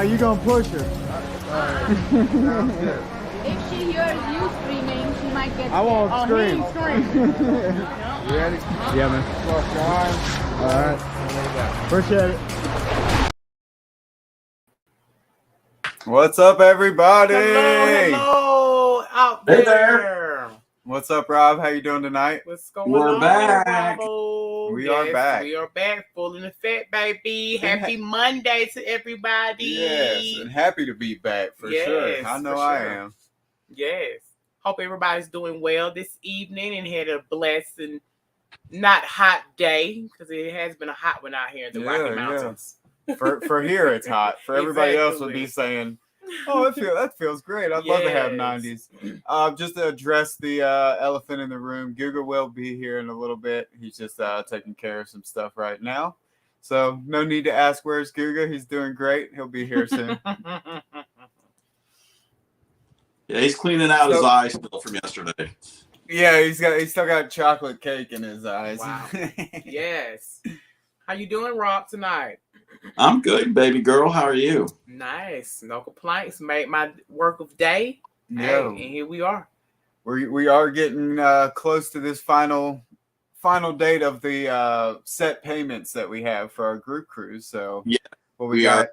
You gonna push her. If she hears you screaming, she might get I won't scream. He scream. You ready? Yeah, man. Cross your arms. All right. Appreciate it. What's up, everybody? Hello, out there. Hey there. What's up, Rob? How you doing tonight? What's going on? We're back. Robbo? We are back. We are back, full in effect, baby. Happy Monday to everybody. Yes, and happy to be back for sure. I know I am. Yes. Hope everybody's doing well this evening and had a blessed and not hot day, because it has been a hot one out here in the Rocky Mountains. Yeah. For here it's hot. For everybody else would be saying, oh, that feels great. I'd love to have 90s. Just to address the elephant in the room, Guga will be here in a little bit. He's just taking care of some stuff right now. So no need to ask where's Guga. He's doing great. He'll be here soon. Yeah, he's cleaning out his eyes still from yesterday. Yeah, he's still got chocolate cake in his eyes. Wow. Yes. How you doing, Rob, tonight? I'm good, baby girl. How are you? Nice. No complaints. Made my work of day. Yeah. Hey, and here we are. We are getting close to this final date of the set payments that we have for our group cruise. So yeah, we got.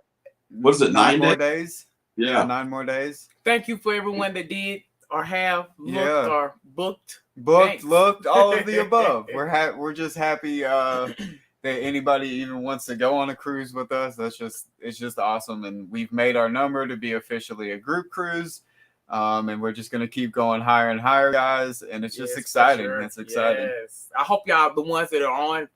What is it? 9 more days? Yeah, 9 more days. Thank you for everyone that did or have looked or booked. Thanks. Looked, all of the above. We're just happy that anybody even wants to go on a cruise with us. It's just awesome, and we've made our number to be officially a group cruise, and we're just gonna keep going higher and higher, guys. And it's just exciting. Sure. It's exciting. Yes, I hope y'all, the ones that are on,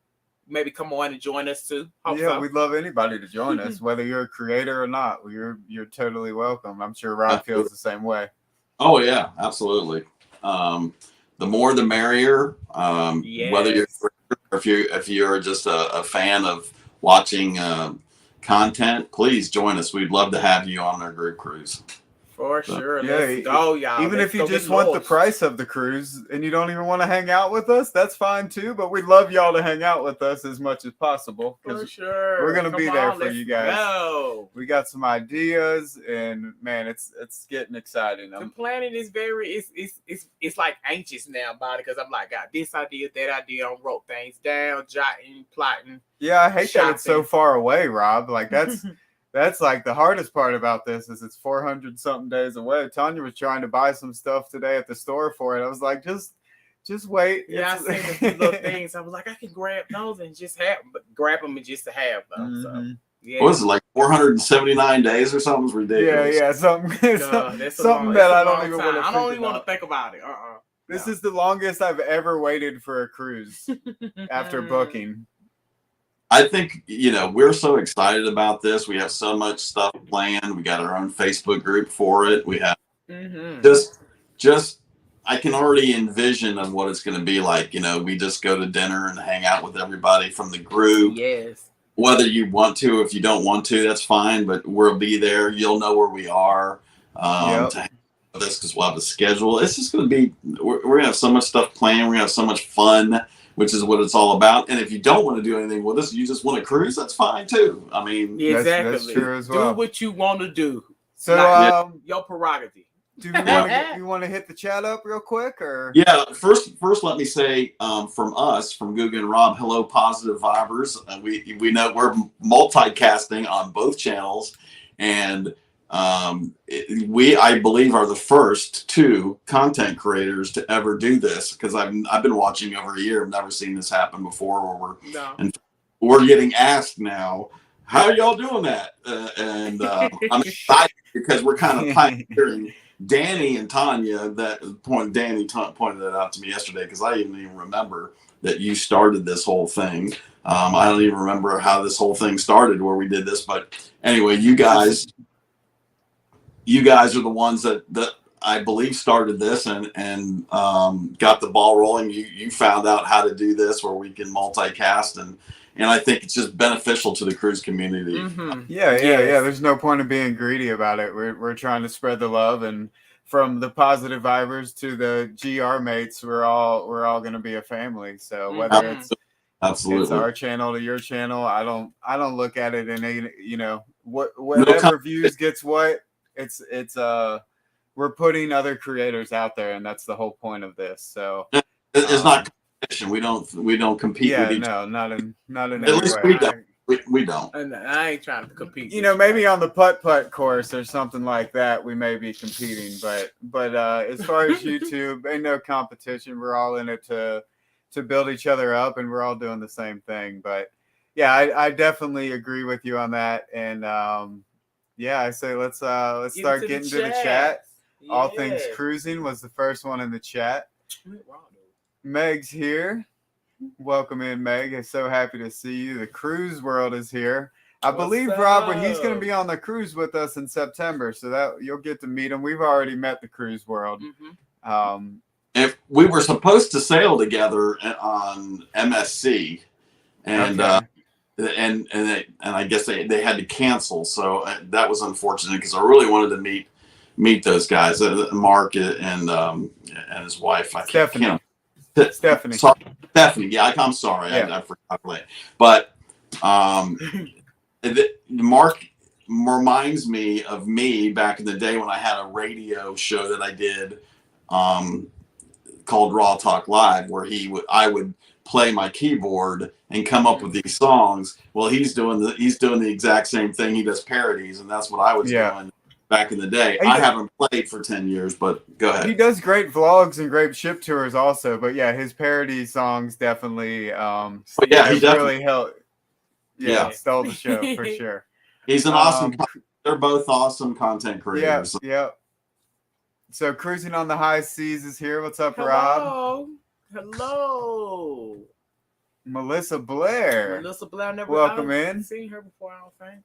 maybe come on and join us too. Hope so. We'd love anybody to join us, whether you're a creator or not. You're totally welcome. I'm sure Rob feels the same way. Oh yeah, absolutely. The more the merrier. Yes. Whether if you're just a fan of watching content, please join us. We'd love to have you on our group cruise. For sure. Let's go, y'all. Even if you just want the price of the cruise and you don't even want to hang out with us, that's fine too. But we'd love y'all to hang out with us as much as possible. For sure. We're going to be there for you guys. Go. We got some ideas, and man, it's getting exciting. The planning is it's like anxious now about it, because I'm like, got this idea, that idea. I wrote things down, jotting, plotting. Yeah, I hate that it's so far away, Rob. Like that's like the hardest part about this is it's 400 something days away. Tanya was trying to buy some stuff today at the store for it. I was like, just wait. Yeah, I seen the little things. I was like, I can grab those and just grab them and just to have them. Mm-hmm. So, yeah. What was it, like 479 days or something? It's ridiculous. Yeah, something that I don't even want to. I don't even want to think about it. This is the longest I've ever waited for a cruise after booking. I think, we're so excited about this. We have so much stuff planned. We got our own Facebook group for it. We have just I can already envision of what it's going to be like. We just go to dinner and hang out with everybody from the group. Yes. Whether you want to, if you don't want to, that's fine. But we'll be there. You'll know where we are to hang with us, because we'll have a schedule. It's just going to be, we're going to have so much stuff planned. We're going to have so much fun, which is what it's all about. And if you don't want to do anything with us, you just want to cruise, that's fine too. I mean, exactly. That's true as well. Do what you want to do. So, your prerogative. Do you want to hit the chat up real quick, or? Yeah, first let me say from us, from Guga and Rob, hello, positive vibers. We know we're multicasting on both channels, and I believe are the first two content creators to ever do this, because I've been watching over a year. I've never seen this happen before, where we're getting asked now how are y'all doing that? And I'm excited because we're kind of pioneering. Danny and Tanya, Danny pointed that out to me yesterday because I didn't even remember that you started this whole thing. I don't even remember how this whole thing started where we did this, but anyway, you guys are the ones that I believe started this and got the ball rolling. You found out how to do this where we can multicast and I think it's just beneficial to the cruise community. Mm-hmm. Yeah. There's no point in being greedy about it. We're trying to spread the love, and from the positive vibers to the GR mates, we're all going to be a family. So whether it's our channel to your channel, I don't look at it in a whatever views gets what. It's we're putting other creators out there, and that's the whole point of this. So it's not. We don't compete with each other. No, not in at any least way. We don't. And I ain't trying to compete. Maybe on the putt course or something like that, we may be competing. But as far as YouTube, ain't no competition. We're all in it to build each other up, and we're all doing the same thing. But yeah, I definitely agree with you on that. And I say let's start getting to the chat. Yeah. All Things Cruising was the first one in the chat. Meg's here. Welcome in, Meg. I'm so happy to see you. The cruise world is here. I believe Robert, he's going to be on the cruise with us in September, so that you'll get to meet him. We've already met the cruise world. Mm-hmm. If we were supposed to sail together on MSC, and and I guess they had to cancel, so that was unfortunate because I really wanted to meet those guys, Mark and his wife. Stephanie. Stephanie. Yeah, I'm sorry. Yeah. I forgot. But Mark reminds me of me back in the day when I had a radio show that I did called Raw Talk Live, where I would play my keyboard and come up with these songs. Well, he's doing the exact same thing. He does parodies, and that's what I was doing back in the day. I haven't played for 10 years, but go ahead. He does great vlogs and great ship tours also, but yeah, his parody songs definitely he really helped. Stole the show for sure. He's an awesome they're both awesome content creators. Yeah. So Cruising on the High Seas is here. What's up, Rob? Hello. Melissa Blair. Welcome in. I've seen her before, I don't think.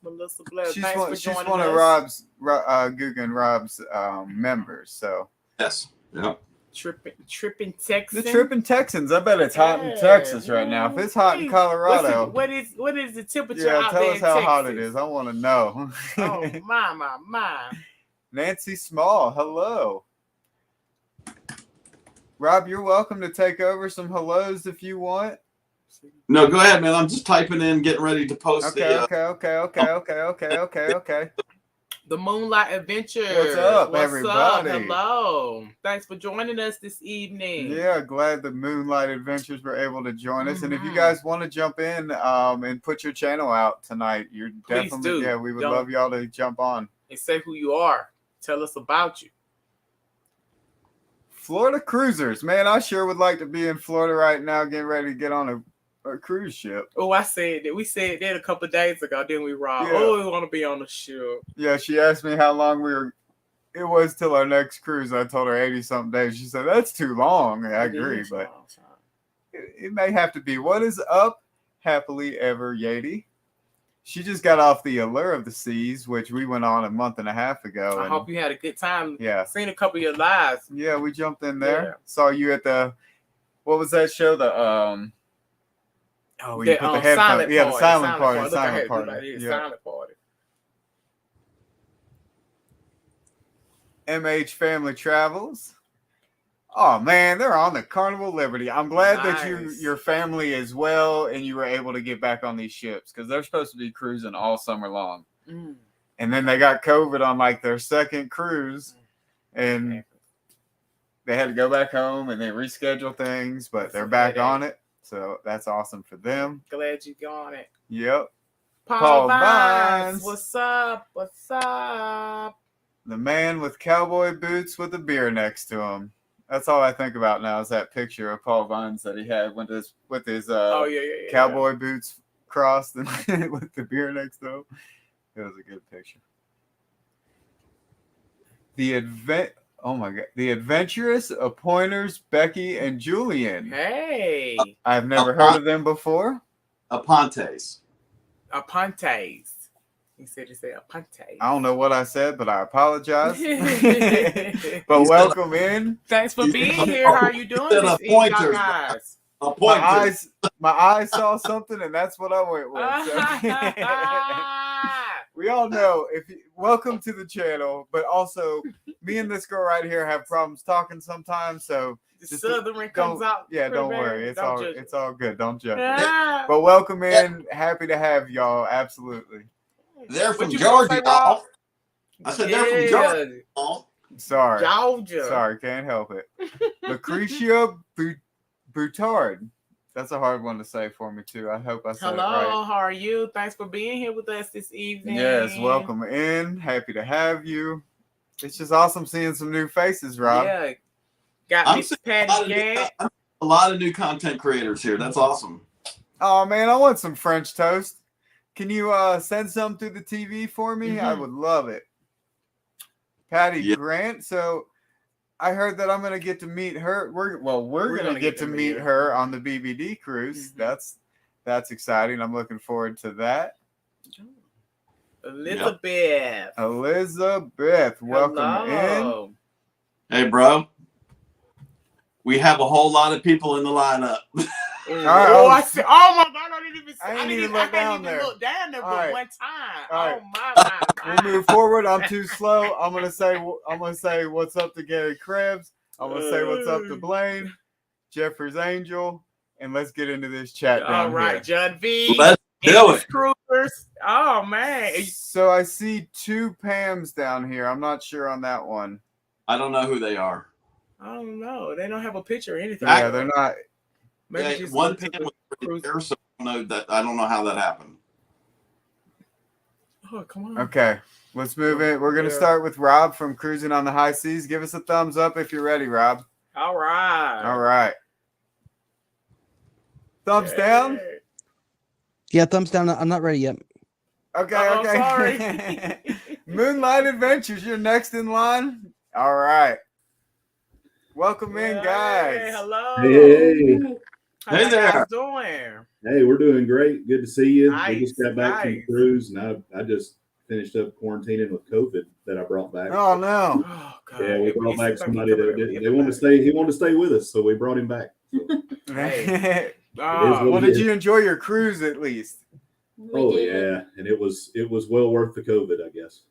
Melissa Blair. She's one of Rob's Guga and Rob's members. So yes, yeah. Tripping Texans. The Tripping Texans. I bet it's hot in Texas right now. If it's hot in Colorado, what is the temperature? Yeah, out tell there us how Texas? hot it is. I want to know. Oh my. Nancy Small, hello. Rob, you're welcome to take over some hellos if you want. No, go ahead, man. I'm just typing in, getting ready to post. Okay. The Moonlight Adventure. What's up, everybody? Hello. Thanks for joining us this evening. Yeah, glad the Moonlight Adventures were able to join us. And if you guys want to jump in and put your channel out tonight, you're definitely we would love y'all to jump on. And say who you are. Tell us about you. Florida cruisers, man, I sure would like to be in Florida right now, getting ready to get on a cruise ship. Oh, I said that. We said that a couple of days ago, didn't we, Rob? Yeah. Oh, we want to be on the ship. Yeah, she asked me how long it was till our next cruise. I told her 80-something days. She said, that's too long. I agree, but it may have to be. What is up, happily ever, Yeti? She just got off the Allure of the Seas, which we went on a month and a half ago. I hope you had a good time. Yeah. Seen a couple of your lives. Yeah, we jumped in there. Yeah. Saw you at what was that show? The you put the headphones. Yeah, the silent party. Silent party. MH Family Travels. Oh man, they're on the Carnival Liberty. I'm glad that your family as well, and you were able to get back on these ships because they're supposed to be cruising all summer long. And then they got COVID on like their second cruise, and they had to go back home and they reschedule things, but they're back on it. So that's awesome for them. Glad you got it. Yep. Paul Vines. What's up? The man with cowboy boots with a beer next to him. That's all I think about now is that picture of Paul Vines that he had with his cowboy boots crossed and with the beer next to him. It was a good picture. Oh my God. The Adventurous Appointers, Becky and Julian. Hey. I've never heard of them before. Apontes. Apontes. He said Apontes. I don't know what I said, but I apologize. But welcome in. Thanks for being here. How are you doing this evening, guys? My eyes saw something, and that's what I went with. So. We all know welcome to the channel, but also me and this girl right here have problems talking sometimes. So the Southern comes out. Yeah, don't worry. It's all good. Don't judge. Ah. But welcome in. Happy to have y'all. Absolutely. They're from Georgia, y'all. I said they're from Georgia. Sorry. Georgia. Sorry, can't help it. Lucretia Boutard. That's a hard one to say for me too. I hope I said it right. Hello, how are you? Thanks for being here with us this evening. Yes, welcome in. Happy to have you. It's just awesome seeing some new faces, Rob. Yeah. Got Miss Patty Gant. A lot of new content creators here. That's awesome. Oh man, I want some French toast. Can you send some through the TV for me? Mm-hmm. I would love it. Patty Grant. So I heard that I'm gonna get to meet her. We're gonna get to meet her on the BBD cruise. Mm-hmm. That's exciting. I'm looking forward to that. Elizabeth. Welcome in. Hey, bro. We have a whole lot of people in the lineup. All right, oh my God! I didn't even look down there but right. one time. Right. Oh my! We'll move forward. I'm too slow. I'm gonna say what's up to Gary Krebs. I'm gonna say what's up to Blaine, Jeffers Angel, and let's get into this chat down All right, here. John V. Let's do it. Cruisers. Oh man! So I see 2 Pams down here. I'm not sure on that one. I don't know who they are. I don't know. They don't have a picture or anything. Yeah, they're not. Maybe just one Pam was there, so I don't know how that happened. Oh, come on. Okay, let's move it. We're gonna start with Rob from Cruising on the High Seas. Give us a thumbs up if you're ready, Rob. All right. All right. Thumbs down. Yeah, thumbs down. I'm not ready yet. Okay. Oh, okay. sorry. Moonlight Adventures, you're next in line. All right. Welcome in, guys. Hey, hello. Hey. How Hey you there. guys doing? Hey, we're doing great. Good to see you. We just got back from the Nice. cruise, and I just finished up quarantining with COVID that I brought back. Oh no. Oh, God. Yeah, we brought back It seems like somebody you that covered did. They wanted to stay. He wanted to stay with us, so we brought him back. So, Hey. Well, did you enjoy your cruise at least? oh yeah, and it was well worth the COVID, I guess.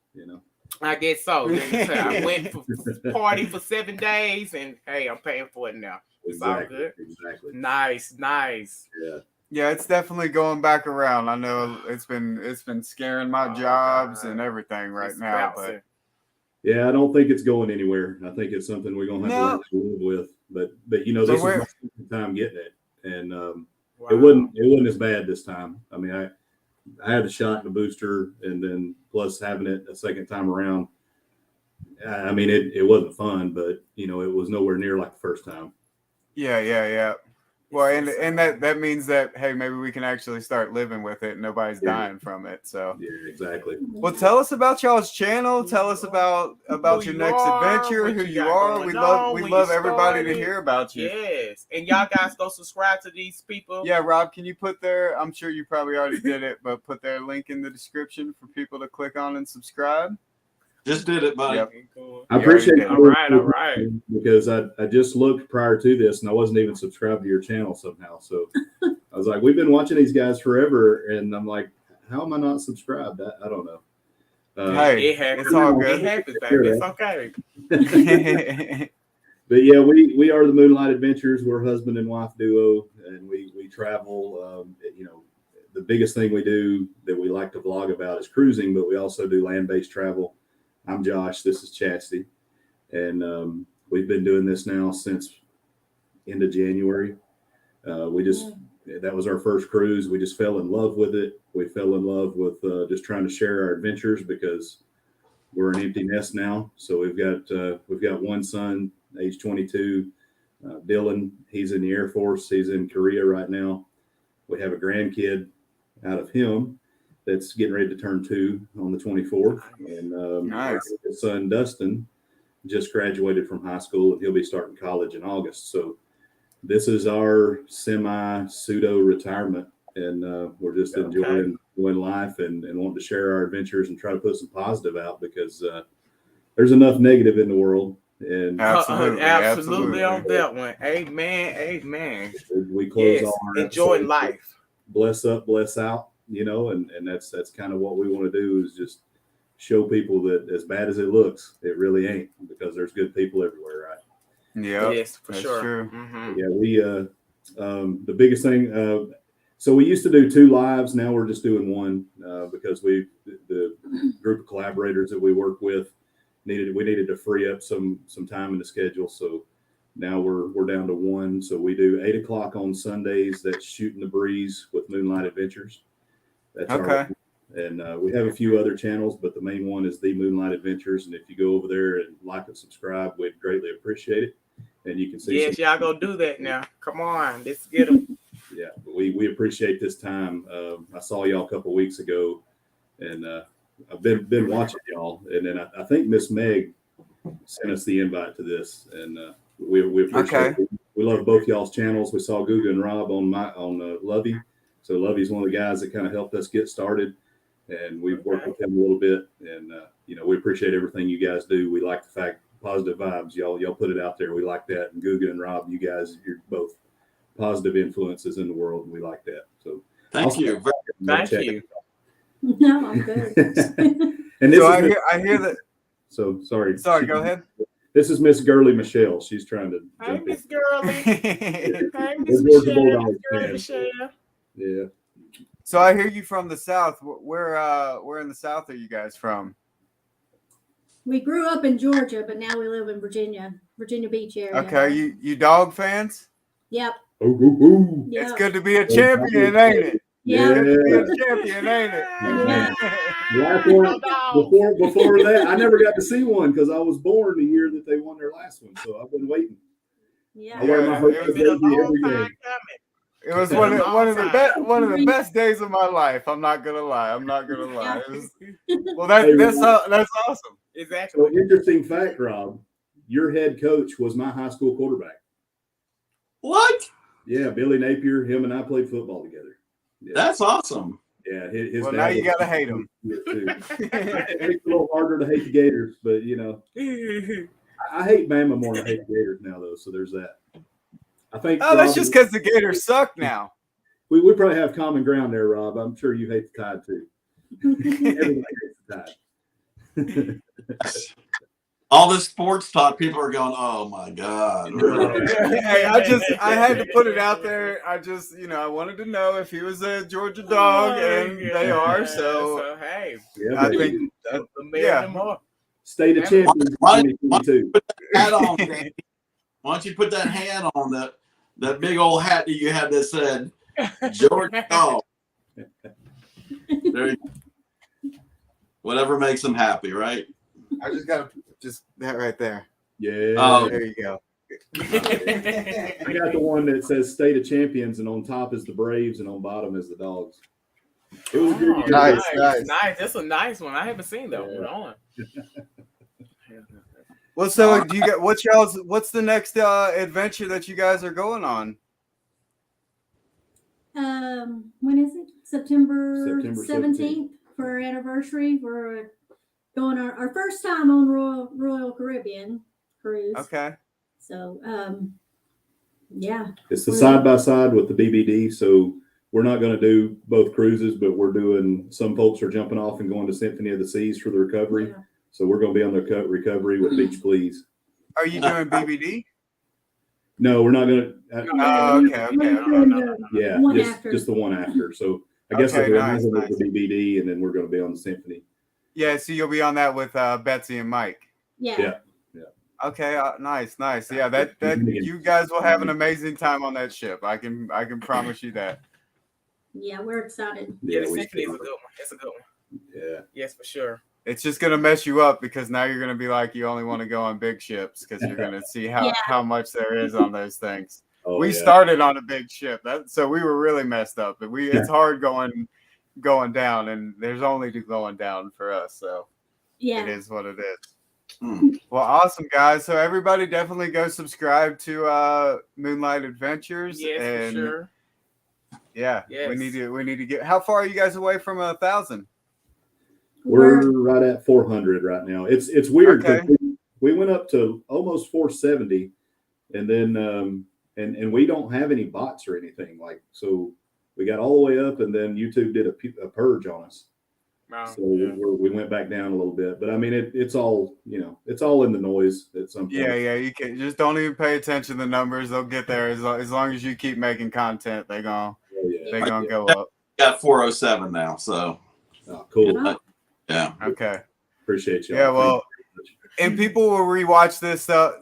I guess so. I went for party for 7 days, and hey, I'm paying for it now. It's all good. Exactly. Nice. Yeah. Yeah, it's definitely going back around. I know it's been scaring my jobs and everything right It's now, bouncing. Yeah, I don't think it's going anywhere. I think it's something we're gonna have to live with. But this is my second time getting it, and Wow. it wasn't as bad this time. I mean, I had the shot and the booster, and then plus having it a second time around. I mean, it wasn't fun, but it was nowhere near like the first time. Yeah. Well, and that means that, hey, maybe we can actually start living with it and nobody's dying from it. So Yeah, exactly. well, tell us about y'all's channel. Tell us about your next adventure, who you are. We love everybody to hear about you. Yes. And y'all guys go subscribe to these people. Yeah, Rob, can you put I'm sure you probably already did it, but put their link in the description for people to click on and subscribe. Just did it, buddy. Yep. Cool. I appreciate it. All right. Because I just looked prior to this, and I wasn't even subscribed to your channel somehow. So I was like, we've been watching these guys forever, and I'm like, how am I not subscribed? I don't know. Hey, It happens. it's all good. It happens, baby. It's okay. But yeah, we are the Moonlight Adventures. We're a husband and wife duo, and we travel. The biggest thing we do that we like to vlog about is cruising, but we also do land-based travel. I'm Josh. This is Chastity, and we've been doing this now since end of January. That was our first cruise. We just fell in love with it. We fell in love with just trying to share our adventures because we're an empty nest now. So we've got one son, age 22, Dylan. He's in the Air Force. He's in Korea right now. We have a grandkid out of him that's getting ready to turn 2 on the 24th. And Nice. his son Dustin just graduated from high school, and he'll be starting college in August. So this is our semi-pseudo retirement, and we're just enjoying life and wanting to share our adventures and try to put some positive out, because there's enough negative in the world. And absolutely on that one. Amen. We close all our enjoy episodes, life. Bless up, bless out, and that's kind of what we want to do, is just show people that as bad as it looks, it really ain't, because there's good people everywhere, right? Yeah, yes, for sure. True. Mm-hmm. Yeah, we the biggest thing. So we used to do 2 lives. Now we're just doing 1 because the group of collaborators that we work with needed to free up some time in the schedule. So now we're down to 1. So we do 8 o'clock on Sundays. That's Shooting the Breeze with Moonlight Adventures. That's okay. And we have a few other channels, but the main one is the Moonlight Adventures. And if you go over there and like and subscribe, we'd greatly appreciate it. And you can see. Yes, y'all go do that now. Come on, let's get them. Yeah, we appreciate this time. I saw y'all a couple weeks ago, and I've been watching y'all. And then I think Miss Meg sent us the invite to this, and we appreciate it. We love both y'all's channels. We saw Guga and Rob on Lovey. So Lovey's one of the guys that kind of helped us get started, and we've worked with him a little bit. And we appreciate everything you guys do. We like the fact positive vibes. Y'all put it out there. We like that. And Guga and Rob, you're both positive influences in the world, and we like that. So thank you. Thank you. No, I'm good. And this I hear that. So sorry. Go ahead. This is Miss Girly Michelle. She's trying to. Hey, Miss Girly. Hey, Miss Michelle. Yeah. So I hear you from the South. Where in the South are you guys from? We grew up in Georgia, but now we live in Virginia Beach area. Okay, you dog fans? Yep. Ooh. Yep. It's good to be a champion, ain't it? Yeah. It's good to be a champion, ain't it? Yeah. Last one, before that, I never got to see one because I was born the year that they won their last one. So I've been waiting. Yeah. I wear my hope It's been a long time coming. It was one of the best days of my life. I'm not gonna lie. Well, that's awesome. Exactly. So interesting fact, Rob, your head coach was my high school quarterback. What? Yeah, Billy Napier. Him and I played football together. Yeah. That's awesome. Yeah, his Well, dad now you gotta hate him. It makes it a little harder to hate the Gators, but I hate Bama more than I hate the Gators now, though. So there's that. I think. Oh, that's just because the Gators suck now. We probably have common ground there, Rob. I'm sure you hate the Tide too. Everybody hates the Tide. All this sports talk, people are going, "Oh my god!" Hey, I had to put it out there. I wanted to know if he was a Georgia dog, and they are. So hey, Yeah, I baby. think State of champions. Why don't you put that hat on, Danny? Why don't you put that hat on, that big old hat that you had that said Georgia dog? There you go. Whatever makes them happy, right? I just gotta that right there. Yeah. Oh. There you go. I got the one that says State of Champions, and on top is the Braves, and on bottom is the Dogs. It was good. Nice. That's a nice one. I haven't seen that one on. Well, so do you get what's the next adventure that you guys are going on? When is it? September 17th. for our anniversary. We're going our first time on Royal Caribbean cruise. Okay. So, yeah. It's the side by side with the BBD. So we're not going to do both cruises, but we're doing. Some folks are jumping off and going to Symphony of the Seas for the recovery. Yeah. So we're going to be on the recovery with Beach Please. Are you doing BBD? No, we're not going to. Okay. Yeah, just the one after. So I guess Okay, we're nice. with the BBD, and then we're going to be on the Symphony. Yeah, so you'll be on that with Betsy and Mike. Yeah. Okay, nice. Yeah, that you guys will have an amazing time on that ship. I can promise you that. Yeah, we're excited. Yeah, the Symphony is a good one. It's a good one. Yeah. Yes, for sure. It's just gonna mess you up because now you're gonna be like you only want to go on big ships because you're gonna see how much there is on those things. We started on a big ship, so we were really messed up. But it's hard going going down, and there's only going down for us. So Yeah. it is what it is. Well, awesome, guys. So everybody definitely go subscribe to Moonlight Adventures. Yes, and for sure. Yeah, Yes. we need to get. How far are you guys away from 1,000? We're right at 400 right now. It's weird. Okay. We went up to almost 470, and then and we don't have any bots or anything, like, so we got all the way up, and then YouTube did a purge on us. Wow. So we went back down a little bit, but I mean, it's all, it's all in the noise at some point. Yeah, you can just don't even pay attention to the numbers. They'll get there as long as you keep making content. They're gonna go up. Got 407 now, so cool. Yeah. Okay. Appreciate you. Yeah, well, and people will rewatch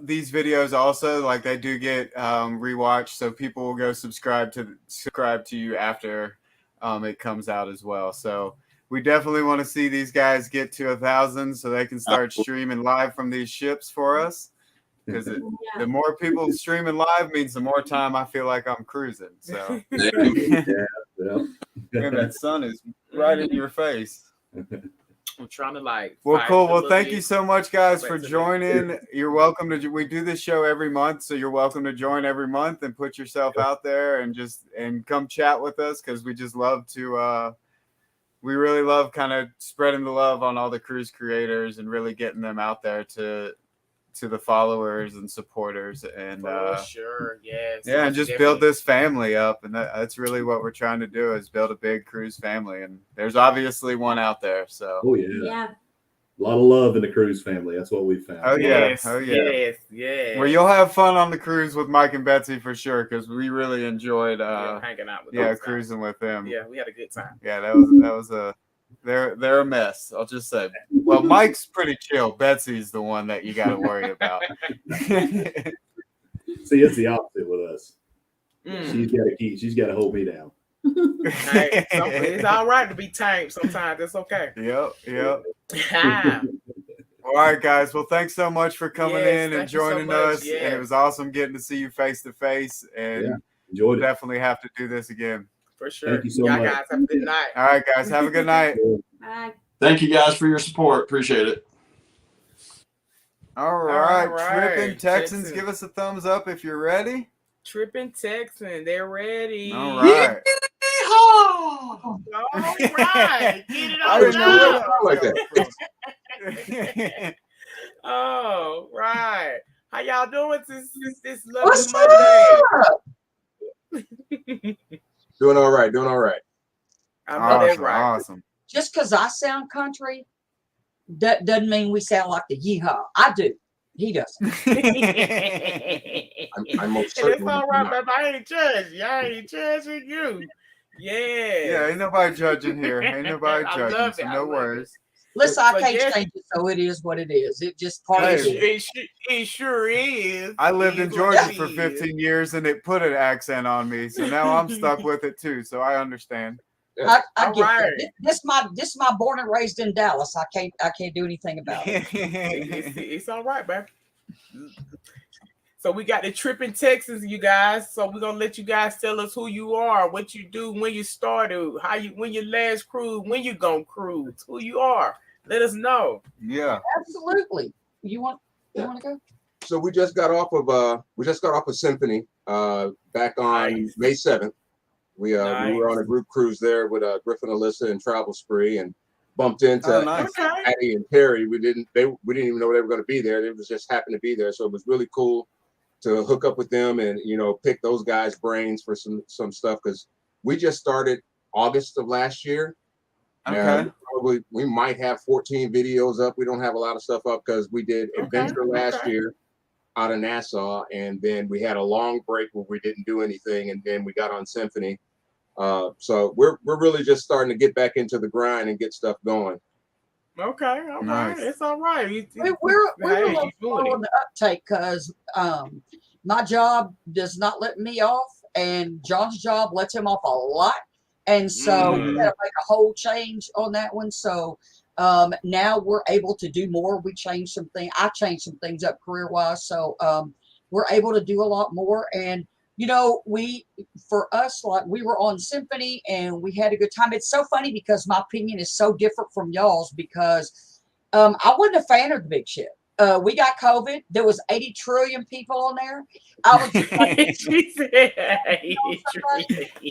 these videos also. Like, they do get rewatched, so people will go subscribe to you after it comes out as well. So we definitely want to see these guys get to 1,000 so they can start streaming live from these ships for us. Because the more people streaming live means the more time I feel like I'm cruising. So Yeah. and that sun is right in your face. I'm trying to Well, find cool. a Well, little thank bit. you so much, guys, for That's joining. You're welcome to. We do this show every month, so you're welcome to join every month and put yourself out there and come chat with us, because we just love to. We really love kind of spreading the love on all the cruise creators and really getting them out there to the followers and supporters, and For sure, yes. yeah, and just build this family up, and that's really what we're trying to do, is build a big cruise family, and there's obviously one out there. So Yeah. A lot of love in the cruise family. That's what we found. Oh yeah. Yes. Well, you'll have fun on the cruise with Mike and Betsy for sure, because we really enjoyed hanging out with them. cruising with them. Yeah, we had a good time. Yeah, that was a they're a mess. I'll just say. Well, Mike's pretty chill. Betsy's the one that you got to worry about. See, it's the opposite with us. She's got to hold me down. Hey, it's all right to be tamed sometimes. It's okay. Yep. All right, guys. Well, thanks so much for coming in and joining us. Yes. And it was awesome getting to see you face to face. And enjoyed it. Definitely have to do this again. For sure. Thank you so much. Guys, have a good night. All right, guys. Have a good night. Bye. Thank you guys for your support. Appreciate it. All right. All right. Tripping Texans, give us a thumbs up if you're ready. Tripping Texans, they're ready. All right. All right. Get it I on didn't know up. where that was Oh, right. How y'all doing this lovely Monday? Doing all right. I know that's right. Awesome. Just because I sound country doesn't mean we sound like the yeehaw. I do. He doesn't. I'm most And it's certainly all right, not. baby. I ain't judging. I ain't judging you. Yeah, ain't nobody judging here. Ain't nobody I judging. love So it. I no love worries. Listen, I But can't yes. change it, so it is what it is. It just part of Hey. it. It sure is. I lived in It is Georgia what it for is. 15 years, and it put an accent on me. So now I'm stuck with it too. So I understand. I All get right. that. This my born and raised in Dallas. I can't do anything about it. It's all right, baby. So we got the Tripping Texans, you guys. So we're gonna let you guys tell us who you are, what you do, when you started, when your last cruise, when you gonna cruise, who you are. Let us know. Yeah. Absolutely. You want to go? So we just got off of Symphony back on Nice. May 7th. We Nice. were on a group cruise there with Griffin, Alyssa, and Travel Spree, and bumped into Oh, nice. Okay. Patty and Terry. We didn't even know they were going to be there. They was just happened to be there. So it was really cool to hook up with them and pick those guys' brains for some stuff, because we just started August of last year. Okay. We might have 14 videos up. We don't have a lot of stuff up because we did Adventure last year out of Nassau, and then we had a long break where we didn't do anything, and then we got on Symphony. So we're really just starting to get back into the grind and get stuff going. Okay, all right. Nice. It's all right. We're a Hey, little you slow doing on the uptake because my job does not let me off, and John's job lets him off a lot. And so we had to make a whole change on that one. So now we're able to do more. I changed some things up career-wise. So we're able to do a lot more. And you know, for us, like we were on Symphony and we had a good time. It's so funny because my opinion is so different from y'all's because I wasn't a fan of the big ship. We got COVID. There was 80 trillion people on there. I was just like,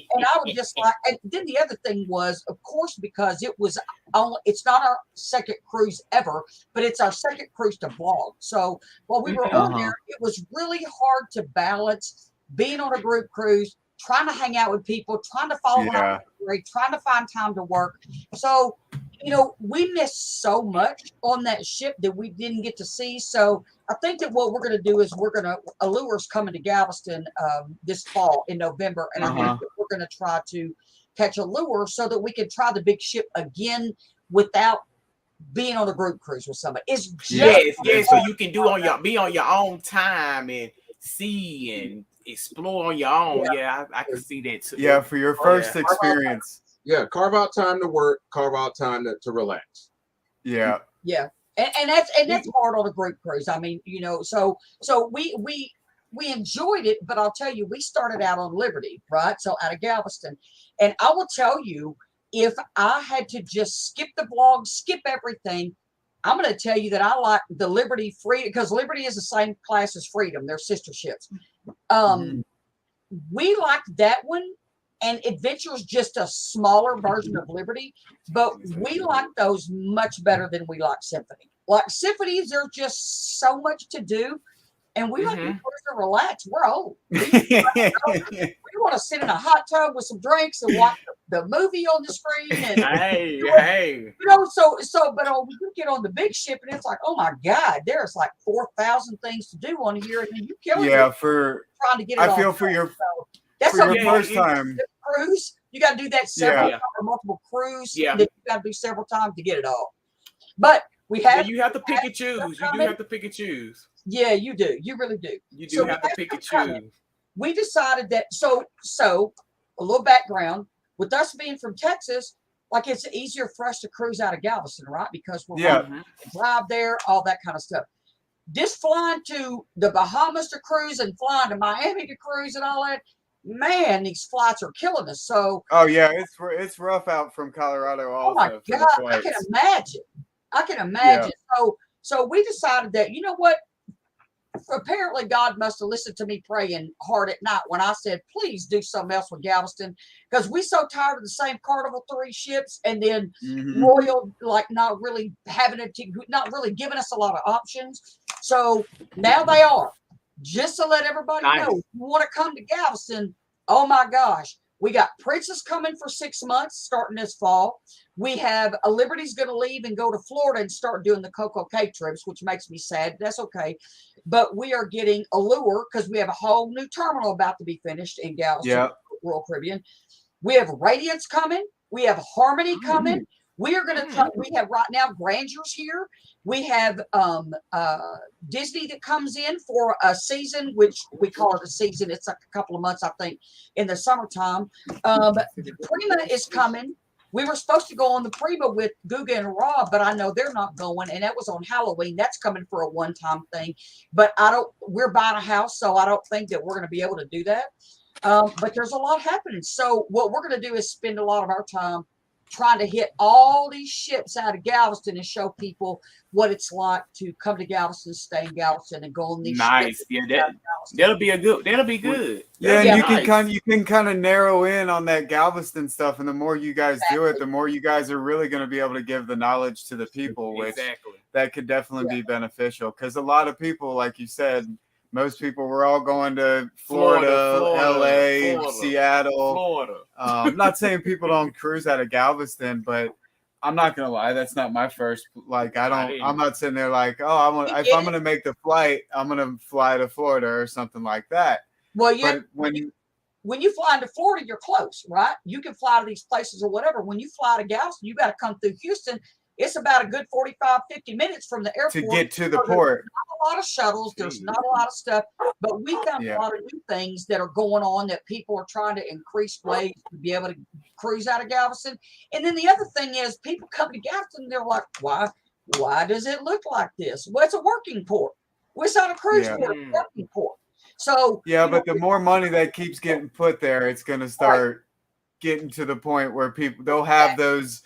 and I was just like, and then the other thing was, of course, because it's not our second cruise ever, but it's our second cruise to vlog. So while we were on there, it was really hard to balance being on a group cruise, trying to hang out with people, trying to follow an itinerary, trying to find time to work. So, you know, we missed so much on that ship that we didn't get to see. So I think that what we're going to do is Allure's coming to Galveston this fall in November. And I think that we're going to try to catch Allure so that we can try the big ship again without being on a group cruise with somebody. It's just so you can be on your own time and see and explore on your own. I can see that too. Yeah, for your first experience. Carve out time to work, carve out time to relax. Yeah. And that's hard on a group cruise. I mean, you know, so we enjoyed it, but I'll tell you, we started out on Liberty, right? So out of Galveston. And I will tell you, if I had to just skip the vlog, skip everything, I'm going to tell you that I like the Liberty Freedom, because Liberty is the same class as Freedom. They're sister ships. We liked that one. And Adventure is just a smaller version of Liberty, but we like those much better than we like Symphony. Like Symphonies, there's just so much to do, and we like to relax. We're old. We want to sit in a hot tub with some drinks and watch the movie on the screen. And you know, but we do get on the big ship, and it's like, oh my God, there's like 4,000 things to do on here, and then you kill it. Trying to get it. I feel for your. That's your first time cruise. You got to do that several times, or multiple cruise. That you got to do several times to get it all. But we have. You have to pick and choose. You do have to pick and choose. Yeah, you do. You really do. You do have to pick and choose. We decided that. So a little background with us being from Texas. Like it's easier for us to cruise out of Galveston, right? Because we're drive there, all that kind of stuff. This flying to the Bahamas to cruise and flying to Miami to cruise and all that. Man, these flights are killing us. So it's rough out from Colorado also. Oh my God, I can imagine. So we decided that, you know what? Apparently God must have listened to me praying hard at night when I said, please do something else with Galveston, because we so tired of the same Carnival 3 ships, and then Royal like not really giving us a lot of options. So now they are. Just to let everybody know, if you want to come to Galveston, oh my gosh, we got Princess coming for 6 months starting this fall. We have a Liberty's going to leave and go to Florida and start doing the Coco Cay trips, which makes me sad. That's okay. But we are getting Allure because we have a whole new terminal about to be finished in Galveston, Royal Caribbean. We have Radiance coming. We have Harmony coming. We are going to we have right now Granger's here. We have Disney that comes in for a season, which we call it a season. It's like a couple of months, I think, in the summertime. Prima is coming. We were supposed to go on the Prima with Guga and Rob, but I know they're not going, and that was on Halloween. That's coming for a one-time thing. But we're buying a house, so I don't think that we're going to be able to do that. But there's a lot happening. So what we're going to do is spend a lot of our time trying to hit all these ships out of Galveston and show people what it's like to come to Galveston, stay in Galveston, and go on these ships. That'll be good. And you can kind of narrow in on that Galveston stuff, and the more you guys do it, the more you guys are really going to be able to give the knowledge to the people, which that could definitely be beneficial. Because a lot of people, like you said, most people were all going to Florida, LA, Seattle. I'm not saying people don't cruise out of Galveston, but I'm not gonna lie, that's not my first. Like, I'm not sitting there like, oh, if I'm gonna make the flight, I'm gonna fly to Florida or something like that. Well, when you fly into Florida, you're close, right? You can fly to these places or whatever. When you fly to Galveston, you got to come through Houston. It's about a good 45, 50 minutes from the airport to get to the port. Not a lot of shuttles. There's not a lot of stuff, but we found a lot of new things that are going on that people are trying to increase ways to be able to cruise out of Galveston. And then the other thing is people come to Galveston, they're like, why does it look like this? Well, it's a working port. It's not a cruise port, it's a working port. So yeah, but the more money that keeps getting put there, it's going to start getting to the point where they'll have those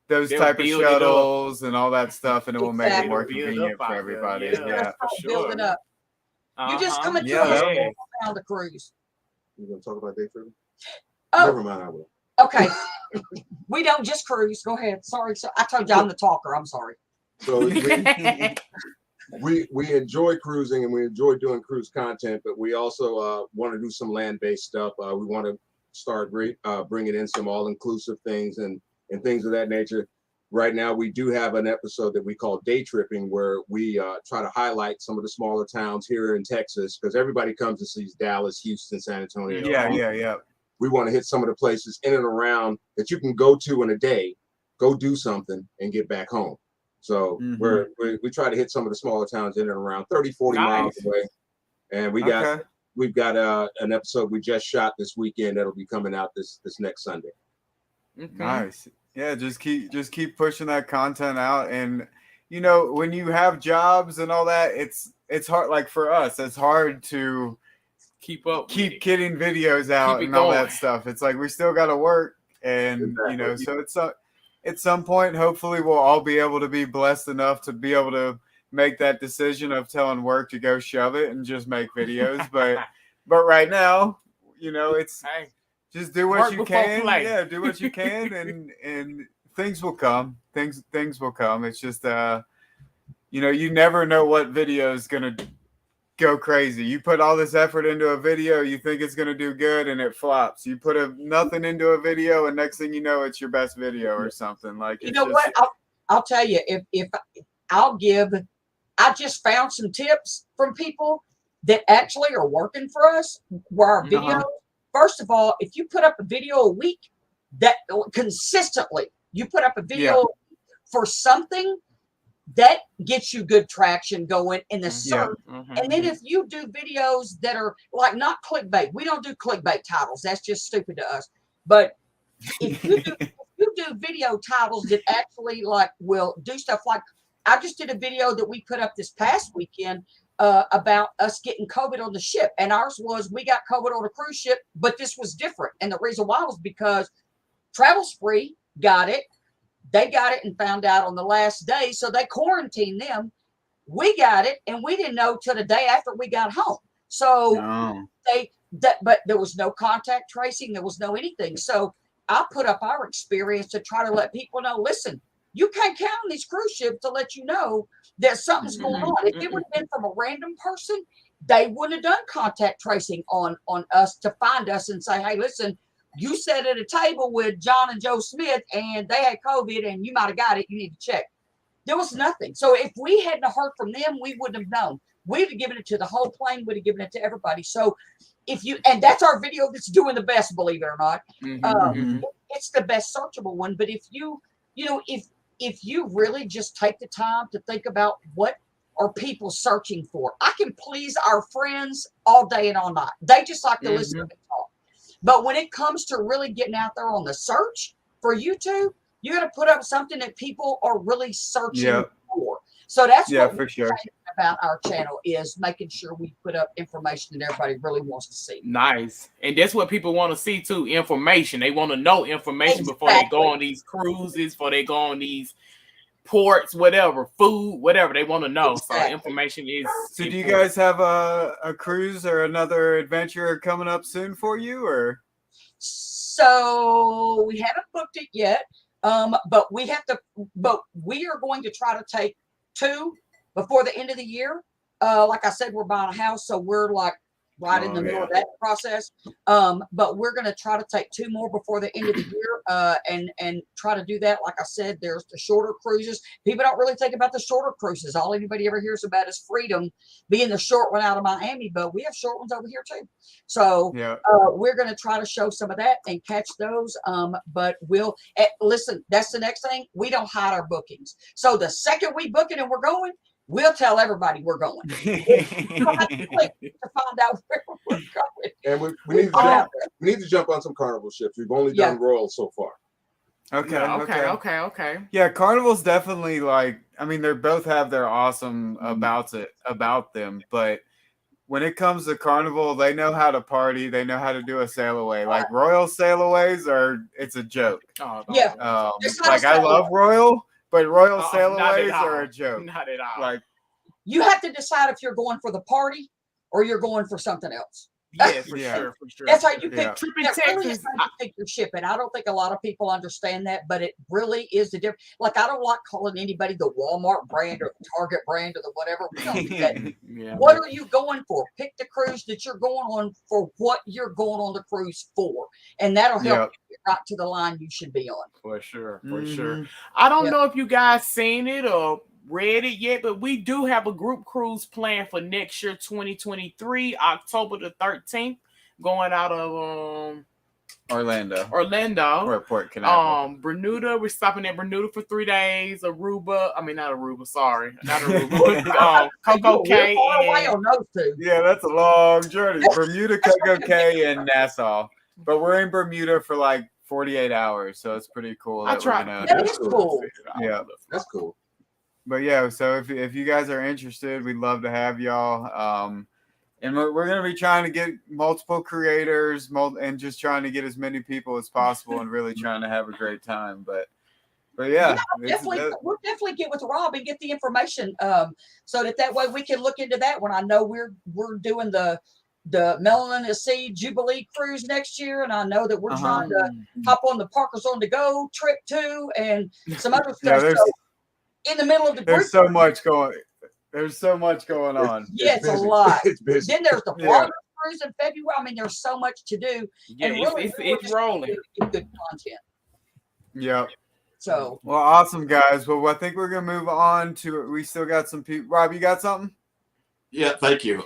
They'll type of build it up. shuttles and all that stuff, and it will make it Exactly. more It'll build convenient up for out there, everybody. yeah. Yeah. start for building sure. up. You just come into Yeah, a that- hotel around the cruise. You gonna talk about day tripping? Oh, Never mind, I will. okay. We don't just cruise. Go ahead. Sorry. So I told you I'm the talker. I'm sorry. So we enjoy cruising and we enjoy doing cruise content, but we also want to do some land-based stuff. We want to start bringing in some all-inclusive things and things of that nature. Right now, we do have an episode that we call Day Tripping, where we try to highlight some of the smaller towns here in Texas, because everybody comes and sees Dallas, Houston, San Antonio. Yeah. We want to hit some of the places in and around that you can go to in a day, go do something, and get back home. So we try to hit some of the smaller towns in and around 30, 40 miles away. And we've got an episode we just shot this weekend that'll be coming out this next Sunday. Nice. Yeah, just keep pushing that content out. And you know, when you have jobs and all that, it's hard. Like for us, it's hard to keep getting videos out and all that stuff. It's like we still got to work, and you know, so it's at some point, hopefully, we'll all be able to be blessed enough to be able to make that decision of telling work to go shove it and just make videos. but right now, you know, it's just do what you can. Yeah, do what you can, and things will come. Things will come. It's just you know, you never know what video is gonna go crazy. You put all this effort into a video, you think it's going to do good, and it flops. You put nothing into a video, and next thing you know, it's your best video or something. Like, you know what? I'll tell you, if I just found some tips from people that actually are working for us where our videos. First of all, if you put up a video a week, that consistently, you put up a video for something, that gets you good traction going in the search. And then if you do videos that are like not clickbait, we don't do clickbait titles. That's just stupid to us. But if you do video titles that actually like will do stuff like I just did a video that we put up this past weekend about us getting COVID on the ship. And ours was we got COVID on a cruise ship, but this was different. And the reason why was because Travel Spree got it. They got it and found out on the last day, so they quarantined them. We got it, and we didn't know till the day after we got home. So but there was no contact tracing, there was no anything. So I put up our experience to try to let people know. Listen, you can't count on these cruise ships to let you know that something's going on. If it would have been from a random person, they wouldn't have done contact tracing on us to find us and say, "Hey, listen. You sat at a table with John and Joe Smith and they had COVID and you might have got it. You need to check." There was nothing. So if we hadn't heard from them, we wouldn't have known. We'd have given it to the whole plane. We'd have given it to everybody. So and that's our video that's doing the best, believe it or not. It's the best searchable one. But if if you really just take the time to think about what are people searching for, I can please our friends all day and all night. They just like to listen to me talk. But when it comes to really getting out there on the search for YouTube, you got to put up something that people are really searching for. So that's what we're saying about our channel is making sure we put up information that everybody really wants to see. Nice. And that's what people want to see too, information. They want to know information before they go on these cruises, before they go on these ports, whatever, food, whatever they want to know. So information is. So do you guys have a cruise or another adventure coming up soon for you, or? So we haven't booked it yet, but we are going to try to take 2 before the end of the year. Like I said, we're buying a house, so we're like right in the middle of that process. But we're going to try to take 2 more before the end of the year, and try to do that. Like I said, there's the shorter cruises. People don't really think about the shorter cruises. All anybody ever hears about is Freedom being the short one out of Miami, but we have short ones over here too. So we're going to try to show some of that and catch those. But we'll listen, that's the next thing. We don't hide our bookings. So the second we book it and we're going, we'll tell everybody we're going. You don't have to click to find out where we're going. And we need to jump on some Carnival ships. We've only done Royal so far. Okay. Yeah, Carnival's definitely like, I mean, they both have their awesome about them, but when it comes to Carnival, they know how to party. They know how to do a sail away. Like Royal sail aways it's a joke. Oh, Yeah. Like I love Royal, but Royal sail aways not at are all. a joke. Not at all. Like You have to decide if you're going for the party or you're going for something else. Yes, for Yeah. sure, for sure. That's how you pick. Yeah. Tripping That really is Texans. how you pick your ship, and I don't think a lot of people understand that, but it really is the difference. Like I don't like calling anybody the Walmart brand or the Target brand or the whatever. We don't do that. Yeah. What are you going for? Pick the cruise that you're going on for what you're going on the cruise for, and that'll help you get right to the line you should be on. For sure, for Mhm. sure. I don't Yep. know if you guys seen it or read it yet, but we do have a group cruise planned for next year, 2023, October the 13th, going out of Orlando. Orlando. Or Port Canaveral. Bermuda. We're stopping at Bermuda for 3 days. Aruba. I mean, not Aruba. Sorry, not Aruba. Coco We're Cay. far away and- on those two. Yeah, that's a long journey. Bermuda, Coco Cay, and Nassau. But we're in Bermuda for like 48 hours, so it's pretty cool. I That tried. we're That gonna, is cool. yeah. That's cool. But yeah, so if you guys are interested, we'd love to have y'all. And we're going to be trying to get multiple creators and just trying to get as many people as possible and really trying to have a great time. But yeah, We'll definitely get with Rob and get the information so that way we can look into that one. I know we're doing the Melanin at Sea Jubilee cruise next year, and I know that we're trying to hop on the Parkers on the Go trip too, and some other stuff. Yeah, So in the middle of the group, there's so much going. There's so much going on. yeah, it's a busy. lot. It's busy. Then there's the Yeah. Florida cruise in February. I mean, there's so much to do, Yeah, and really, it's rolling. get good content. Yep. So Well, awesome, guys. Well, I think we're going to move on to. We still got some people. Rob, you got something? Yeah, thank you.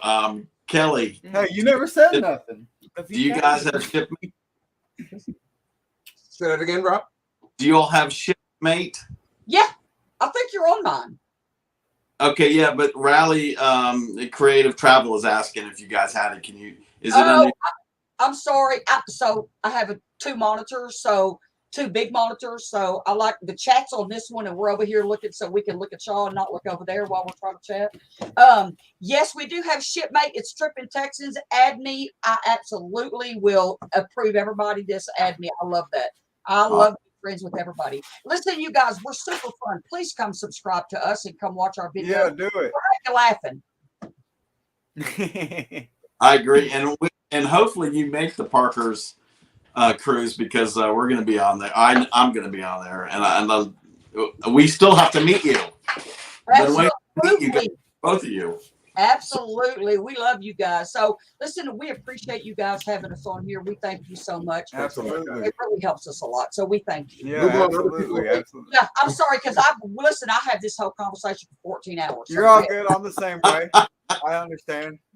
Kelly, Hey, you never said nothing. do you guys have Shipmate? Say that again, Rob. Do you all have Shipmate? yeah, I think you're on mine. Okay, yeah, but Rally Creative Travel is asking if you guys had it. Is it Oh, under? I'm sorry. So I have two monitors, so two big monitors. So I like the chats on this one, and we're over here looking so we can look at y'all and not look over there while we're trying to chat. Yes, we do have Shipmate. It's Tripping Texans. Add me. I absolutely will approve everybody. Add me. I love that. I love being friends with everybody. Listen, you guys, we're super fun. Please come subscribe to us and come watch our videos. Yeah, do it. We're laughing. I agree, and hopefully you make the Parkers cruise because we're going to be on there. I'm going to be on there, and we still have to meet you. Been waiting to meet you guys, both of you. Absolutely. We love you guys. So listen, we appreciate you guys having us on here. We thank you so much. Absolutely. It really helps us a lot. So we thank you. Yeah, absolutely. Yeah, I'm sorry because I've had this whole conversation for 14 hours. You're all good. I'm the same way.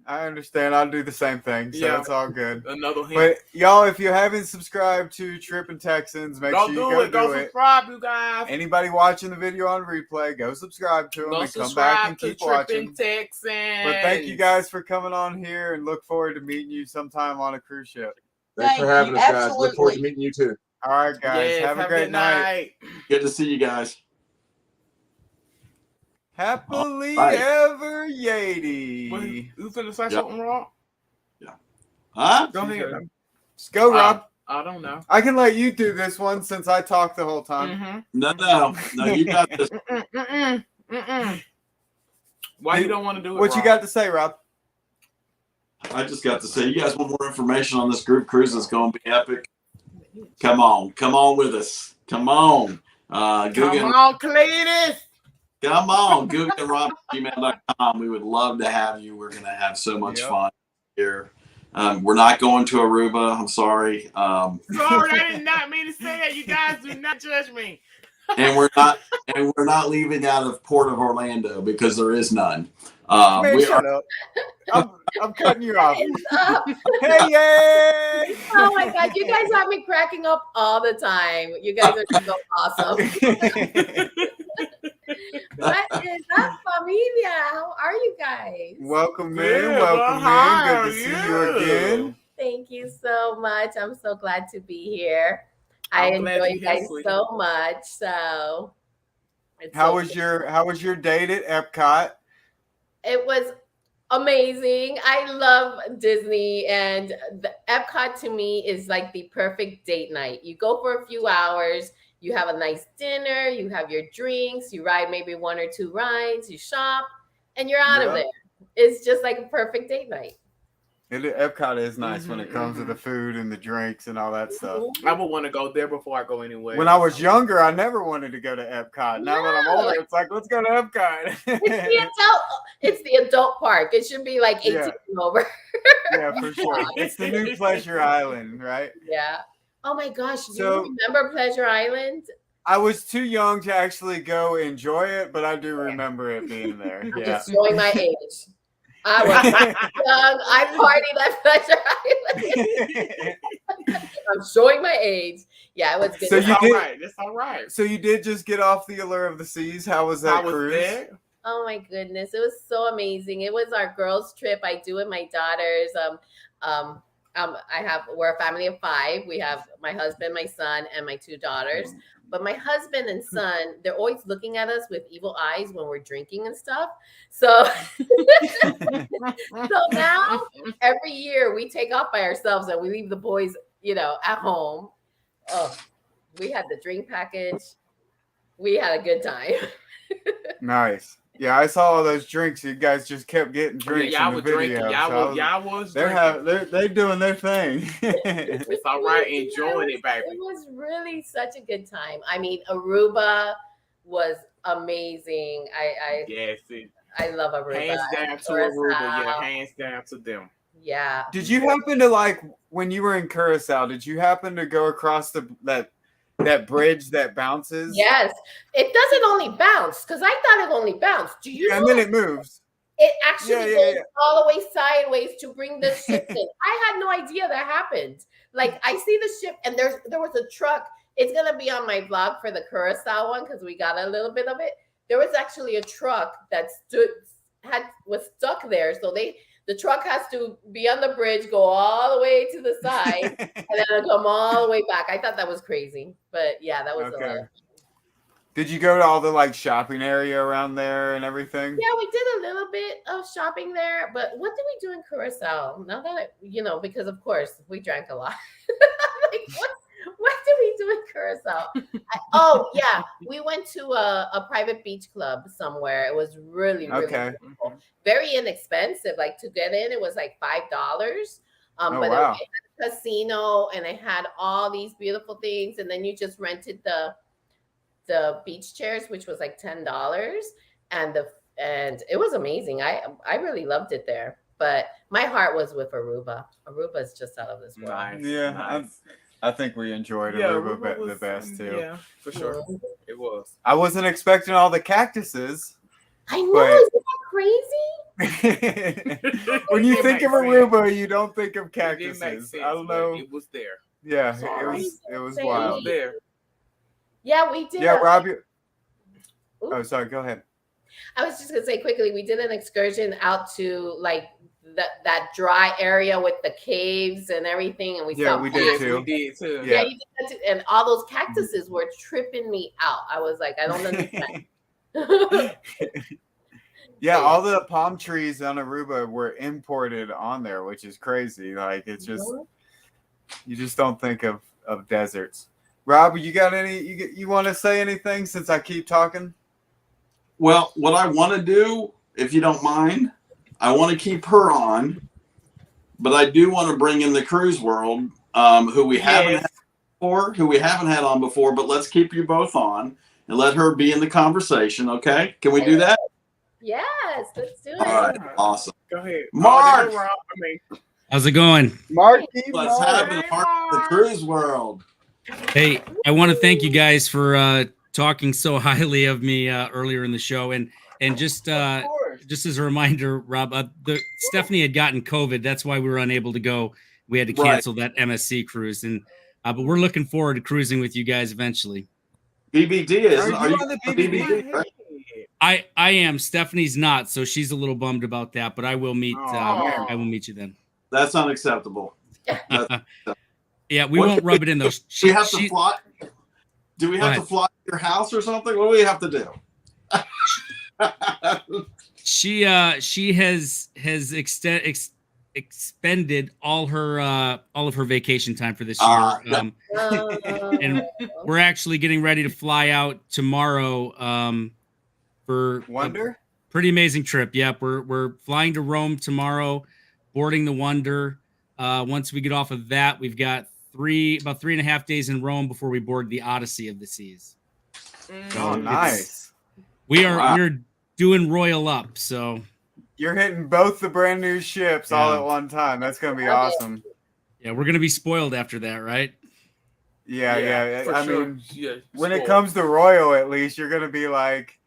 I understand. I'll do the same thing. So Yeah. it's all good. Another hint. But y'all, if you haven't subscribed to Trippin' Texans, make sure you go Go do it. subscribe, you guys. Anybody watching the video on replay, go subscribe to them Go and come back and subscribe to keep watching. Trippin' Texans. But thank you guys for coming on here and look forward to meeting you sometime on a cruise ship. Thanks for having us, guys. Look forward to meeting you too. All right, guys. Yes, have a great good night. Good to see you guys. Happily Bye. ever Yeti. Wait, you finna say Yep. something wrong? Huh? Go ahead. Just go, Rob. I don't know. I can let you do this one since I talked the whole time. Mm-hmm. No, you got this. Why you don't want to do it? What you Rob? got to say, Rob? I just got to say, you guys want more information on this group cruise? It's going to be epic. Come on with us. Come on. Come on, Cletus. Come on, Guga and Rob gmail.com. We would love to have you. We're going to have so much fun here. We're not going to Aruba. I'm sorry. Sorry, I did not mean to say that. You guys do not judge me. And we're not leaving out of Port of Orlando because there is none. Man, We shut are, up. I'm cutting you off. Up. Hey, yay! Oh my God, you guys have me cracking up all the time. You guys are so awesome. What is up, familia? How are you guys? Welcome in. Yeah, Welcome hi, in. Good to see you again. Thank you so much. I'm so glad to be here. I I'm glad enjoy you're you here, guys sweetie. so much. So How was your date at Epcot? It was Amazing. I love Disney, and the Epcot to me is like the perfect date night. You go for a few hours, you have a nice dinner, you have your drinks, you ride maybe 1 or 2 rides, you shop, and you're out of there. It's just like a perfect date night. Epcot is nice when it comes to the food and the drinks and all that stuff. I would want to go there before I go anywhere. When I was younger, I never wanted to go to Epcot. Now that I'm older, it's like, let's go to Epcot. It's the adult park. It should be like 18 and over. Yeah, for sure. It's the new Pleasure Island, right? Yeah. Oh my gosh. Do you remember Pleasure Island? I was too young to actually go enjoy it, but I do remember it being there. I'm just showing my age. I was young. I partied at Pleasure Island. I'm showing my age. Yeah, it was good. So you did. That's all right. So you did just get off the Allure of the Seas. How was that cruise? Oh my goodness, it was so amazing. It was our girls' trip. I do with my daughters. We're a family of 5. We have my husband, my son, and my 2 daughters. But my husband and son, they're always looking at us with evil eyes when we're drinking and stuff. So, so now every year we take off by ourselves and we leave the boys, at home. Oh, we had the drink package. We had a good time. Nice. Yeah, I saw all those drinks. You guys just kept getting drinks. Y'all in the was video, drinking. Y'all was drinking. They're doing their thing. It's all right. Enjoying it, baby. It was really such a good time. I mean, Aruba was amazing. I love Aruba. Hands down to Aruba. Yeah, hands down to them. Yeah. Did you happen to when you were in Curacao? Did you happen to go across that bridge that bounces? Yes, it doesn't only bounce because I thought it only bounced. Do you? And then it moves. It actually goes all the way sideways to bring the ship in. I had no idea that happened. Like I see the ship, and there was a truck. It's gonna be on my vlog for the Curacao one because we got a little bit of it. There was actually a truck that was stuck there, so the truck has to be on the bridge, go all the way to the side, and then it'll come all the way back. I thought that was crazy, but yeah, that was okay. Did you go to all the shopping area around there and everything? Yeah, we did a little bit of shopping there, but what did we do in Curacao? Now that because of course we drank a lot. What did we do in Curacao? We went to a private beach club somewhere. It was really cool. Very inexpensive. Like to get in, it was like $5. But wow. It had a casino, and it had all these beautiful things. And then you just rented the beach chairs, which was like $10, and it was amazing. I really loved it there. But my heart was with Aruba. Aruba is just out of this world. Nice. Yeah. Nice. I think we enjoyed Aruba the best too. Yeah, for sure. It was. I wasn't expecting all the cactuses. I know, isn't that crazy? When you think of Aruba, you don't think of cactuses. I don't know. It was there. Yeah, it was wild. It was there. Yeah, we did. Yeah, Rob. Oh, sorry. Go ahead. I was just gonna say quickly, we did an excursion out to that dry area with the caves and everything, and we saw. We did too. We did too. Yeah, you did that too. And all those cactuses were tripping me out. I was like, I don't understand. Yeah, all the palm trees on Aruba were imported on there, which is crazy. Like it's just you just don't think of deserts. Rob, you got you want to say anything since I keep talking? Well, what I want to do, if you don't mind, I want to keep her on, but I do want to bring in the cruise world, who we haven't had on before, but let's keep you both on and let her be in the conversation. Okay. Can we do that? Yes, let's do it. All right. Awesome. Go ahead. Mark. How's it going? Mark. What's happening, Mark? The cruise world. Hey, I want to thank you guys for talking so highly of me earlier in the show, and just as a reminder, Rob, Stephanie had gotten COVID. That's why we were unable to go. We had to cancel that MSC cruise, and but we're looking forward to cruising with you guys eventually. BBD is. Are you on the BBD? Right? I am. Stephanie's not, so she's a little bummed about that. But I will meet. I will meet you then. That's unacceptable. Yeah, we won't rub it in those. We have to fly. Do we have to fly to your house or something? What do we have to do? She has expended all of her vacation time for this year. And we're actually getting ready to fly out tomorrow for Wonder. Pretty amazing trip. Yep, we're flying to Rome tomorrow, boarding the Wonder. Once we get off of that, we've got about 3.5 days in Rome before we board the Odyssey of the Seas. Oh, nice. We're doing royal up. So you're hitting both the brand new ships all at one time. That's gonna be awesome. Yeah, we're gonna be spoiled after that, right? Yeah. I sure. mean, when it comes to royal, at least you're gonna be like,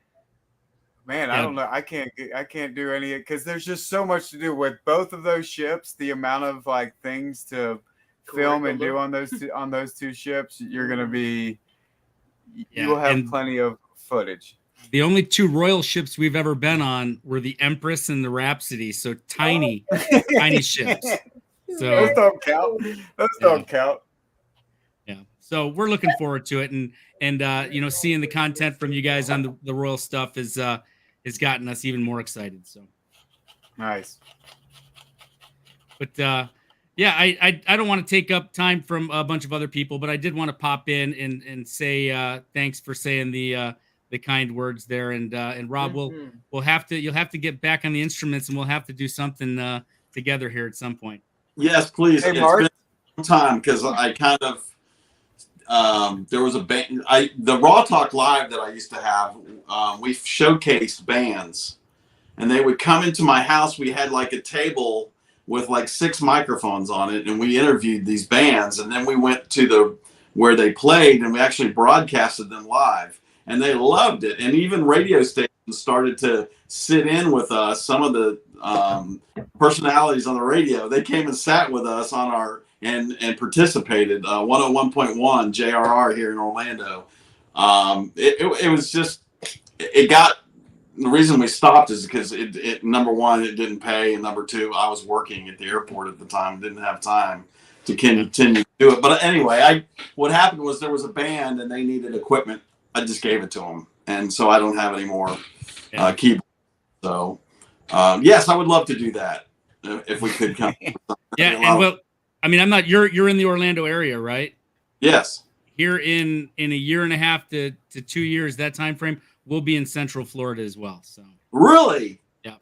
man, I don't know. I can't do any because there's just so much to do with both of those ships. The amount of like things to film and do on those two ships, you're gonna be. You will have plenty of footage. The only two royal ships we've ever been on were the Empress and the Rhapsody, so tiny ships. So those don't count. Don't count. Yeah. So we're looking forward to it, and seeing the content from you guys on the royal stuff has gotten us even more excited. So nice. But I don't want to take up time from a bunch of other people, but I did want to pop in and say thanks for saying the kind words there, and Rob, you'll have to get back on the instruments, and we'll have to do something together here at some point. Yes, please. Hey, it's Mark. been a long time because I kind of there was a band. The Raw Talk Live that I used to have. We showcased bands, and they would come into my house. We had like a table with like 6 microphones on it, and we interviewed these bands, and then we went to where they played, and we actually broadcasted them live. And they loved it. And even radio stations started to sit in with us. Some of the personalities on the radio, they came and sat with us on and participated. 101.1 JRR here in Orlando. It was just, the reason we stopped is because it number one, it didn't pay. And number two, I was working at the airport at the time, didn't have time to continue to do it. But anyway, what happened was there was a band and they needed equipment. I just gave it to them, and so I don't have any more keyboards. So, yes, I would love to do that if we could come. I'm not. You're in the Orlando area, right? Yes. Here in a year and a half to 2 years, that time frame, we'll be in Central Florida as well. So really, yeah,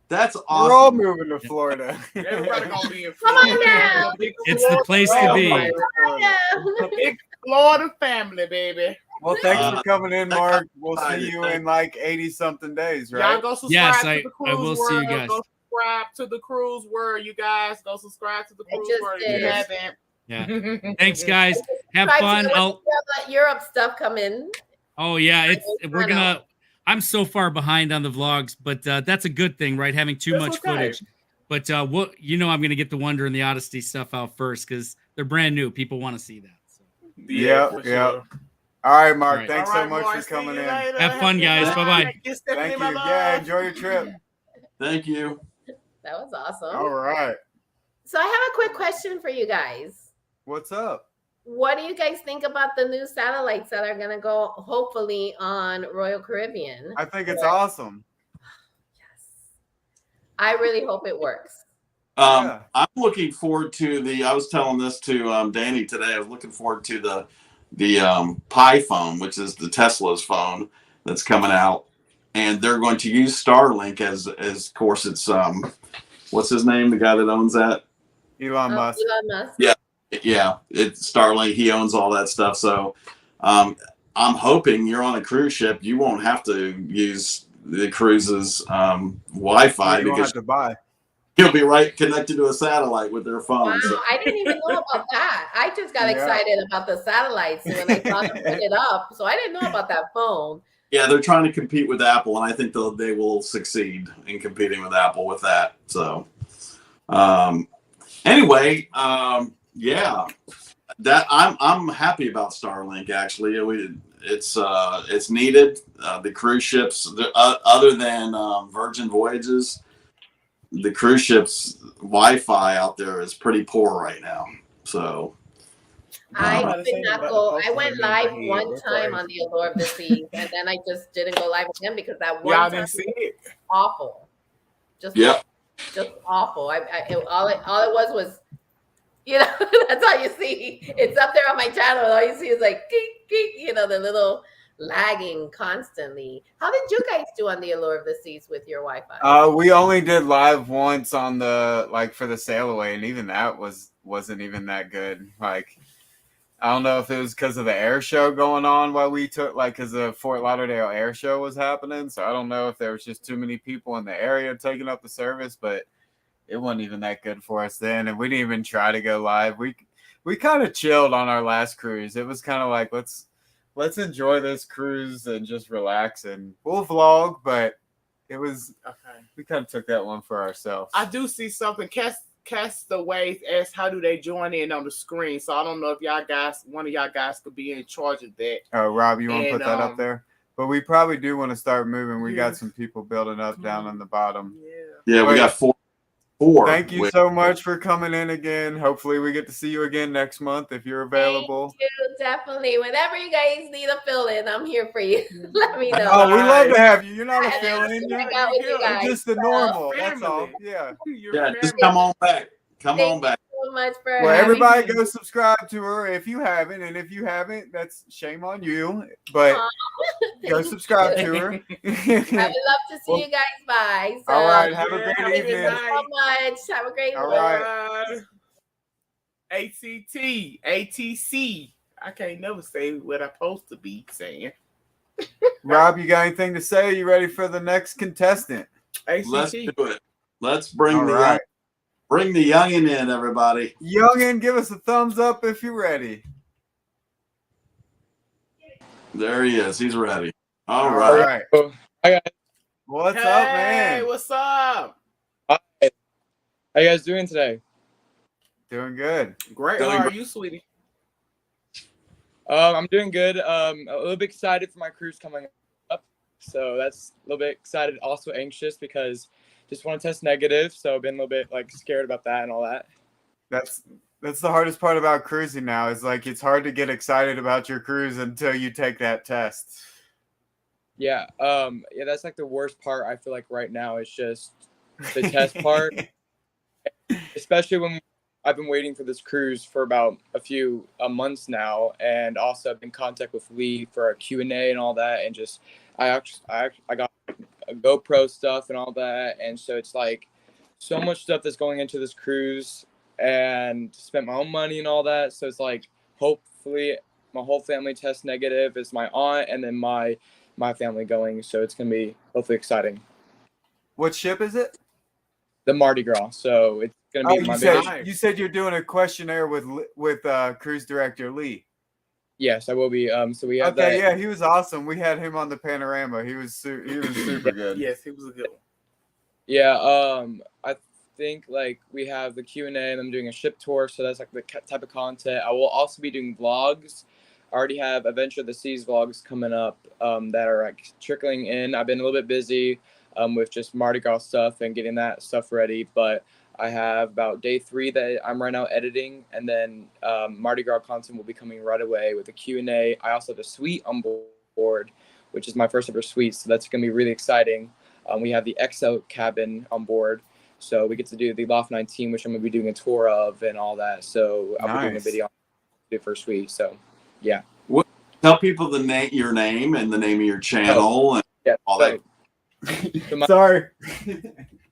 that's awesome. We're all moving to Florida. Everybody gonna be in Florida. Come on now. It's the place to be. A big Florida family, baby. Well, thanks for coming in, Mark. We'll see you in like 80-something days, right? Y'all go subscribe to the Cruise I will World. see you guys. Go subscribe to the Cruise World, you guys. Go subscribe to the Cruise World. You haven't. Yeah. Thanks, guys. Have fun. Europe stuff come in. Oh yeah, I'm so far behind on the vlogs, but that's a good thing, right? Having too much footage. But I'm going to get the Wonder and the Odyssey stuff out first because they're brand new. People want to see that. So. Yeah. Sure. All right, Mark. All right. Thanks so much for coming in. Have fun, guys. Bye-bye. Thank you. Yeah, enjoy your trip. Thank you. That was awesome. All right. So I have a quick question for you guys. What's up? What do you guys think about the new satellites that are going to go hopefully on Royal Caribbean? I think it's awesome. Yes. I really hope it works. I'm looking forward to I was telling this to Danny today. I was looking forward to the Pi phone, which is the Tesla's phone that's coming out, and they're going to use Starlink as of course it's what's his name, the guy that owns that? Elon Musk. Elon Musk. Yeah, it's Starlink. He owns all that stuff. So I'm hoping you're on a cruise ship, you won't have to use the cruise's Wi-Fi you don't because have to buy. You'll be right connected to a satellite with their phone. Wow, So. I didn't even know about that. I just got excited about the satellites when I saw them put it up. So I didn't know about that phone. Yeah, they're trying to compete with Apple, and I think they will succeed in competing with Apple with that. So, anyway, yeah, that I'm happy about Starlink. Actually, it's needed. The cruise ships, other than Virgin Voyages. The cruise ships Wi-Fi out there is pretty poor right now. So I did not go. I went live one time on the Allure of the Seas, and then I just didn't go live again because that one Y'all time didn't see it. awful. Just awful. All it was, you know, that's all you see. It's up there on my channel. All you see is like, geek, geek, you know, the little lagging constantly. How did you guys do on the Allure of the Seas with your Wi-Fi? We only did live once on the for the sail away, and even that wasn't even that good. Like, I don't know if it was because of the air show going on while we took because the Fort Lauderdale air show was happening. So I don't know if there was just too many people in the area taking up the service, but it wasn't even that good for us then, and we didn't even try to go live. We kind of chilled on our last cruise. It was kind of like let's enjoy this cruise and just relax, and we'll vlog, but it was we kind of took that one for ourselves. I do see something. Castaways asked how do they join in on the screen, so I don't know if one of y'all guys could be in charge of that. Oh, Rob, you want to put that up there? But we probably do want to start moving. We got some people building up down on the bottom. Yeah, we got four. Thank you so much for coming in again. Hopefully we get to see you again next month if you're available. Thank you, definitely. Whenever you guys need a fill-in, I'm here for you. Let me know. Oh, we love to have you. You're not a fill-in. You're just the normal. That's all. Yeah. Just come on back. Come on back. So much for everybody go subscribe to her if you haven't, and if you haven't, that's shame on you, but go subscribe to her. I would love to see you guys. Bye. So, all right, have a great evening. Thank you so much. Have a great all one. Right. ATC. I can't never say what I'm supposed to be saying. Rob, you got anything to say? You ready for the next contestant? ACT. Let's do it. Let's bring bring the youngin in, everybody. Youngin, give us a thumbs up if you're ready. There he is. He's ready. All right. Hi, guys. What's up, man? Hey, what's up? Hi. How you guys doing today? Doing good. Great. How are you, sweetie? I'm doing good. A little bit excited for my cruise coming up. So that's a little bit excited. Also anxious because just want to test negative. So I've been a little bit scared about that and all that. That's the hardest part about cruising now is it's hard to get excited about your cruise until you take that test. Yeah. That's the worst part. I feel like right now is just the test part, especially when I've been waiting for this cruise for about a few months now, and also I've been in contact with Lee for a Q&A and all that, and just I got a GoPro stuff and all that, and so it's so much stuff that's going into this cruise, and spent my own money and all that. So it's hopefully my whole family tests negative. It's my aunt and then my family going, so it's gonna be hopefully exciting. What ship is it? The Mardi Gras. So it's gonna be you said you're doing a questionnaire with cruise director Lee. Yes, I will be. So we have that. Yeah, he was awesome. We had him on the panorama. He was super good. Yes, he was a good one. Yeah. I think we have the Q&A, and I'm doing a ship tour. So that's the type of content. I will also be doing vlogs. I already have Adventure of the Seas vlogs coming up that are trickling in. I've been a little bit busy with just Mardi Gras stuff and getting that stuff ready, but I have about day 3 that I'm right now editing, and then Mardi Gras content will be coming right away with the Q&A. I also have a suite on board, which is my first ever suite, so that's going to be really exciting. We have the XL cabin on board, so we get to do the Loft 19, which I'm going to be doing a tour of and all that. So I'll be doing a video on the first suite. So yeah. Tell people your name and the name of your channel and all that. So Sorry.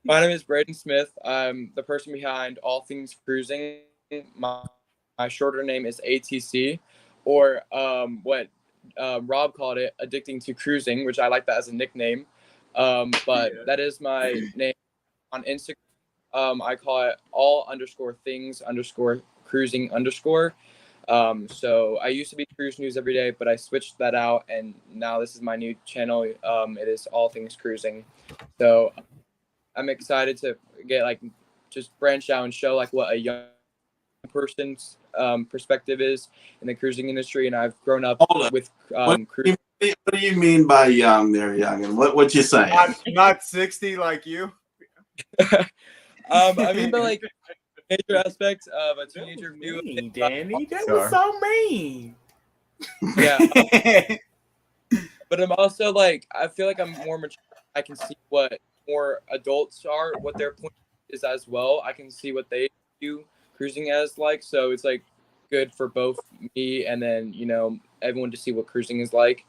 My name is Braden Smith. I'm the person behind All Things Cruising. My shorter name is ATC, or what Rob called it, Addicting to Cruising, which I like that as a nickname. But that is my name on Instagram. I call it all_things_cruising_. So I used to be Cruise News every day, but I switched that out, and now this is my new channel. It is All Things Cruising. So I'm excited to get just branch out and show what a young person's perspective is in the cruising industry. And I've grown up with cruising. What do you mean by young there, young? And what you saying? Not 60 like you. I mean, but teenager aspect of a teenager view. Mean, Danny, that was so mean. Yeah. But I'm also like, I feel like I'm more mature. I can see what more adults are, what their point is as well. I can see what they do cruising as like. So it's like good for both me and then, you know, everyone to see what cruising is like.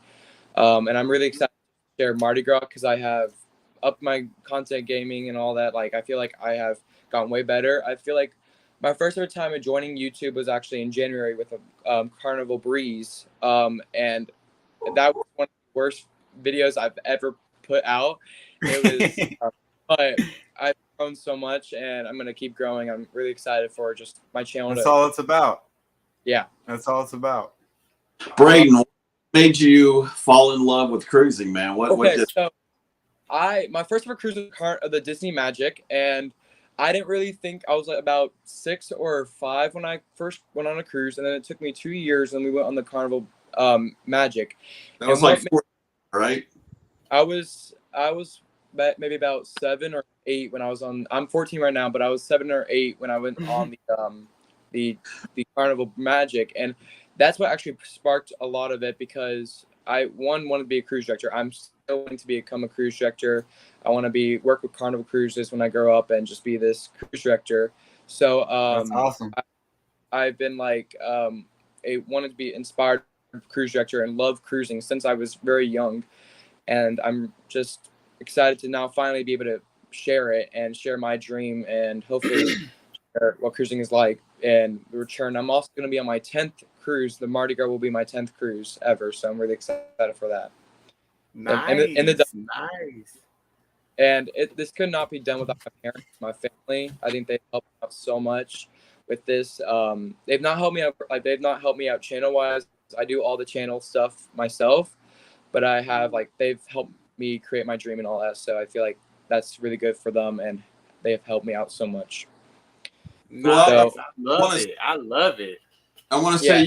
And I'm really excited to share Mardi Gras because I have upped my content gaming and all that. Like, I feel like I have gotten way better. I feel like my first ever time of joining YouTube was actually in January with a Carnival Breeze. And that was one of the worst videos I've ever put out. It was, but I've grown so much and I'm going to keep growing. I'm really excited for just my channel. That's all it's about. Yeah. That's all it's about. Braden, what made you fall in love with cruising, man? What did... So my first ever cruise was the Disney Magic, and I didn't really think I was like about 6 or 5 when I first went on a cruise, and then it took me 2 years, and we went on the Carnival Magic. That was like 4, right? I was maybe about 7 or 8 when I was on. I'm 14 right now, but I was 7 or 8 when I went on the Carnival Magic, and that's what actually sparked a lot of it because I wanted to be a cruise director. I'm still wanting to become a cruise director. I want to work with Carnival Cruises when I grow up and just be this cruise director. So that's awesome. I've been like wanted to be inspired cruise director and love cruising since I was very young, and I'm just excited to now finally be able to share it and share my dream and hopefully share what cruising is like. And return, I'm also going to be on my 10th cruise. The Mardi Gras will be my 10th cruise ever, so I'm really excited for that. Nice, nice. And this could not be done without my parents, my family. I think they helped out so much with this. They've not helped me out. Like they've not helped me out channel wise. I do all the channel stuff myself, but I have they've helped me create my dream and all that. So I feel like that's really good for them, and they have helped me out so much. Nice. So, I love it. I want to say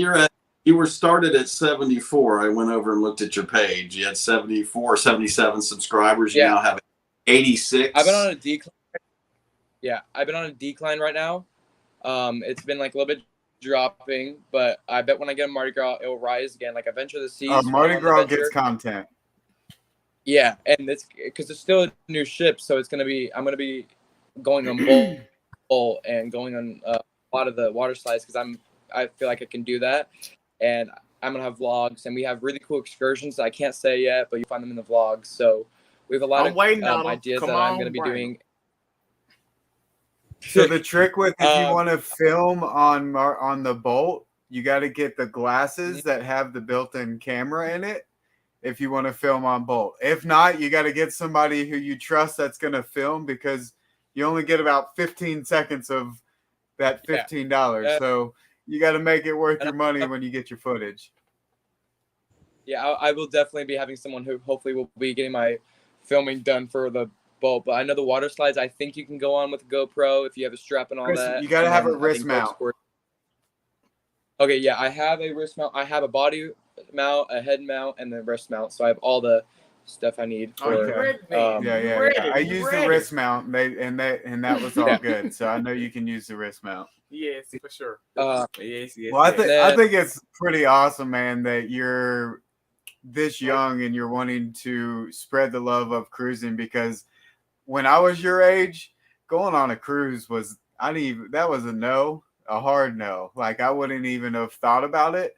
you were started at 74. I went over and looked at your page. You had 74, 77 subscribers. You now have 86. I've been on a decline. Yeah, I've been on a decline right now. It's been like a little bit dropping, but I bet when I get a Mardi Gras, it will rise again. Like Adventure of the Seas. Mardi Gras gets content. Yeah, and it's because it's still a new ship, so I'm gonna be going on bowl and going on a lot of the water slides because I feel like I can do that, and I'm gonna have vlogs, and we have really cool excursions that I can't say yet, but you find them in the vlogs. So we have a lot of ideas that I'm gonna be doing. So the trick with if you want to film on the boat, you got to get the glasses that have the built-in camera in it. If you want to film on boat, if not, you got to get somebody who you trust that's gonna film because you only get about 15 seconds of that $15. So you got to make it worth your money when you get your footage. Yeah, I will definitely be having someone who hopefully will be getting my filming done for the boat. But I know the water slides, I think you can go on with a GoPro if you have a strap and all that. You got to have a wrist mount. Okay, yeah, I have a wrist mount. I have a body mount, a head mount, and the wrist mount. So I have all the stuff I need for I used the wrist mount and that was all good. So I know you can use the wrist mount. Yes, for sure. Yes. Well, I think it's pretty awesome, man, that you're this young and you're wanting to spread the love of cruising because when I was your age, going on a cruise was that was a hard no. Like I wouldn't even have thought about it.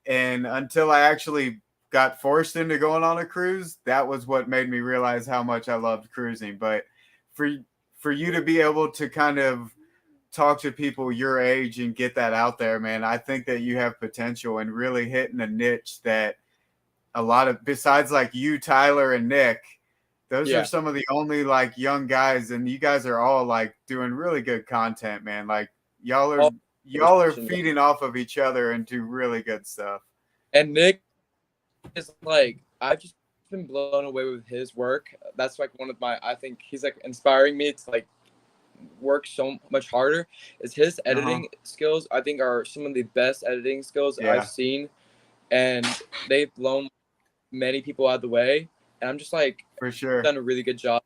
And until I actually got forced into going on a cruise, that was what made me realize how much I loved cruising. But for you to be able to kind of talk to people your age and get that out there, man, I think that you have potential and really hitting a niche that a lot of, besides like you, Tyler, and Nick, those are some of the only like young guys, and you guys are all like doing really good content, man. Like y'all are feeding off of each other and do really good stuff. And Nick is like, I've just been blown away with his work. That's like I think he's like inspiring me to like work so much harder. Is his editing skills, I think, are some of the best editing skills I've seen, and they've blown many people out of the way. And I'm just like, for sure, done a really good job.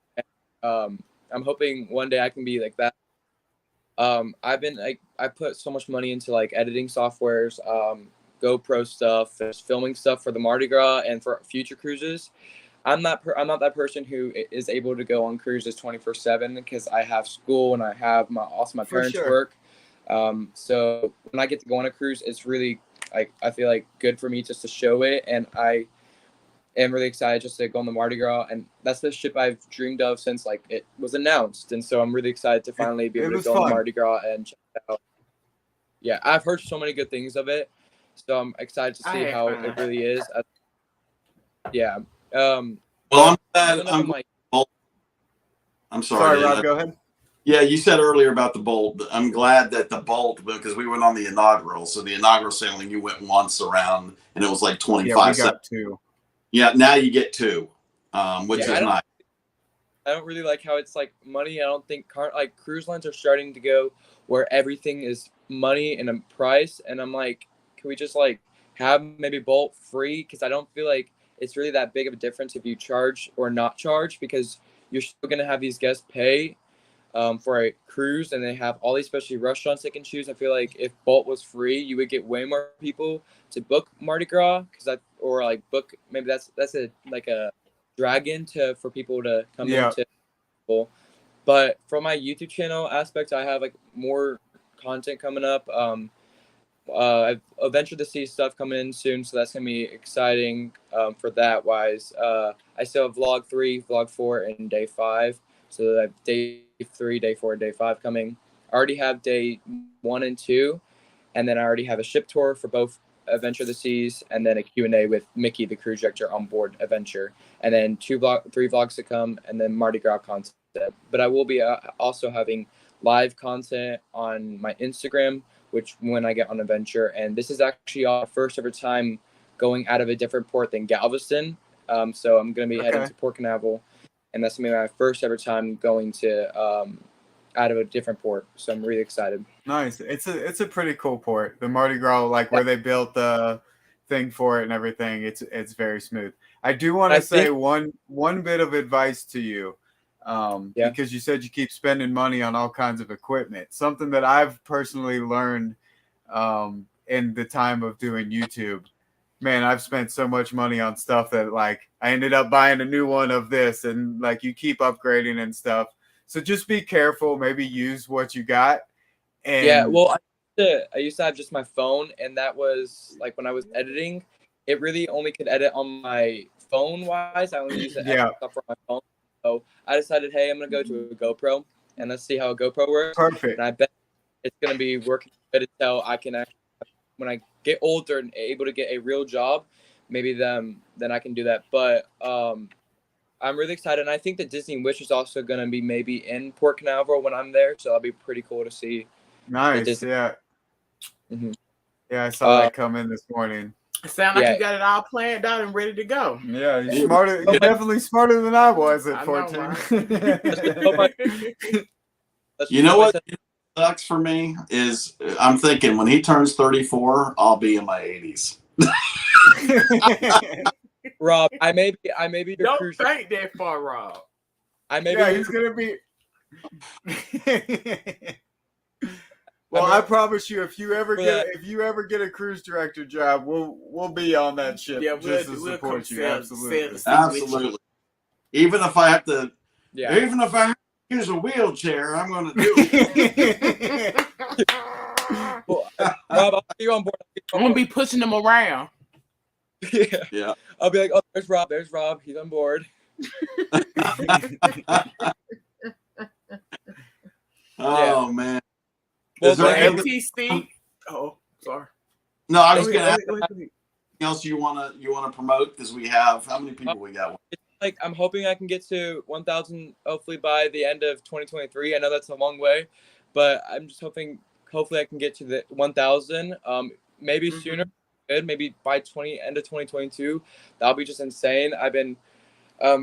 I'm hoping one day I can be like that. I've been I put so much money into like editing softwares, GoPro stuff, filming stuff for the Mardi Gras and for future cruises. I'm not that person who is able to go on cruises 24/7 because I have school and I have my parents work. So when I get to go on a cruise, it's really I feel like good for me just to show it, and I am really excited just to go on the Mardi Gras, and that's the ship I've dreamed of since like it was announced, and so I'm really excited to finally be able to go on the Mardi Gras and check it out. Yeah, I've heard so many good things of it, so I'm excited to see how it really is. Yeah. Well, I'm glad. I'm sorry, Rob, go ahead. Yeah, you said earlier about the Bolt. I'm glad that the Bolt, because we went on the inaugural. So the inaugural sailing, you went once around, and it was like 25 we got 2. Yeah, now you get 2, which is nice. I don't really like how it's like money. I don't think like cruise lines are starting to go where everything is money and a price. And I'm like, can we just like have maybe Bolt free? Because I don't feel like it's really that big of a difference if you charge or not charge, because you're still going to have these guests pay for a cruise, and they have all these specialty restaurants they can choose. I feel like if Bolt was free, you would get way more people to book Mardi Gras, or like book, maybe that's a like a dragon for people to come into. But from my YouTube channel aspect, I have like more content coming up. I've Adventure the Sea stuff coming in soon, so that's gonna be exciting for that wise. I still have vlog 3, vlog 4, and day 5. So I have day 3, day 4, day 5 coming. I already have day 1 and 2, and then I already have a ship tour for both Adventure the Seas, and then a Q&A with Mickey, the cruise director, on board Adventure, and then 3 vlogs to come, and then Mardi Gras content. But I will be also having live content on my Instagram, which when I get on Adventure, and this is actually our first ever time going out of a different port than Galveston. So I'm going to be heading to Port Canaveral, and that's going to be my first ever time going to out of a different port. So I'm really excited. Nice. It's a pretty cool port. The Mardi Gras, like where they built the thing for it and everything. It's very smooth. I do want to say one bit of advice to you. Because you said you keep spending money on all kinds of equipment. Something that I've personally learned in the time of doing YouTube. Man, I've spent so much money on stuff that like I ended up buying a new one of this, and like you keep upgrading and stuff. So just be careful. Maybe use what you got. And well, I used to have just my phone, and that was like when I was editing, it really only could edit on my phone wise. I only used to edit stuff on my phone. So I decided, hey, I'm going to go to a GoPro, and let's see how a GoPro works. Perfect. And I bet it's going to be working good until I can actually, when I get older and able to get a real job, maybe then I can do that. But I'm really excited. And I think that Disney Wish is also going to be maybe in Port Canaveral when I'm there. So that'll be pretty cool to see. Nice. Yeah. Mm-hmm. Yeah, I saw that come in this morning. It sounds like you got it all planned out and ready to go. Yeah, you're smarter. You're definitely smarter than I was at 14. You know what sucks for me is I'm thinking when he turns 34, I'll be in my 80s. Rob, I may be your Don't cruise. think that far, Rob. He's gonna be. Well, I promise you, if you ever get a cruise director job, we'll be on that ship just to support you. Absolutely. Even if I have to, even if I have to use a wheelchair, I'm going to do it. Well, Rob, I'll see you on board. I'm going to be pushing them around. Yeah. I'll be like, oh, there's Rob. There's Rob. He's on board. Oh man. Well, is there ATC? Oh, sorry. No, I was going to ask anything else you want to promote, because we have how many people we got? Like I'm hoping I can get to 1,000 hopefully by the end of 2023. I know that's a long way, but I'm just hopefully I can get to the 1,000. Maybe sooner. Good. Maybe by end of 2022. That'll be just insane. I've been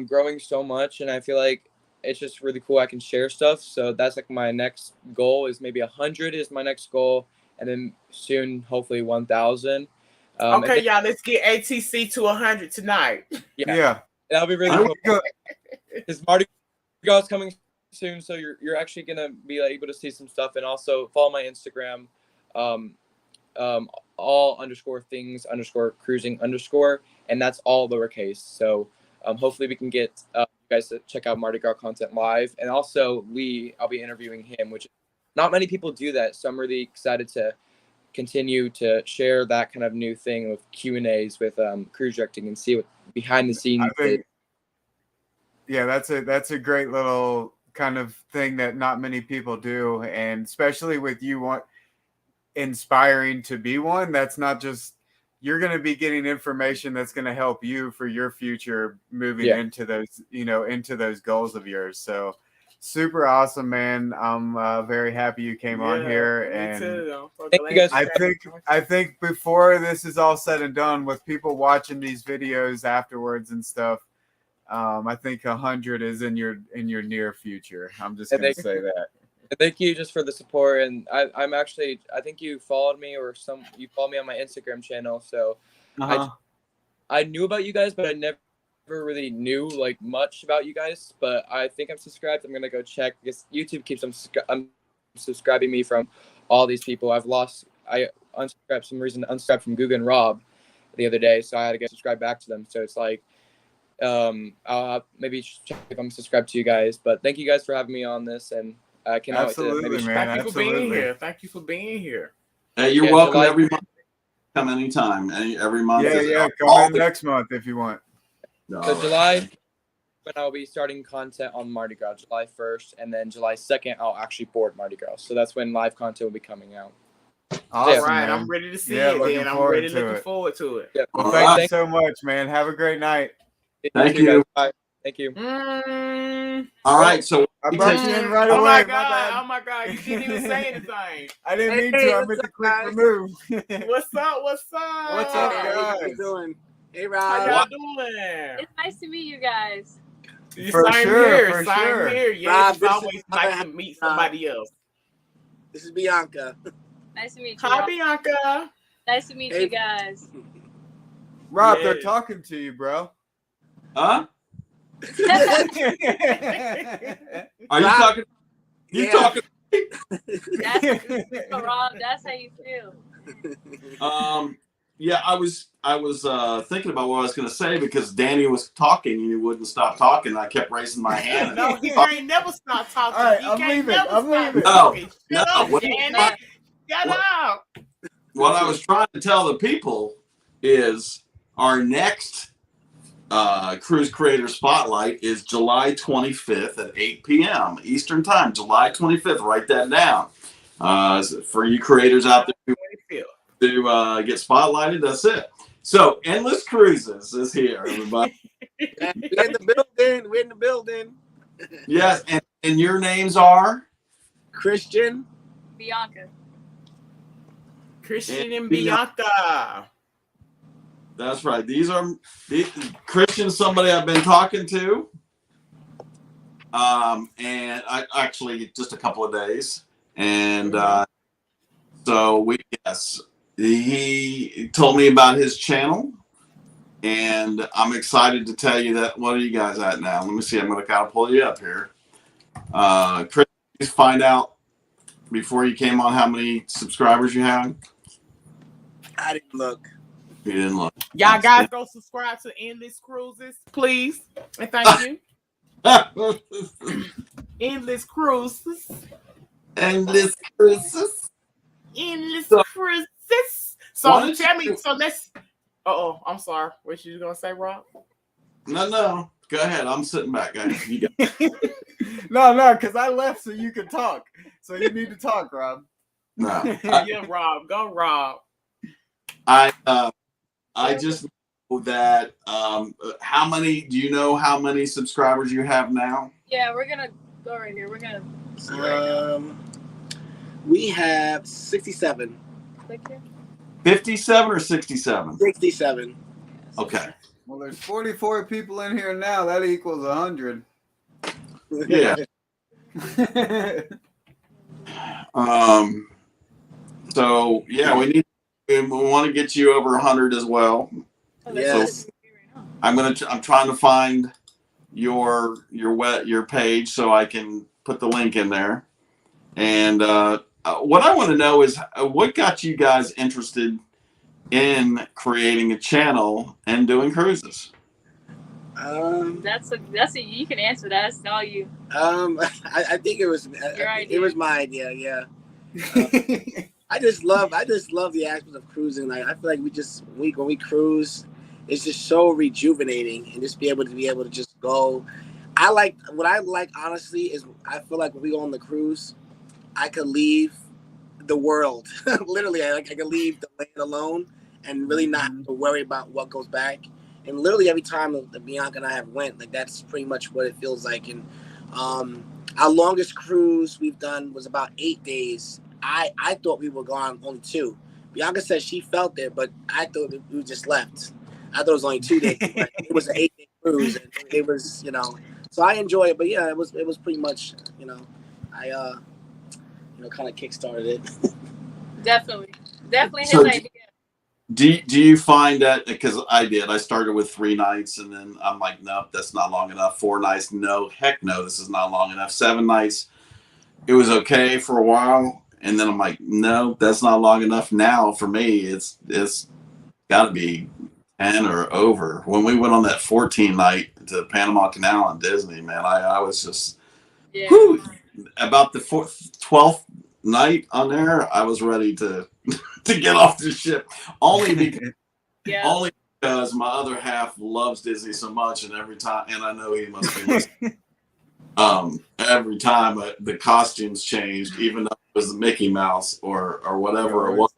growing so much, and I feel like it's just really cool. I can share stuff. So that's like my next goal is maybe 100 is my next goal. And then soon, hopefully 1,000. Okay, y'all, let's get ATC to 100 tonight. Yeah. That'll be really cool. Because Mardi Gras is coming soon, so you're actually gonna be able to see some stuff, and also follow my Instagram, all_things_cruising_, and that's all lowercase. So hopefully we can get you guys to check out Mardi Gras content live, and also Lee, I'll be interviewing him, which not many people do that, so I'm really excited to continue to share that kind of new thing with Q&As with cruise directing and see what behind the scenes is. Yeah, that's a great little kind of thing that not many people do, and especially with you inspiring to be one. That's not just, you're going to be getting information that's going to help you for your future moving into those, into those goals of yours. So super awesome, man. I'm very happy you came on here, and thank you guys. I think before this is all said and done, with people watching these videos afterwards and stuff, I think 100 is in your near future. I'm just gonna say that. Thank you just for the support, and I'm actually, I think you followed me, or you followed me on my Instagram channel, so I knew about you guys, but I never really knew like much about you guys. But I think I'm subscribed. I'm gonna go check because YouTube keeps unsubscribing me from all these people. I unsubscribed from Guga and Rob the other day, so I had to get subscribed back to them. So it's like, I'll maybe check if I'm subscribed to you guys. But thank you guys for having me on this, and I cannot wait to maybe. Thank you for being here. Thank you for being here. Hey, you're welcome every month. Come anytime. Every month. Yeah, come in next month if you want. So July, when I'll be starting content on Mardi Gras, July 1st, and then July 2nd, I'll actually board Mardi Gras. So that's when live content will be coming out. All right, I'm ready to see it. Then I'm really looking forward to it. Yeah. Well, thank you so much, man. Have a great night. Thank you. Bye. Thank you. All right, so I brought you in right away. Oh my God! You didn't even say anything. I didn't mean to. I meant to click remove. What's up? What's up, guys? How you doing? Hey, Rob. How y'all doing? It's nice to meet you guys. For sure. Yeah, Rob, it's always nice to meet somebody else. This is Bianca. Nice to meet you. Hi, Rob. Bianca. Nice to meet you guys. Rob, they're talking to you, bro. Huh? Are you talking? You talking? Rob, that's how you feel. Yeah, I was thinking about what I was going to say because Danny was talking and he wouldn't stop talking. And I kept raising my hand. No, he can't never stop talking. All right, he I'm can't leaving. never I'm stop leaving. talking. No. Shut up. What I was trying to tell the people is our next Cruise Creator Spotlight is July 25th at 8 p.m. Eastern Time. July 25th. Write that down. For you creators out there to get spotlighted, that's it. So, Endless Cruises is here, everybody. We're in the building. Yes, and your names are? Christian. Bianca. Christian and Bianca. That's right. These are Christian's somebody I've been talking to. And I actually just a couple of days. And so he told me about his channel. And I'm excited to tell you that. What are you guys at now? Let me see. I'm going to kind of pull you up here. Chris, please find out before you came on how many subscribers you have. I didn't look. You didn't look. Y'all guys go subscribe to Endless Cruises, please. And thank you. Endless Cruises. Endless Cruises. Endless Cruises. So tell me, so let's. I'm sorry. What you gonna say, Rob? No. Go ahead. I'm sitting back, guys. You go. No, because I left so you could talk. So you need to talk, Rob. No. Yeah, Rob. Go, Rob. I just know that how many do you know how many subscribers you have now? Yeah, we're gonna go right here. We're gonna see right now. We have 67. Click here. 57 or 67? 67. Okay. Well, there's 44 people in here now. That equals 100. Yeah. So yeah, we want to get you over 100 as well. Yes. So I'm trying to find your page so I can put the link in there. And what I want to know is what got you guys interested in creating a channel and doing cruises? That's a you can answer that. That's all you. I think it was Your idea. It was my idea. Yeah. I just love the aspect of cruising. Like I feel like when we cruise, it's just so rejuvenating, and just be able to just go. What I like honestly is I feel like when we go on the cruise, I could leave the world. Literally, I could leave the land alone and really not have to worry about what goes back. And literally every time that Bianca and I have went, like that's pretty much what it feels like. And our longest cruise we've done was about 8 days. I thought we were gone only 2. Bianca said she felt it, but I thought we just left. I thought it was only 2 days, but it was an 8-day cruise, and it was, So I enjoy it, but yeah, it was pretty much, I kind of kickstarted it. Definitely his So idea. Do you find that, because I started with 3 nights and then I'm like, nope, that's not long enough. 4 nights, no, heck no, this is not long enough. 7 nights, it was okay for a while. And then I'm like, no, that's not long enough. Now for me, it's got to be 10 or over. When we went on that 14 night to Panama Canal and Disney, man, I was just, whew, about the 12th night on there, I was ready to get off the ship. Only because my other half loves Disney so much, and every time, and I know he must be listening. Every time the costumes changed, even though it was the Mickey Mouse or whatever it was,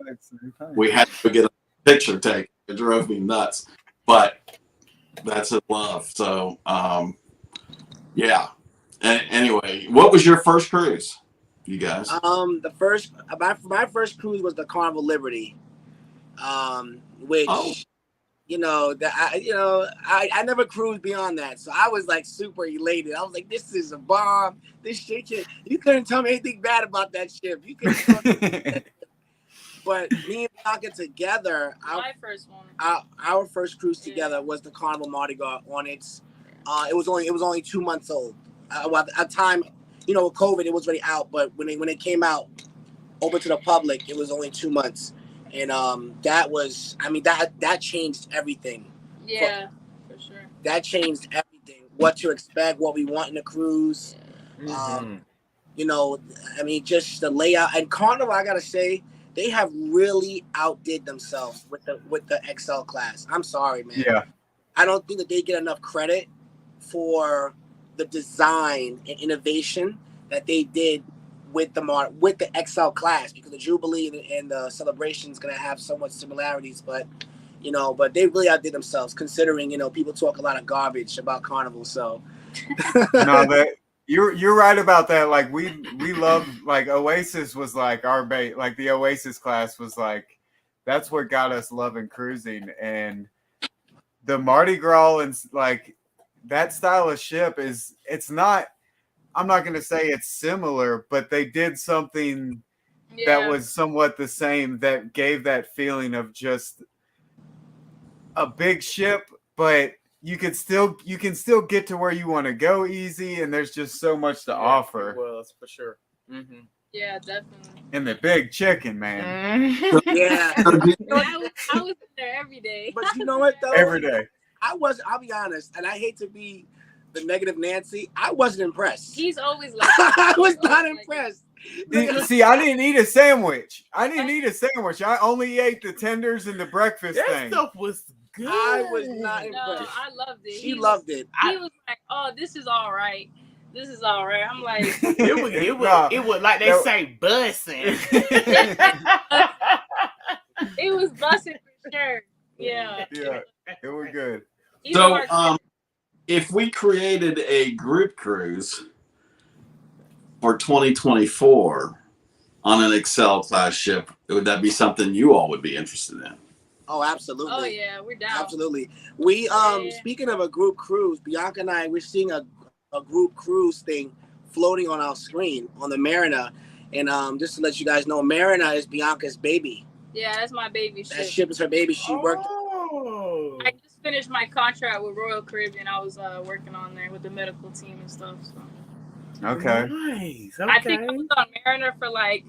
we had to get a picture taken. It drove me nuts, but that's his love. So, yeah. Anyway, what was your first cruise, you guys? My first cruise was the Carnival Liberty, which. I never cruised beyond that, so I was like super elated. I was like, "This is a bomb! This shit you couldn't tell me anything bad about that ship. You couldn't tell me anything." But me and Bianca together, our first cruise together was the Carnival Mardi Gras on its. It was only 2 months old. At the time, with COVID, it was already out. But when it came out, open to the public, it was only 2 months. And that changed everything. Yeah, for sure. That changed everything. What to expect, what we want in a cruise. Just the layout. And Carnival, I gotta say, they have really outdid themselves with the XL class. I'm sorry, man. Yeah. I don't think that they get enough credit for the design and innovation that they did with the XL class, because the Jubilee and the Celebration is going to have so much similarities, but they really outdid themselves, considering, people talk a lot of garbage about Carnival. So no, you're right about that. Like we love, like Oasis was like our bait, like the Oasis class was like, that's what got us loving cruising. And the Mardi Gras and like that style of ship it's not, I'm not going to say it's similar, but they did something that was somewhat the same, that gave that feeling of just a big ship, but you can still get to where you want to go easy, and there's just so much to offer. It was, for sure. Mm-hmm. Yeah, definitely. And the big chicken, man. Yeah. I was in there every day. But you know what, though? Every day. I'll be honest, and I hate to be the negative Nancy, I wasn't impressed. He's always like I was not impressed. See, I didn't eat a sandwich. I only ate the tenders and the breakfast thing. That stuff was good. I was not impressed. No, I loved it. She loved it. He was like, "Oh, this is all right. This is all right." I'm like, it was like they say, bussing. It was bussing for sure. Yeah. Yeah, it was good. So, if we created a group cruise for 2024 on an XL class ship, would that be something you all would be interested in? Oh, absolutely. Oh yeah, we're down. Absolutely. We speaking of a group cruise, Bianca and I, we're seeing a group cruise thing floating on our screen on the Mariner. And just to let you guys know, Mariner is Bianca's baby. Yeah, that's my baby ship. That ship is her baby. She worked. I just finished my contract with Royal Caribbean. I was working on there with the medical team and stuff. So. Okay. Nice. Okay. I think I was on Mariner for like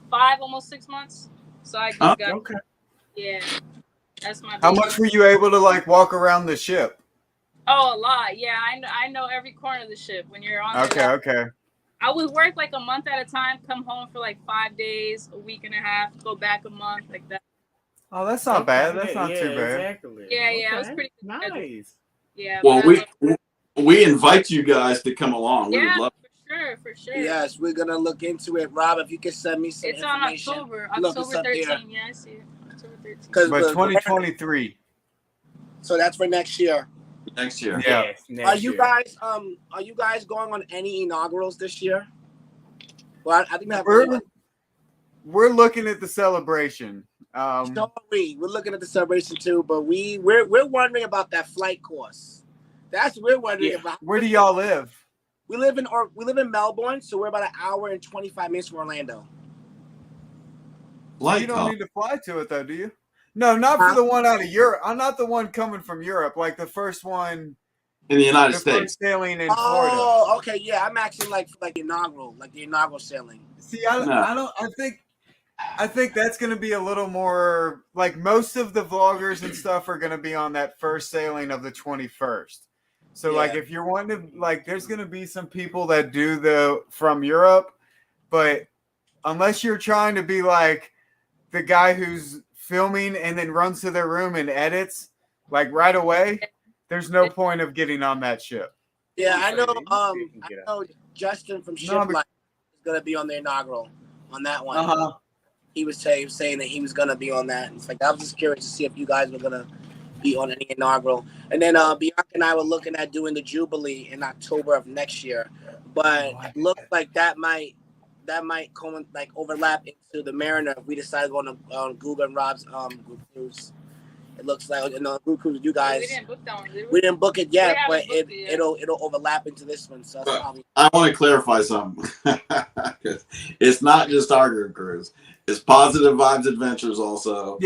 5, almost 6 months. So I just got. Okay. Yeah, that's my. How much were you able to like walk around the ship? Oh, a lot. Yeah, I know every corner of the ship when you're on. Okay. Okay. I would work like a month at a time, come home for like 5 days, a week and a half, go back a month, like that. Oh, that's not bad. That's not too bad. Exactly. Yeah, it was pretty good. Nice. Yeah. Well, we invite you guys to come along. We would love. For sure. Yes, we're gonna look into it. Rob, if you could send me some It's on information. October Look us up 13. there. Yeah, I see it. October 13. But 2023. So that's for next year. Next year. Yeah. Are you guys going on any inaugurals this year? Well, I think we have. We're looking at the celebration. So are we. We're looking at the celebration too, but we're wondering about that flight course. That's what we're wondering about. Where do y'all live? We live in Melbourne, so we're about an hour and 25 minutes from Orlando. You don't need to fly to it though, do you? No, not for the one out of Europe. I'm not the one coming from Europe, like the first one in the United States. Sailing in Florida. Oh, okay, yeah. I'm actually like the inaugural sailing. See, I think that's going to be a little more like most of the vloggers and stuff are going to be on that first sailing of the 21st. So like if you're wanting to like, there's going to be some people that do from Europe, but unless you're trying to be like the guy who's filming and then runs to their room and edits like right away, there's no point of getting on that ship. Yeah, I know. I know Justin from Shipmate is going to be on the inaugural on that one. He was saying that he was going to be on that. It's like I was just curious to see if you guys were going to be on any inaugural. And then Bianca and I were looking at doing the Jubilee in October of next year, but it looks like that might come like overlap into the Mariner if we decide to go on Guga and Rob's group cruise. It looks like group cruise with you guys. We didn't book that one, did we? We didn't book it yet, but it'll overlap into this one. So that's probably. I want to clarify something. It's not just our group cruise. It's Positive Vibes Adventures also.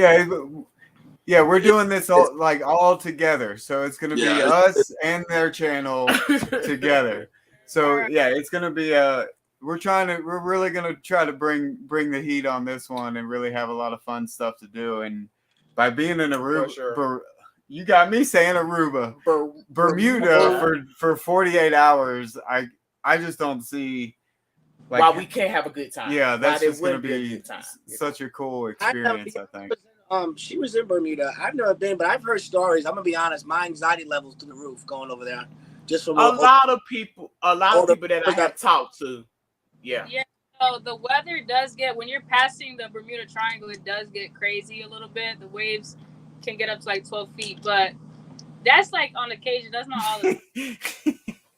Yeah, we're doing this all together. So it's going to be us and their channel together. So yeah, it's going to be we're really going to try to bring the heat on this one and really have a lot of fun stuff to do. And by being in Aruba, you got me saying Aruba, Bermuda for 48 hours. I just don't see why we can't have a good time. Yeah, that's just going to be such a cool experience, I think. She was in Bermuda. I've never been, but I've heard stories. I'm gonna be honest. My anxiety levels through the roof going over there. Just from a lot of people that I have talked to. Yeah. So the weather does when you're passing the Bermuda Triangle, it does get crazy a little bit. The waves can get up to like 12 feet, but that's like on occasion. That's not all of it.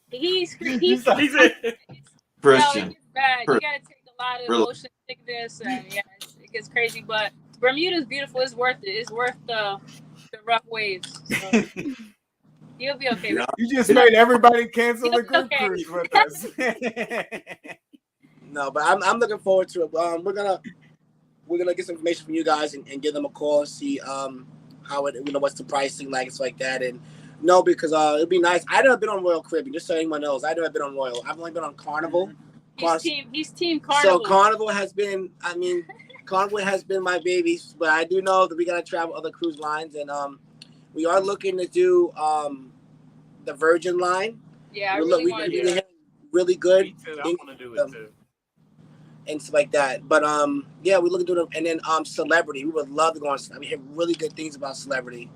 He's Christian. It's bad. You gotta take a lot of motion sickness, and it gets crazy. But Bermuda's beautiful. It's worth it. It's worth the rough waves. So. You'll be okay. You just made everybody cancel the group cruise with us. No, but I'm looking forward to it. We're gonna get some information from you guys and give them a call and see how it what's the pricing like, it's like that. And no, because it'd be nice. I've never been on Royal Caribbean, just so anyone knows. I've never been on Royal. I've only been on Carnival. He's team Carnival. So Carnival has been Carnival has been my baby, but I do know that we gotta travel other cruise lines, and we are looking to do the Virgin line. Yeah, I really want to do that. Really good. Me too. I want to do it too. And stuff like that. But we're looking to do it. And then Celebrity. We would love to go on. We hear really good things about Celebrity.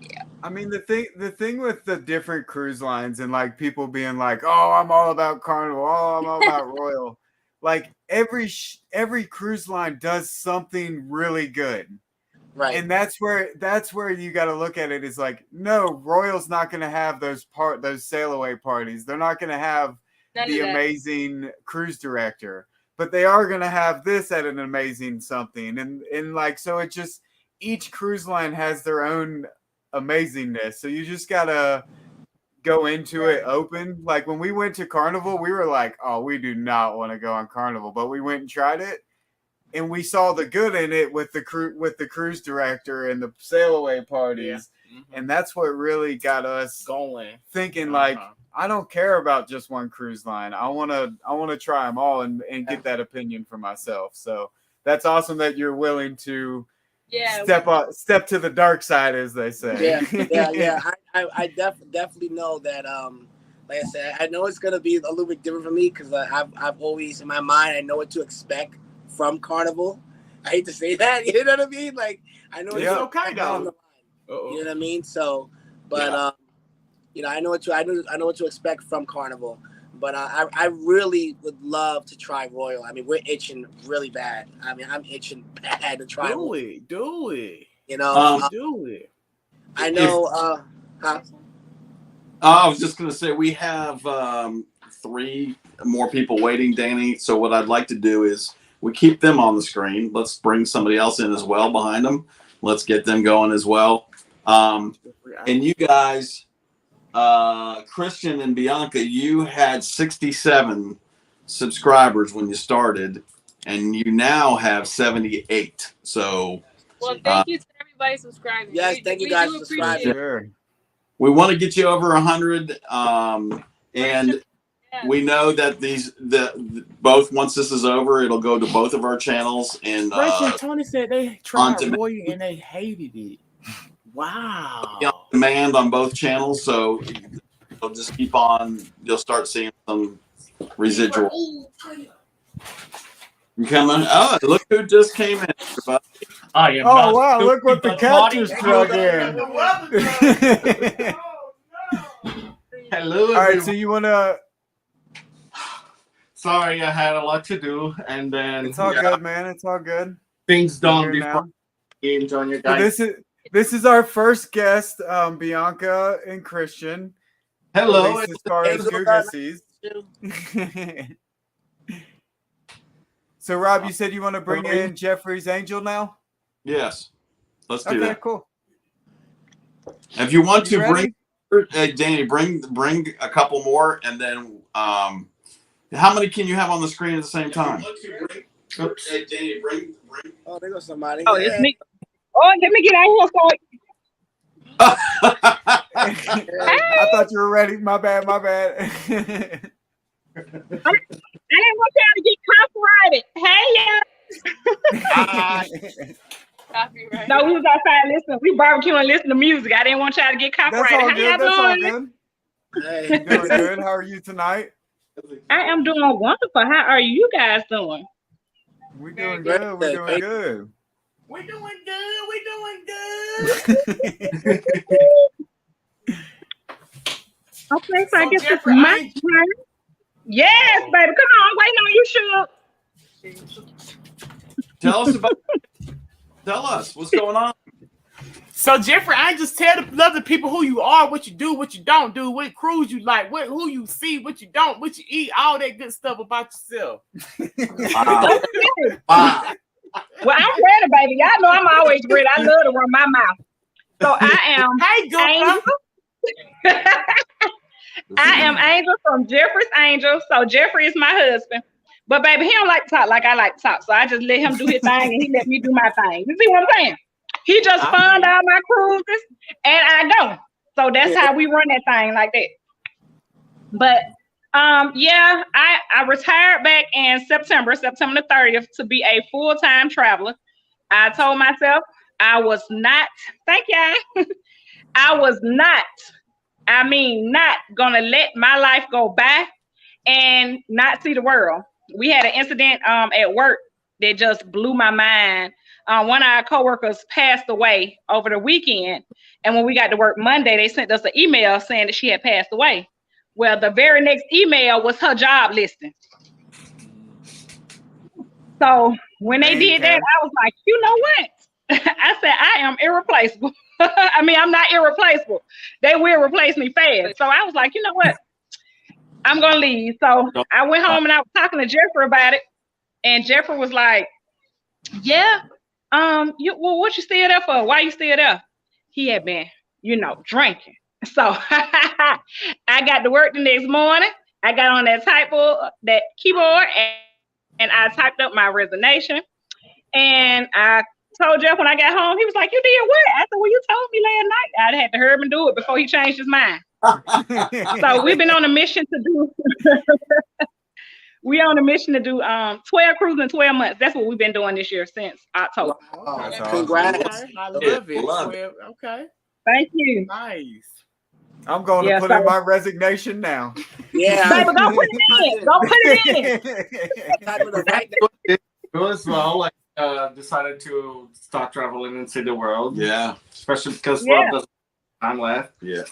Yeah. I mean, the thing with the different cruise lines and like people being like, "Oh, I'm all about Carnival. Oh, I'm all about Royal." Like every cruise line does something really good. Right. And that's where you got to look at it. Is like, no, Royal's not going to have those sail away parties. They're not going to have the amazing cruise director, but they are going to have this at an amazing something. And like, so it just, each cruise line has their own amazingness. So you just got to go into it open. Like when we went to Carnival, we were like, oh, we do not want to go on Carnival, but we went and tried it. And we saw the good in it with the cruise director and the sail away parties. And that's what really got us going thinking like, I don't care about just one cruise line. I want to try them all and get that opinion for myself. So that's awesome that you're willing to step to the dark side, as they say. Yeah. I definitely know that. Like I said, I know it's gonna be a little bit different for me because I've always in my mind I know what to expect from Carnival. I hate to say that, you know what I mean? Like I know it's okay though. You know what I mean? So, but you know, I know what to expect from Carnival. But I really would love to try Royal. I mean, we're itching really bad. I mean, I'm itching bad to try. Do it. You know, do it. I know. I was just going to say we have 3 more people waiting, Danny. So what I'd like to do is we keep them on the screen. Let's bring somebody else in as well behind them. Let's get them going as well. And you guys, Christian and Bianca, you had 67 subscribers when you started, and you now have 78. So, well, thank you to everybody subscribing. Yes, thank you guys for subscribing. Sure. We want to get you over 100, and we know that both once this is over, it'll go to both of our channels. And Tony said they tried Royal and they hated it. Wow. On demand on both channels, so you'll just keep on. You'll start seeing some residual. You coming? Oh, look who just came in, everybody. Oh wow! Look what the cat just drug in. Hello. All right, so you wanna? Sorry, I had a lot to do, and then It's all good, man. It's all good. Things done Here before games on your So guys. this is our first guest, Bianca and Christian. Hello. At least as far as Guga sees. So Rob, you said you want to bring in Jeffrey's Angel now? Yes, let's do Okay, that. cool. If you want You to ready? Danny, bring a couple more, and then how many can you have on the screen at the same time? Oops. Hey, Danny, bring. Oh, there goes somebody. Oh, it's me. Oh, let me get out here. I thought you were ready. My bad. I didn't want y'all to get copyrighted. Hey, Copyright. no, we was outside listening. We barbecue and listen to music. I didn't want y'all to get copyrighted. That's all How good. y'all That's all doing? good. Hey, Doing good. How are you tonight? I am doing wonderful. How are you guys doing? We're doing good. We're doing good. We're doing good. Okay, so I guess Jeffrey, it's my turn. Yes, baby. Come on, I'm waiting on you, Suge. Tell us what's going on. So Jeffrey, I just tell the other people who you are, what you do, what you don't do, what cruise you like, who you see, what you don't, what you eat, all that good stuff about yourself. Wow. Wow. Well, I'm ready, baby. Y'all know I'm always ready. I love to run my mouth. So I am Angel. I am Angel from Jeffrey's Angel. So Jeffrey is my husband. But baby, he don't like to talk like I like to talk. So I just let him do his thing and he let me do my thing. You see what I'm saying? He just fund all my cruises and I don't. So that's how we run that thing like that. But yeah, I retired back in September the 30th to be a full-time traveler. I told myself I was not, thank y'all. I was not gonna let my life go by and not see the world. We had an incident at work that just blew my mind. One of our coworkers passed away over the weekend, and when we got to work Monday, they sent us an email saying that she had passed away. Well, the very next email was her job listing. So when they did that, I was like, you know what? I said, I am irreplaceable. I mean, I'm not irreplaceable. They will replace me fast. So I was like, you know what? I'm going to leave. So I went home and I was talking to Jeffrey about it. And Jeffrey was like, yeah, well, what you still there for? Why you still there? He had been, drinking. So I got to work the next morning. I got on that keyboard, and I typed up my resignation. And I told Jeff when I got home. He was like, "You did what?" I said, "Well, you told me last night." I had to hurry and do it before he changed his mind. So we've been on a mission to do. We on a mission to do 12 cruises in 12 months. That's what we've been doing this year since October. Oh, Congrats. Okay. I love it. Okay. Thank you. Nice. I'm going to put in my resignation now. Yeah. Baby, go put it in. Go put it in. Go as well. Like decided to start traveling and see the world. Yeah. Especially because Yeah. Rob doesn't have time left. Yeah.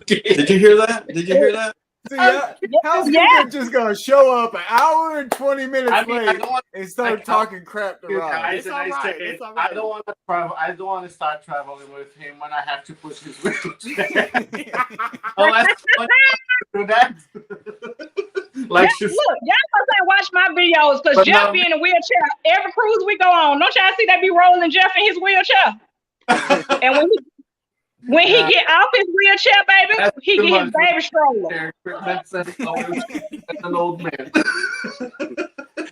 Did you hear that? Did you hear that? See, how's Guga just gonna show up an hour and 20 minutes late and start talking crap to Rob? I don't want to travel. I don't want to start traveling with him when I have to push his wheelchair. Unless do that. Like Look, y'all supposed to watch my videos because Jeff be in a wheelchair every cruise we go on. Don't y'all see they be rolling Jeff in his wheelchair? And when he get off his wheelchair, baby, he get his baby stroller. That's an old man.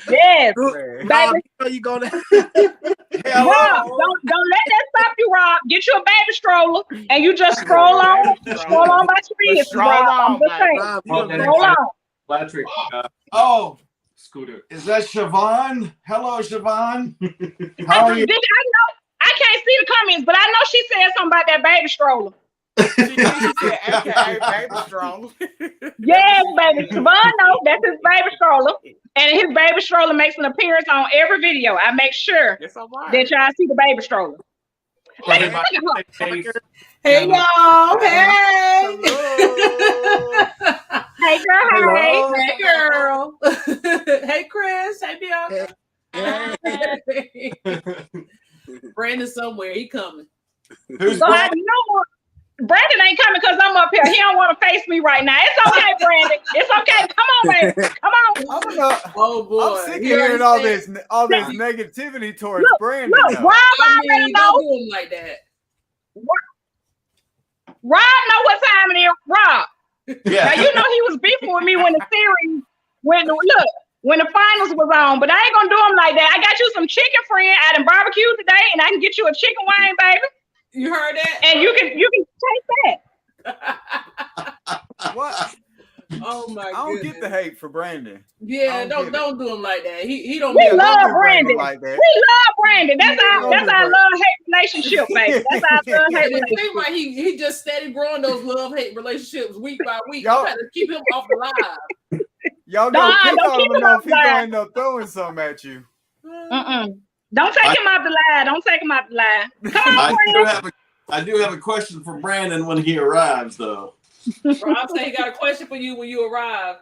Yes, baby. You gonna Rob, don't let that stop you, Rob. Get you a baby stroller and you just stroll on by your business, Rob. I'm just saying. Stroll on. Patrick. Scooter. Is that Siobhan? Hello, Siobhan. How are you? I can't see the comments, but I know she said something about that baby stroller. She said, "Okay, baby stroller." Yes, baby. Siobhan knows that's his baby stroller, and his baby stroller makes an appearance on every video. I make sure that y'all see the baby stroller. Hey y'all! Hey! Hey girl! Hey! Hey girl! Hey Chris! Hey Bianca! Hey. Brandon somewhere, he coming. Who's so I know Brandon ain't coming because I'm up here. He don't want to face me right now. It's okay, Brandon. It's okay. Come on, baby. Come on. Oh boy. I'm sick of hearing all this negativity towards Brandon. Look, Rob already know. Don't do him like that. Rob know what time it is. Rob. Yeah. Now you know he was beefing with me when the series when the finals was on, but I ain't gonna do him like that. I got you some chicken, friend. I done barbecued today, and I can get you a chicken wing, baby. You heard that? And you can taste that. What? Oh my! I don't get the hate for Brandon. Yeah, don't do him like that. He don't. We love Brandon. Like that. We love Brandon. That's our love-hate relationship, baby. That's our love-hate relationship. It seems like he just steady growing those love-hate relationships week by week. You got to keep him off the live. Y'all don't pick on him enough. He's gonna end up throwing something at you. Don't take him off the line. Don't take him off the line. Come on, I do have a question for Brandon when he arrives, though. Rob said he got a question for you when you arrive.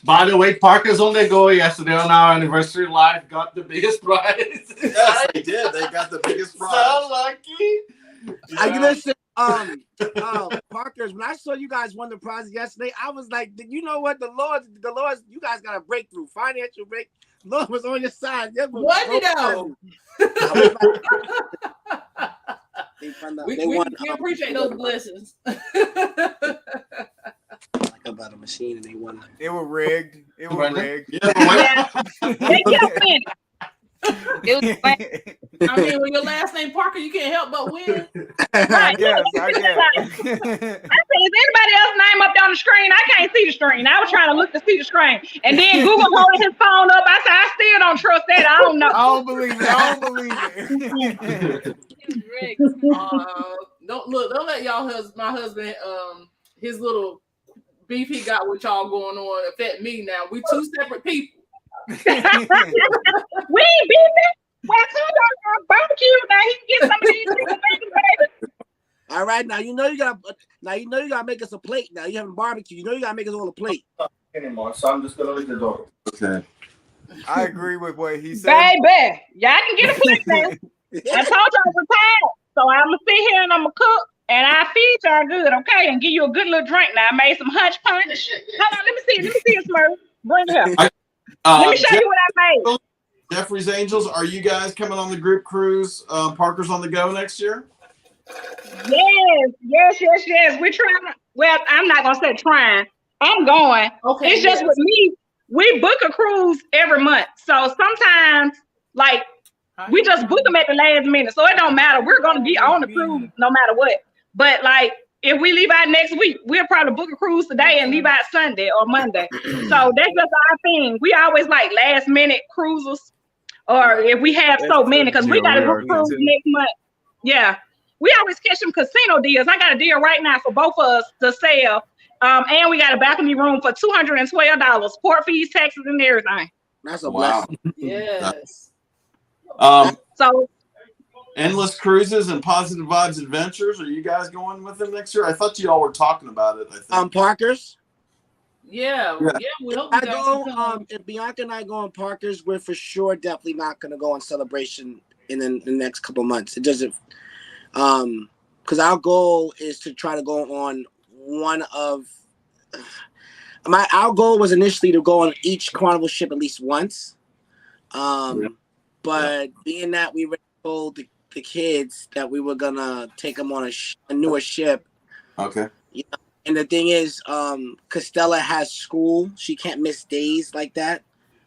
By the way, Parker's on their go yesterday on our anniversary live got the biggest prize. Yes, they did. They got the biggest prize. So lucky. I listen, Parkers, when I saw you guys won the prize yesterday, I was like, you know what? The Lord, you guys got a breakthrough, financial break. The Lord was on your side. What you know? We appreciate those blessings. About a machine and they won. It was rigged. It was rigged. I mean, when your last name Parker, you can't help but win. I guess. I said, is anybody else's name up on the screen? I can't see the screen. I was trying to look to see the screen. And then Google holding his phone up. I said, I still don't trust that. I don't know. I don't believe it. Don't let my husband, his little beef he got with y'all going on affect me now. We two separate people. We ain't beefing. Well, barbecue. Now he can get some of these chicken wings, baby. All right, now you know you gotta make us a plate. Now you having barbecue. You know you gotta make us all a plate. Anymore, so I'm just gonna leave the door. Okay. I agree with what he said. Baby, y'all can get a plate now. I told y'all I was tired, so I'm gonna sit here and I'm gonna cook. And I feed y'all good, okay? And give you a good little drink. Now I made some hunch punch. Hold on, let me see it, Smurf. Bring it up. Let me show you what I made. Jeffrey's Angels, are you guys coming on the group cruise? Parker's on the go next year? Yes. We're trying. Well, I'm not gonna say trying. I'm going. Okay. It's just with me. We book a cruise every month, so sometimes Like we just book them at the last minute, so it don't matter. We're gonna be on the cruise no matter what. But like if we leave out next week, we'll probably book a cruise today and leave out Sunday or Monday. So that's just our thing. We always like last minute cruises, or if we have so many, because we got to book cruise next month. Yeah, we always catch them casino deals. I got a deal right now for both of us to sell. And we got a balcony room for $212, port fees, taxes, and everything. That's a blessing. Yes. So Endless Cruises and Positive Vibes Adventures. Are you guys going with them next year? I thought you all were talking about it. I think. Parker's. Yeah, we hope I you guys go. can come. If Bianca and I go on Parker's, we're for sure definitely not going to go on Celebration in the next couple months. It doesn't, because our goal is to try to go on one of our goal was initially to go on each Carnival ship at least once. But being that we already told the kids that we were gonna take them on a newer ship. Okay. Yeah. And the thing is, Costella has school. She can't miss days like that.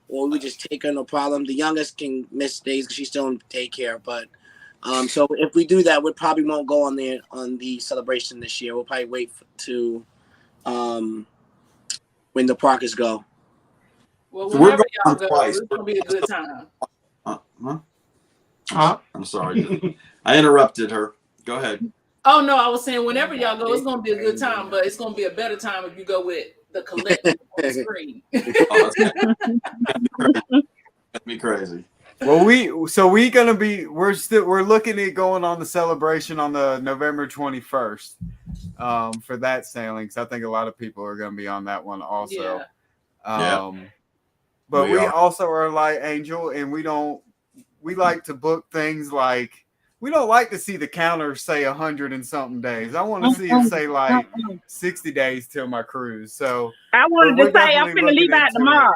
Or we just take her, no problem. The youngest can miss days because she's still in daycare. But so if we do that, we probably won't go on the Celebration this year. We'll probably wait to when the Parkers go. Well, whenever y'all go, it's gonna be a good time. I'm sorry. I interrupted her. Go ahead. Oh no, I was saying whenever y'all go, it's gonna be a good time, but it's gonna be a better time if you go with the collective on the screen. That'd be crazy. Well, we're looking at going on the Celebration on the November 21st for that sailing, because I think a lot of people are going to be on that one also. Yeah. But we also are like Angel, and we like to book things like, we don't like to see the counter say 100 and something days. I want to see it say like 60 days till my cruise. So I wanted to say I'm finna leave out tomorrow.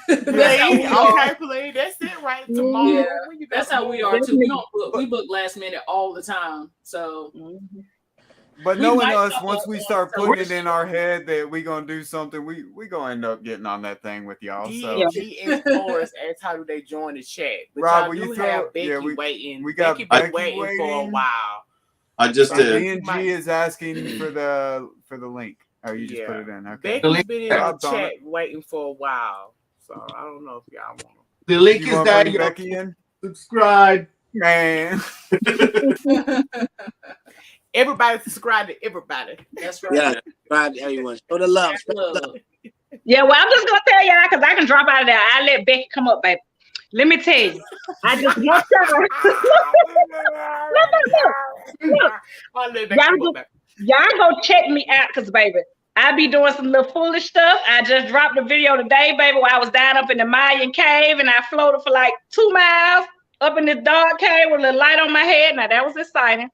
Okay, please. That's it right tomorrow. Yeah, that's how we are too. We book last minute all the time. So but knowing us, once we start putting it in our head that we're gonna do something, we gonna end up getting on that thing with y'all. So DG and Forrest asked how do they join the chat. But Rob, y'all will you have Becky we waiting. We got Becky waiting for a while. I just did. DNG is asking for the link. Oh, you just put it in. Okay. Becky's been in the chat waiting for a while. So I don't know if y'all want to. The link is there. Becky in? Subscribe. Man. Everybody subscribe to everybody. That's right. Yeah, subscribe to everyone. Show the love. Show the love. Yeah, well, I'm just gonna tell y'all because I can drop out of there. I let Becky come up, baby. Let me tell you, I just want y'all go check me out, because baby, I be doing some little foolish stuff. I just dropped a video today, baby, where I was down up in the Mayan cave and I floated for like 2 miles up in this dark cave with a little light on my head. Now that was exciting.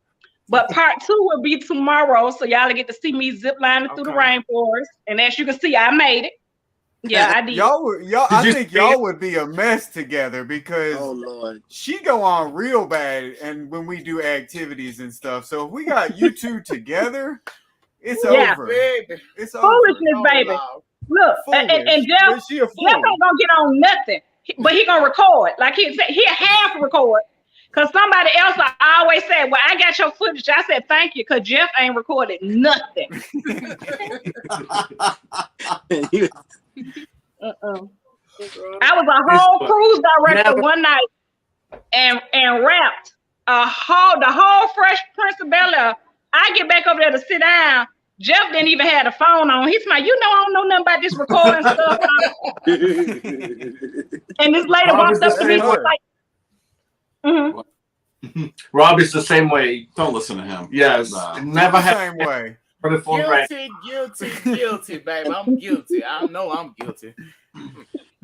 But part 2 will be tomorrow, so y'all will get to see me zip lining through the rainforest. And as you can see, I made it. Yeah, I did. I think y'all would be a mess together, because Lord, she go on real bad, and when we do activities and stuff. So if we got you two together, it's over. It's foolishness, over. baby. Look, and Jeff ain't gonna get on nothing, but he gonna record. Like he said, he'll half record. Because somebody else always said, well, I got your footage. I said, thank you, because Jeff ain't recorded nothing. I was a whole cruise director one night and rapped the whole Fresh Prince of Bel-Air. I get back over there to sit down. Jeff didn't even have the phone on. He's like, I don't know nothing about this recording stuff. And this lady walked up to me and was like, Rob is the same way. Don't listen to him. Yes, never had the same way. Guilty, baby. I'm guilty. I know I'm guilty.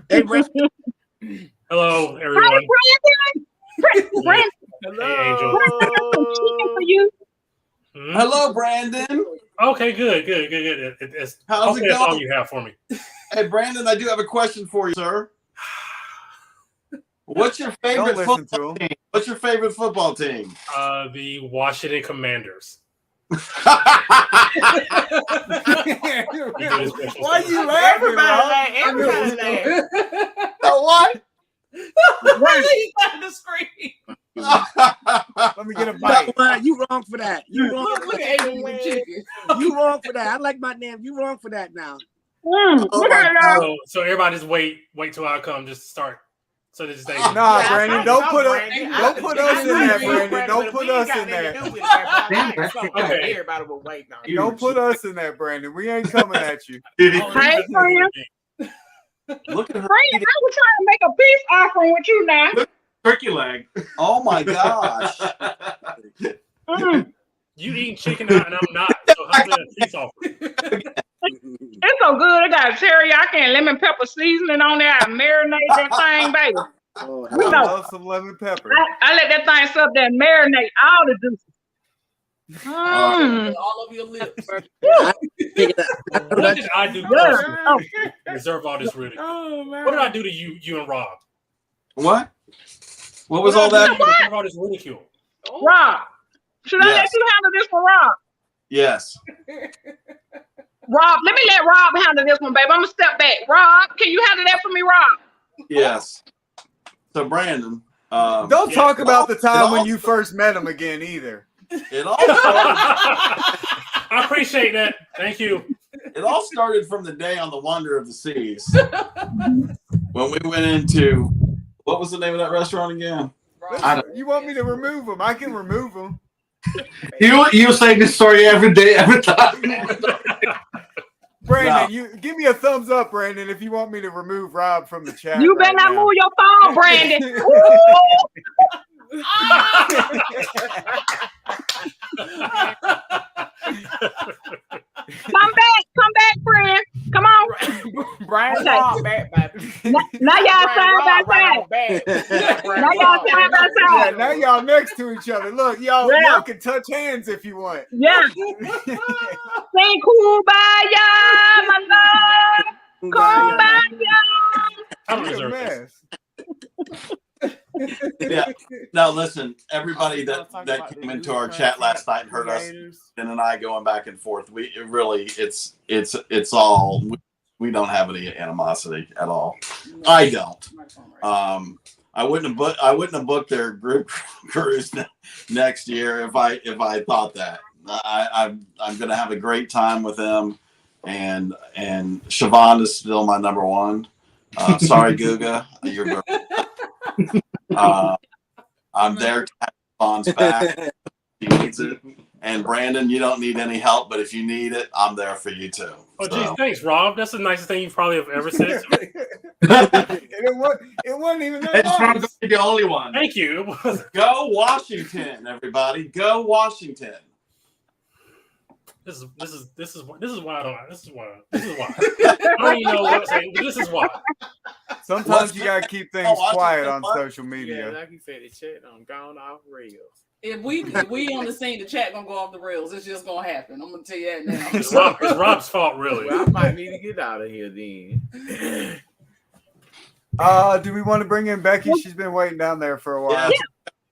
Hey, Brandon. Hello, everyone. Hi, Brandon. Hello. Hey, Angel. For you. Hello, Brandon. Okay, good. How's it going? That's all you have for me. Hey, Brandon, I do have a question for you, sir. What's your favorite football team? What's your favorite football team? The Washington Commanders. Why you laughing? Everybody laugh. The what? He's trying to scream. Let me get a bite. You wrong for that. You wrong. Look at Adrian with chicken. You wrong for that. I like my name. You wrong for that now. So everybody just wait till I come. Just start. So this thing. Nah, Brandon, don't put us in there, Brandon. Don't put us in there. Everybody will wait now. Don't put us in there, Brandon. We ain't coming at you. Hey, friend. Look at her. Friend, I was trying to make a peace offering with you now. Turkey leg. Oh my gosh. You eating chicken and I'm not. So how's that a peace offering? It's so good. It got teriyaki and lemon pepper seasoning on there. I marinate that thing, baby. I love some lemon pepper. I let that thing sit up there and marinate all the juices. All of your lips. What did I do personally? Reserve all this ridicule. What did I do to you and Rob? What? What was all that? Reserve all this ridicule. Rob, should I let you handle this for Rob? Yes. Rob, let me let Rob handle this one, baby. I'm gonna step back. Rob, can you handle that for me, Rob? Yes. So Brandon, don't talk about the time when you first met him again either. It all started, I appreciate that. Thank you. It all started from the day on the Wonder of the Seas when we went into what was the name of that restaurant again? You want me to remove him? I can remove him. You say this story every day, every time. Brandon, you give me a thumbs up, Brandon, if you want me to remove Rob from the chat. You better not move your phone, Brandon. Come back, friend. Come on. Brian, back, baby. Now y'all side by side. Now y'all side by Yeah, side. now y'all next to each other. Look, y'all can touch hands if you want. Yeah. Sing Kumbaya, my love. Kumbaya. I don't You're a deserve mess. Yeah. Now listen, everybody that came into our chat last night and heard us Ben and I going back and forth. It's all we don't have any animosity at all. I don't. I wouldn't have booked their group cruise next year if I thought that. I'm gonna have a great time with them, and Siobhan is still my number one. Sorry, Guga, you're. I'm there to have Siobhan's back. She needs it. And Brandon, you don't need any help, but if you need it, I'm there for you too. Oh, geez, thanks, Rob. That's the nicest thing you probably have ever said to me. It wasn't even that nice. It's the only one. Thank you. It was. Go Washington, everybody. Go Washington. This is why I don't. This is why. I don't even know what to say. This is why. Sometimes you gotta keep things quiet on social Yeah, media. like you said, the chat done gone off rails. If we on the scene, the chat gonna go off the rails. It's just gonna happen. I'm gonna tell you that now. It's Rob's fault, really. Well, I might need to get out of here then. Do we want to bring in Becky? She's been waiting down there for a while.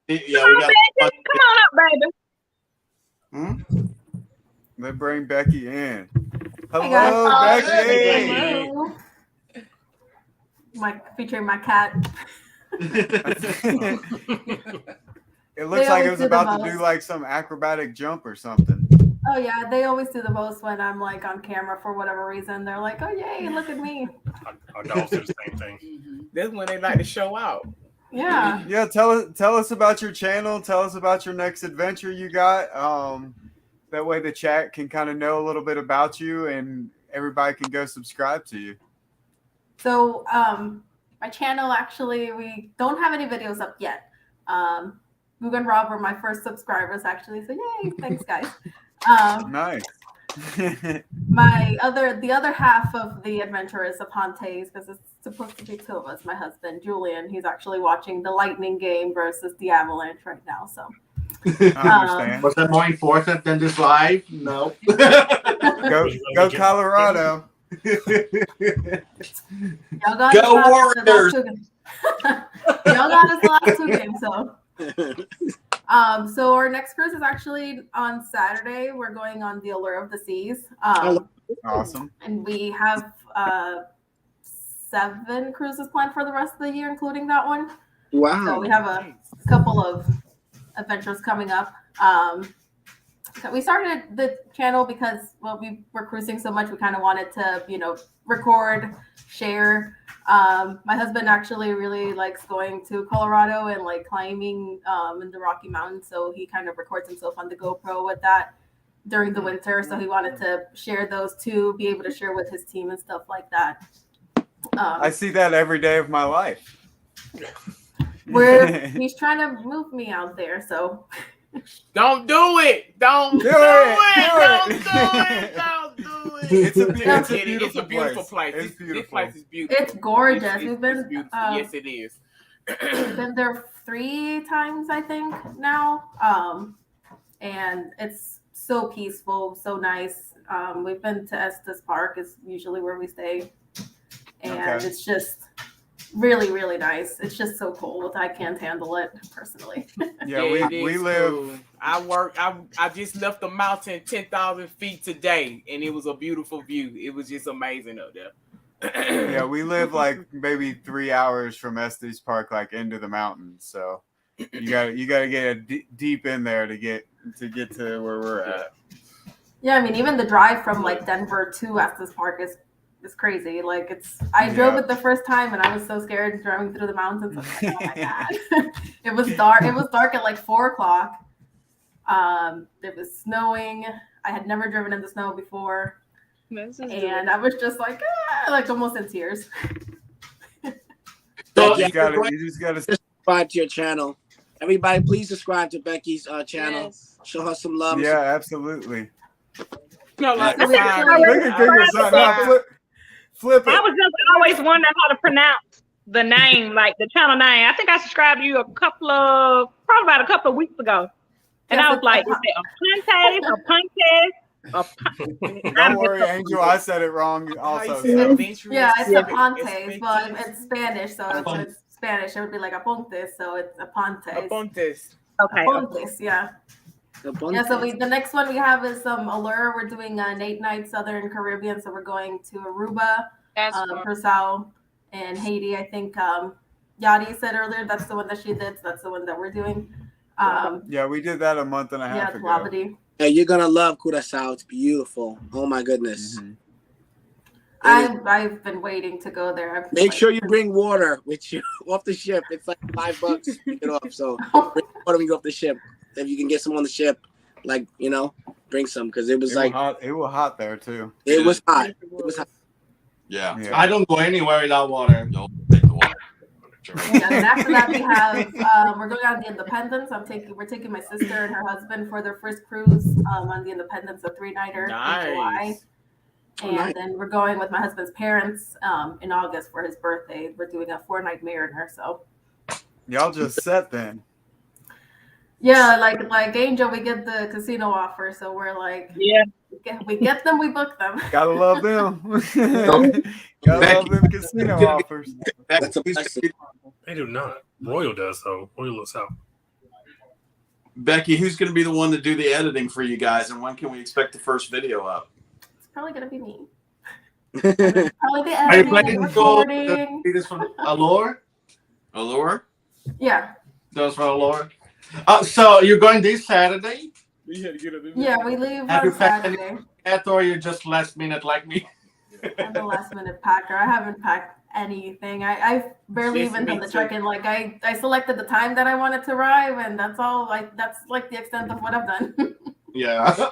Yeah, we got. Come on up, baby. Let's bring Becky in. Hey, Hello, guys. Becky. Hello. Featuring my cat. It looks like it was about to do like some acrobatic jump or something. Oh yeah, they always do the most when I'm like on camera for whatever reason. They're like, "Oh yay, look at me!" Our dogs do the same thing. That's when they like to show out. Yeah. Yeah, tell us about your channel. Tell us about your next adventure you got. That way the chat can kind of know a little bit about you and everybody can go subscribe to you. So my channel actually, we don't have any videos up yet. Guga and Rob were my first subscribers actually, so yay! Thanks, guys. Nice. The other half of the adventure is Aponte's because it's supposed to be two of us. My husband Julian, he's actually watching the Lightning game versus the Avalanche right now. So I understand. Was that more important than this live? No. Go Colorado. Y'all got Go Warriors. Y'all got us the last two games, so. So our next cruise is actually on Saturday. We're going on the Allure of the Seas. Awesome. And we have 7 cruises planned for the rest of the year, including that one. Wow. So we have a couple of adventures coming up. So we started the channel because, well, we were cruising so much, we kind of wanted to, you know, record, share. My husband actually really likes going to Colorado and like climbing in the Rocky Mountains. So he kind of records himself on the GoPro with that during the winter. So he wanted to share those too, be able to share with his team and stuff like that. I see that every day of my life. He's trying to move me out there, so don't do it. Don't do it. Don't do it. It's a beautiful place. It's beautiful. This place is beautiful. It's gorgeous. It's beautiful. Yes, it is. We've been there 3 times, I think, now. And it's so peaceful, so nice. We've been to Estes Park, is usually where we stay. And it's just really, really nice. It's just so cold. I can't handle it personally. Yeah, we live. Cool. I just left the mountain 10,000 feet today, and it was a beautiful view. It was just amazing up there. Yeah, we live like maybe 3 hours from Estes Park, like into the mountains. So you gotta get deep in there to get to where we're at. Yeah, I mean, even the drive from like Denver to Estes Park is crazy. Like I drove it the first time and I was so scared driving through the mountains. I was like, oh my God. It was dark. It was dark at like 4:00. It was snowing. I had never driven in the snow before. And I was just like almost in tears. So you just gotta subscribe to your channel. Everybody, please subscribe to Becky's channel. Yes. Show her some love. Yeah, absolutely. No, flip it. I was just always wondering how to pronounce the name, like the channel name. I think I subscribed to you probably about a couple of weeks ago. And I was like, is it a Pontes? Don't worry, Angel. I said it wrong also. Yeah, it's a Pontes, but it's Spanish, so if it's Spanish, it would be like a Pontes, so it's a Pontes. A Pontes. Okay. Pontes, yeah. Yeah, so the next one we have is Allure. We're doing an 8-night Southern Caribbean, so we're going to Aruba, Curacao, and Haiti. I think Yadi said earlier that's the one that she did, so that's the one that we're doing. Yeah, we did that a month and a half ago. Labadee. Yeah, you're gonna love Curacao. It's beautiful. Oh my goodness. Mm-hmm. I've been waiting to go there. Make sure you bring water with you off the ship. It's like $5 to get off. So bring water when you go off the ship. If you can get some on the ship, like, bring some, because it was it was hot there too. It was hot. It was hot. Yeah. I don't go anywhere without water. Don't take the water. Yeah, and after that we have we're going on the Independence. We're taking my sister and her husband for their first cruise on the Independence, a 3-nighter in July. And then we're going with my husband's parents in August for his birthday. We're doing a 4-night Mariner. So y'all just set then. Yeah, like Angel, we get the casino offer, so we're like, yeah, we get them, we book them. Gotta love them. Gotta love them casino offers. They do not. Royal does though. Royal looks out. Becky, who's going to be the one to do the editing for you guys, and when can we expect the first video up? It's probably gonna be me. Probably the Are you editing, planning to go recording. this from Allure? Allure? Yeah. Those from Allure. So you're going this Saturday? Yeah, we leave Have you on packed Saturday. any, or you're just last minute like me? I'm the last minute packer. I haven't packed anything. I've barely even done the check-in. Like I selected the time that I wanted to arrive, and that's all. That's like the extent of what I've done. Yeah.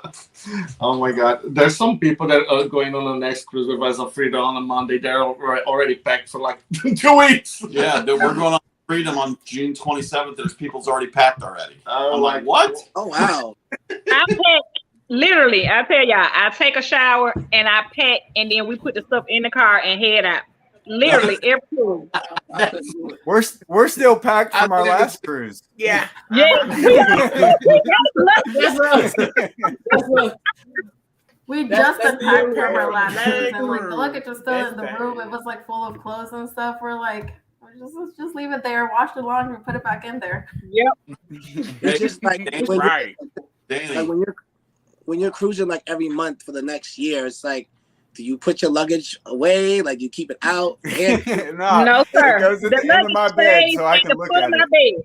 Oh my God. There's some people that are going on the next cruise with us of Freedom on a Monday. They're already packed for like 2 weeks. Yeah, we're going on Freedom on June 27th. There's people's already packed already. I'm like, what? Oh wow. I pack literally. I tell y'all, I take a shower and I pack, and then we put the stuff in the car and head out. Literally every cruise. We're still packed from our last cruise. Yeah. Yeah. We just unpacked from our last cruise, and like the luggage was still in the room. It was like full of clothes and stuff. We're like, let's just leave it there, wash the laundry, put it back in there. Yep. It's just like right. Like when you're cruising like every month for the next year, it's like Do you put your luggage away? Like you keep it out? Nah, No, sir. it goes at the end of my bed so I can look at it.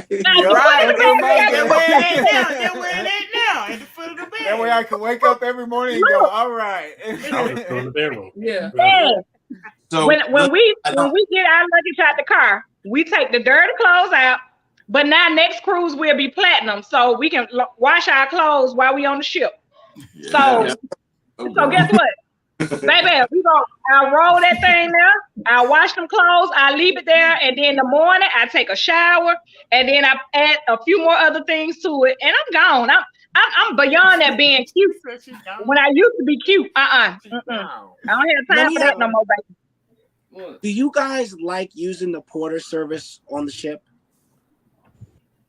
Right, That's in my they're bed. wearing that now. They're wearing that now at the foot of the bed. That way I can wake up every morning and go, all right. I'll just go in the bedroom. Yeah. So when we get our luggage out the car, we take the dirty clothes out. But now next cruise will be platinum, so we can wash our clothes while we on the ship. So guess what, baby? I'll roll that thing there. I'll wash them clothes. I'll leave it there, and then in the morning I take a shower, and then I add a few more other things to it, and I'm gone. I'm beyond that being cute. When I used to be cute, I don't have time for that no more, baby. Do you guys like using the porter service on the ship?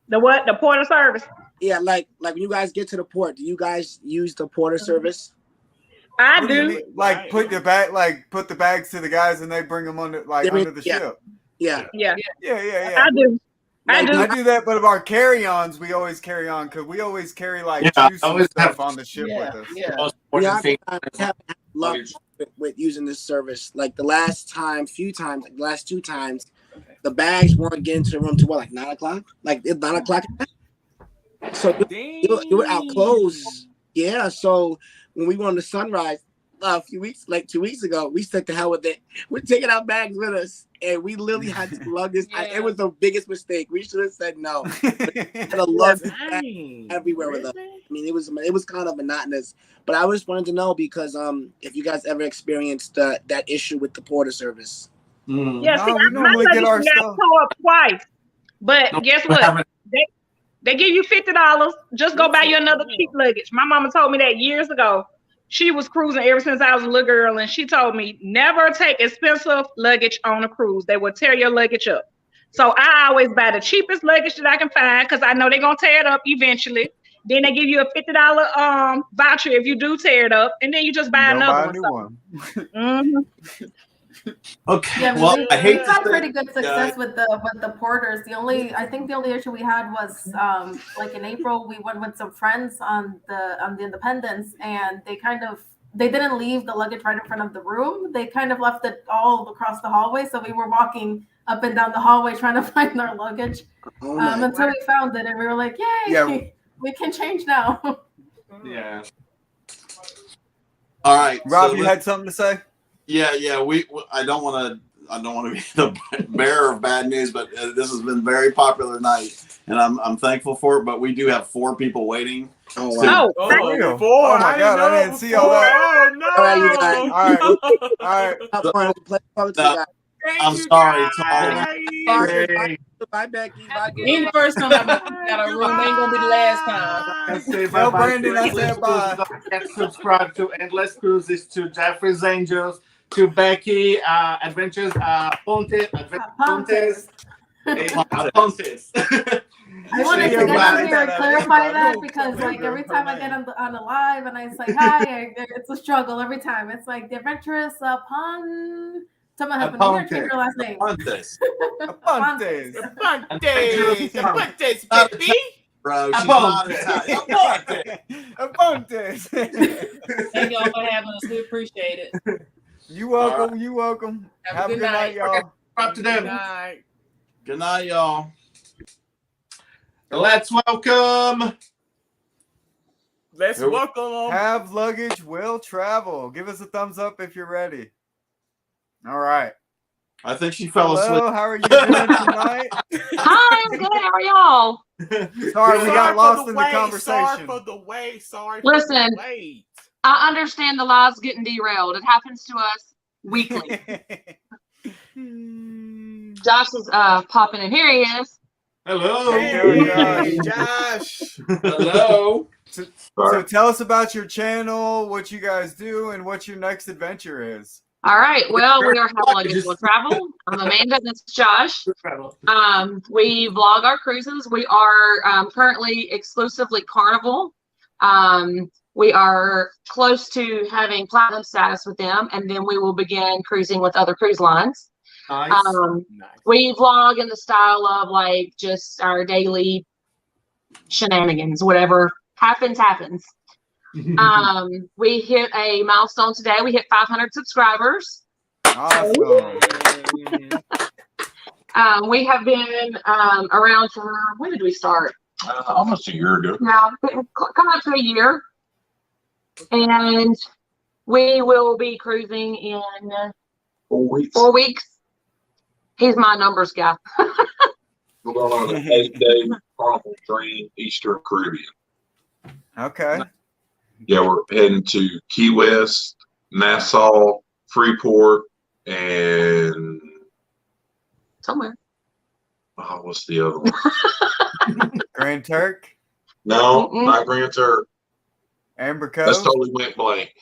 The what? The porter service? Yeah, like when you guys get to the port, do you guys use the porter service? I do. Like put the bags to the guys and they bring them under under the ship. Yeah. I do. I do that, but of our carry-ons, we always carry on because we always carry juice and stuff on the ship with us. Yeah. Luck with using this service. Like the last two times, the bags weren't getting to the room till what, like 9 o'clock? Like it's 9 o'clock. So you were out close. Yeah. So when we went on the Sunrise a few weeks, like 2 weeks ago, we stuck the hell with it. We're taking our bags with us, and we literally had to lug this. It was the biggest mistake. We should have said no. Had to lug this bag everywhere with us. I mean, it was kind of monotonous. But I just wanted to know because if you guys ever experienced that issue with the porter service. Yeah, see, my luggage got tore up twice. But guess what? They give you $50. Just go buy you another cheap luggage. My mama told me that years ago. She was cruising ever since I was a little girl, and she told me never take expensive luggage on a cruise. They will tear your luggage up. So I always buy the cheapest luggage that I can find because I know they're gonna tear it up eventually. Then they give you a $50 voucher if you do tear it up, and then you just buy another one. Okay. Yeah, well, I hate we've had pretty good success with the porters. I think the only issue we had was like in April we went with some friends on the Independence, and they didn't leave the luggage right in front of the room. They kind of left it all across the hallway, so we were walking up and down the hallway trying to find our luggage until we found it, and we were like, "Yay, we can change now." Yeah. All right, Rob, you had something to say? Yeah. I don't want to be the bearer of bad news, but this has been a very popular night, and I'm thankful for it. But we do have 4 people waiting. Oh wow! Oh my God! I didn't see all that. All right. I'm sorry. Bye, Becky. Ain't the first time I got a room. Ain't gonna be the last time. Tell Brandon I said bye. Don't forget to subscribe to Endless Cruises, to Jeffrey's Angels, to Becky Adventures, Pontes. I wanted to get here and clarify that because every time I get on the live and I say hi, it's a struggle every time. It's like the adventurous Someone help me. Change your last name. Pontes. Baby. Bro, she's not Italian. Pontes. Thank y'all for having us. We appreciate it. You welcome. You welcome. Have a good night, y'all. Up to them. Good night, y'all. Let's welcome. Have luggage will travel. Give us a thumbs up if you're ready. All right. I think she fell asleep. Hello, how are you doing tonight? Hi, I'm good. How are y'all? Sorry, we got lost in the conversation. Sorry for the wait. Listen, I understand the lives getting derailed. It happens to us weekly. Josh is popping in. Here he is. Hello. Hey, Josh. Hello. So tell us about your channel, what you guys do, and what your next adventure is. All right. Well, we are Have Luggage Will Travel. I'm Amanda. This is Josh. We vlog our cruises. We are currently exclusively Carnival. We are close to having platinum status with them, and then we will begin cruising with other cruise lines. Nice. We vlog in the style of just our daily shenanigans. Whatever happens. We hit a milestone today. We hit 500 subscribers. Awesome. We have been around for, when did we start? Almost a year ago. Yeah, coming up to a year. And we will be cruising in 4 weeks. 4 weeks. He's my numbers guy. We're going on an 8-day Carnival train, Eastern Caribbean. Okay. Yeah, we're heading to Key West, Nassau, Freeport, and somewhere. Oh, what's the other one? Grand Turk? No, not Grand Turk. Amber Cove? That's totally went blank.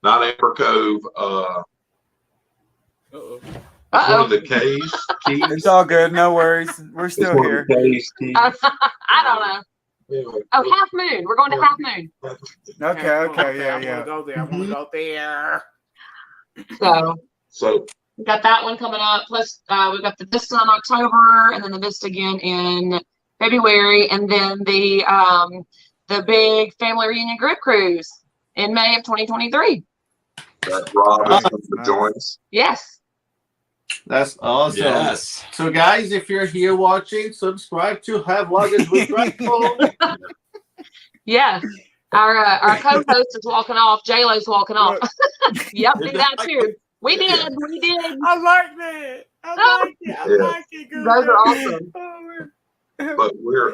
Not Amber Cove. One of the Keys. It's all good. No worries. We're still here. I don't know. Oh, Half Moon. We're going to Half Moon. Okay. Yeah. I want to go there. So we got that one coming up. Plus, we got the Vista in October, and then the Vista again in February, and then the big family reunion group cruise in May of 2023. That Rob is going to join us. Yes. That's awesome. Yes. So, guys, if you're here watching, subscribe to Have Luggage with Rifle. Yes. Our co-host is walking off. J-Lo's walking off. Yep, do that too. We did. I like that. I like it. Good. Those are awesome. But we're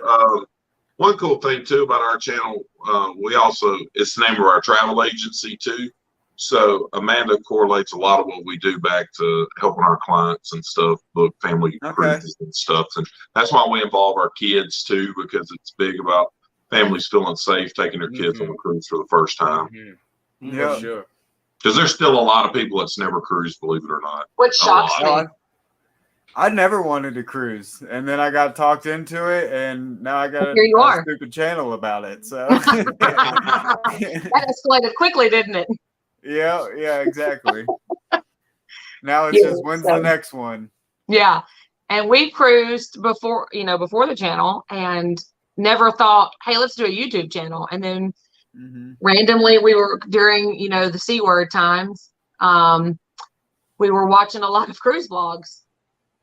one cool thing too about our channel. We also, it's the name of our travel agency too. So Amanda correlates a lot of what we do back to helping our clients and stuff, book family cruises and stuff. And that's why we involve our kids too, because it's big about families feeling safe taking their kids on a cruise for the first time. Yeah, sure. Because there's still a lot of people that's never cruised, believe it or not. Which shocks me. I never wanted to cruise, and then I got talked into it, and now I got Here you a are. stupid channel about it. So That escalated quickly, didn't it? yeah, exactly. Now it's just when's the next one? Yeah. And we cruised before the channel and never thought, hey, let's do a YouTube channel. And then randomly we were during, the C word times. We were watching a lot of cruise vlogs,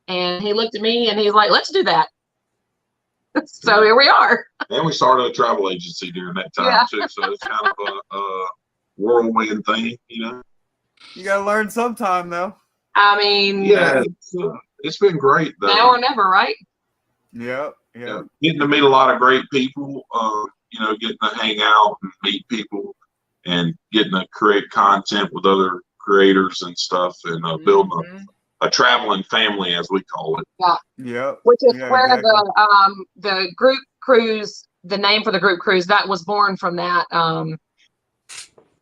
and he looked at me and he's like, let's do that. So here we are. And we started a travel agency during that time too. So it's kind of a whirlwind thing, You got to learn sometime though. I mean, yeah, it's been great though. Now or never, right? Yep. Getting to meet a lot of great people, getting to hang out and meet people, and getting to create content with other creators and stuff, and building a traveling family, as we call it. Yeah. Which is where the group cruise, the name for the group cruise, that was born from that.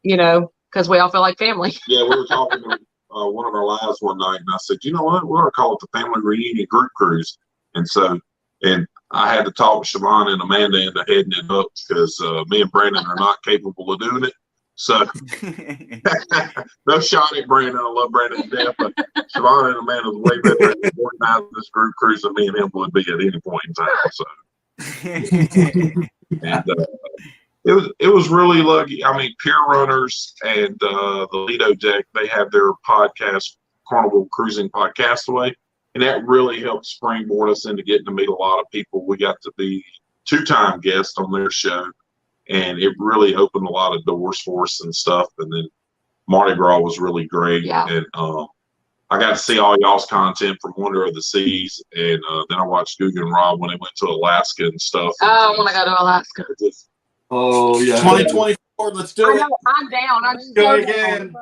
Because we all feel like family. Yeah, we were talking to one of our lives one night, and I said, you know what, we're going to call it the Family Reunion Group Cruise. And I had to talk with Siobhan and Amanda into heading it up, because me and Brandon are not capable of doing it. So no shot at Brandon. I love Brandon to death, but Siobhan and Amanda is way better at organizing this group cruise than me and him would be at any point in time. So and it was really lucky. I mean, Pier Runners and the Lido Deck, they have their podcast, Carnival Cruising Podcastaway, and that really helped springboard us into getting to meet a lot of people. We got to be 2-time guests on their show, and it really opened a lot of doors for us and stuff. And then Mardi Gras was really great. Yeah. And I got to see all y'all's content from Wonder of the Seas, and then I watched Guga and Rob when they went to Alaska and stuff. Oh, I want to go to Alaska. Oh yeah, 2024. Let's do it. I'm down. I'm just Go again.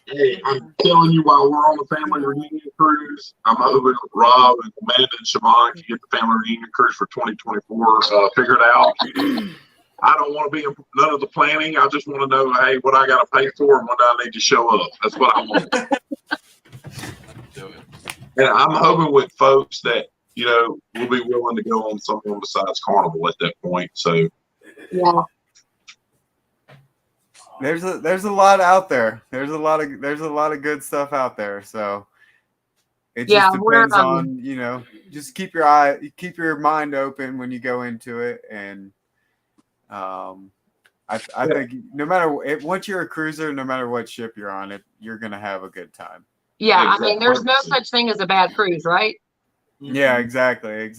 Hey, I'm telling you, while we're on the family reunion cruise, I'm hoping Rob and Amanda and Siobhan can get the family reunion cruise for 2024 figured out. I don't want to be in none of the planning. I just want to know, hey, what I got to pay for and when I need to show up. That's what I want. And I'm hoping with folks that, will be willing to go on something besides Carnival at that point. So, yeah. There's a lot out there. There's a lot of good stuff out there. So it just depends on, just keep your mind open when you go into it. And I I think no matter once you're a cruiser, no matter what ship you're on, you're gonna have a good time. Yeah, I mean, there's no such thing as a bad cruise, right? Yeah, exactly.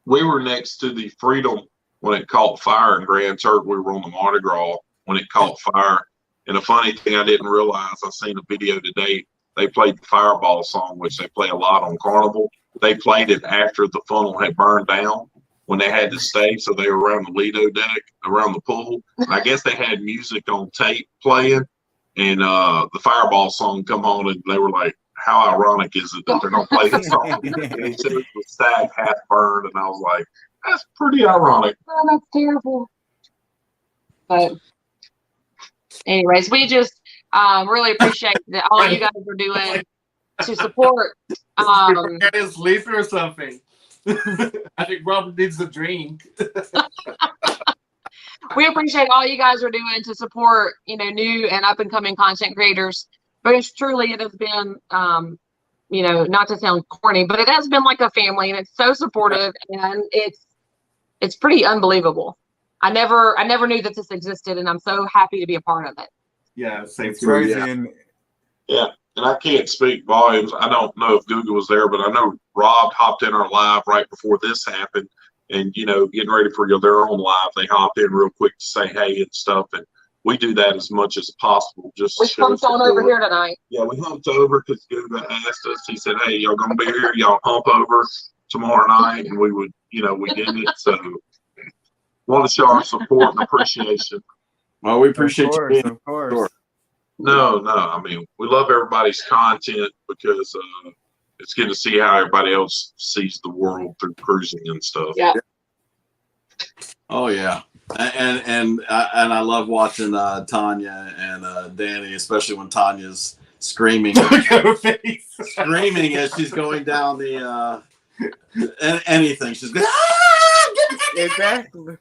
We were next to the Freedom when it caught fire in Grand Turk. We were on the Mardi Gras when it caught fire. And the funny thing I didn't realize, I seen a video today. They played the Fireball song, which they play a lot on Carnival. They played it after the funnel had burned down when they had to stay. So they were around the Lido deck, around the pool. And I guess they had music on tape playing. And the Fireball song come on, and they were like, how ironic is it that they're going to play this song? And he said it was stag half burned. And I was like, that's pretty ironic. Oh, that's terrible. But anyways, we just really appreciate that all you guys are doing to support. Is sleeping or something. I think Rob needs a drink. We appreciate all you guys are doing to support, new and up and coming content creators. Because truly, it has been, not to sound corny, but it has been like a family, and it's so supportive, and it's pretty unbelievable. I never knew that this existed, and I'm so happy to be a part of it. Yeah, same It's crazy. Yeah, and I can't speak volumes. I don't know if Guga was there, but I know Rob hopped in our live right before this happened, and getting ready for their own live, they hopped in real quick to say hey and stuff, and we do that as much as possible. Just we humped on over here tonight. Yeah, we humped over because Guga asked us. He said, "Hey, y'all gonna be here? Y'all hump over tomorrow night," and we would, we did it. So, want to show our support and appreciation. Well, we appreciate of course, you. Of course. No. I mean, we love everybody's content because it's good to see how everybody else sees the world through cruising and stuff. Yeah. Oh yeah. And I love watching Tanya and Danny, especially when Tanya's screaming as she's going down the anything. She's going, exactly.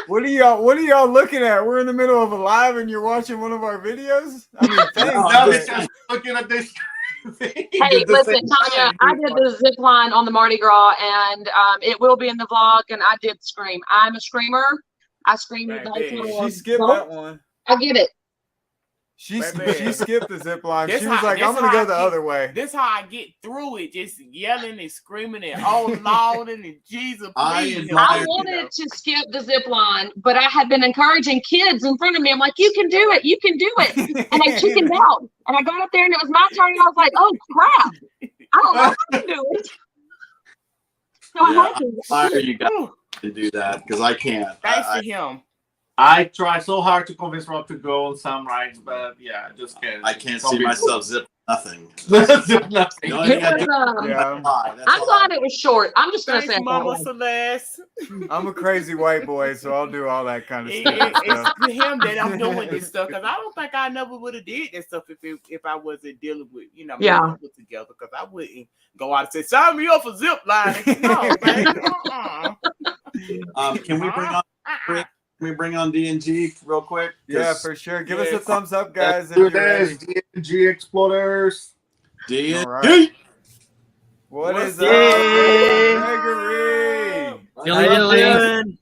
What are y'all looking at? We're in the middle of a live and you're watching one of our videos? I mean, thanks. Just looking at this. Hey, listen, Tanya, I did the zip line on the Mardi Gras, and it will be in the vlog, and I did scream. I'm a screamer. I screamed at She skipped that one. I get it. She skipped the zip line. This She was like, I'm going to go the other way. This how I get through it, just yelling and screaming and oh Lord and Jesus, please. I wanted to skip the zip line, but I had been encouraging kids in front of me. I'm like, you can do it. You can do it. And I chickened out. And I got up there and it was my turn. And I was like, oh, crap. I don't know how to do it. So I had to. Fire you guys to do that because I can't. Thanks to him. I try so hard to convince Rob to go on some rides, but yeah, I just can't. I can't see myself zip nothing. Zip nothing. I'm glad it was short. I'm just going to say it. Mama Celeste. I'm a crazy white boy, so I'll do all that kind of stuff. It's to him that I'm doing this stuff because I don't think I never would have did this stuff if I wasn't dealing with, yeah, together, because I wouldn't go out and say, sign me up for zip line. No, baby. Can we bring on? Can we bring on D&G real quick? Yeah, for sure. Give us a thumbs up, guys. Do this, D&G Explorers. D&G. Right. What is up, Gregory?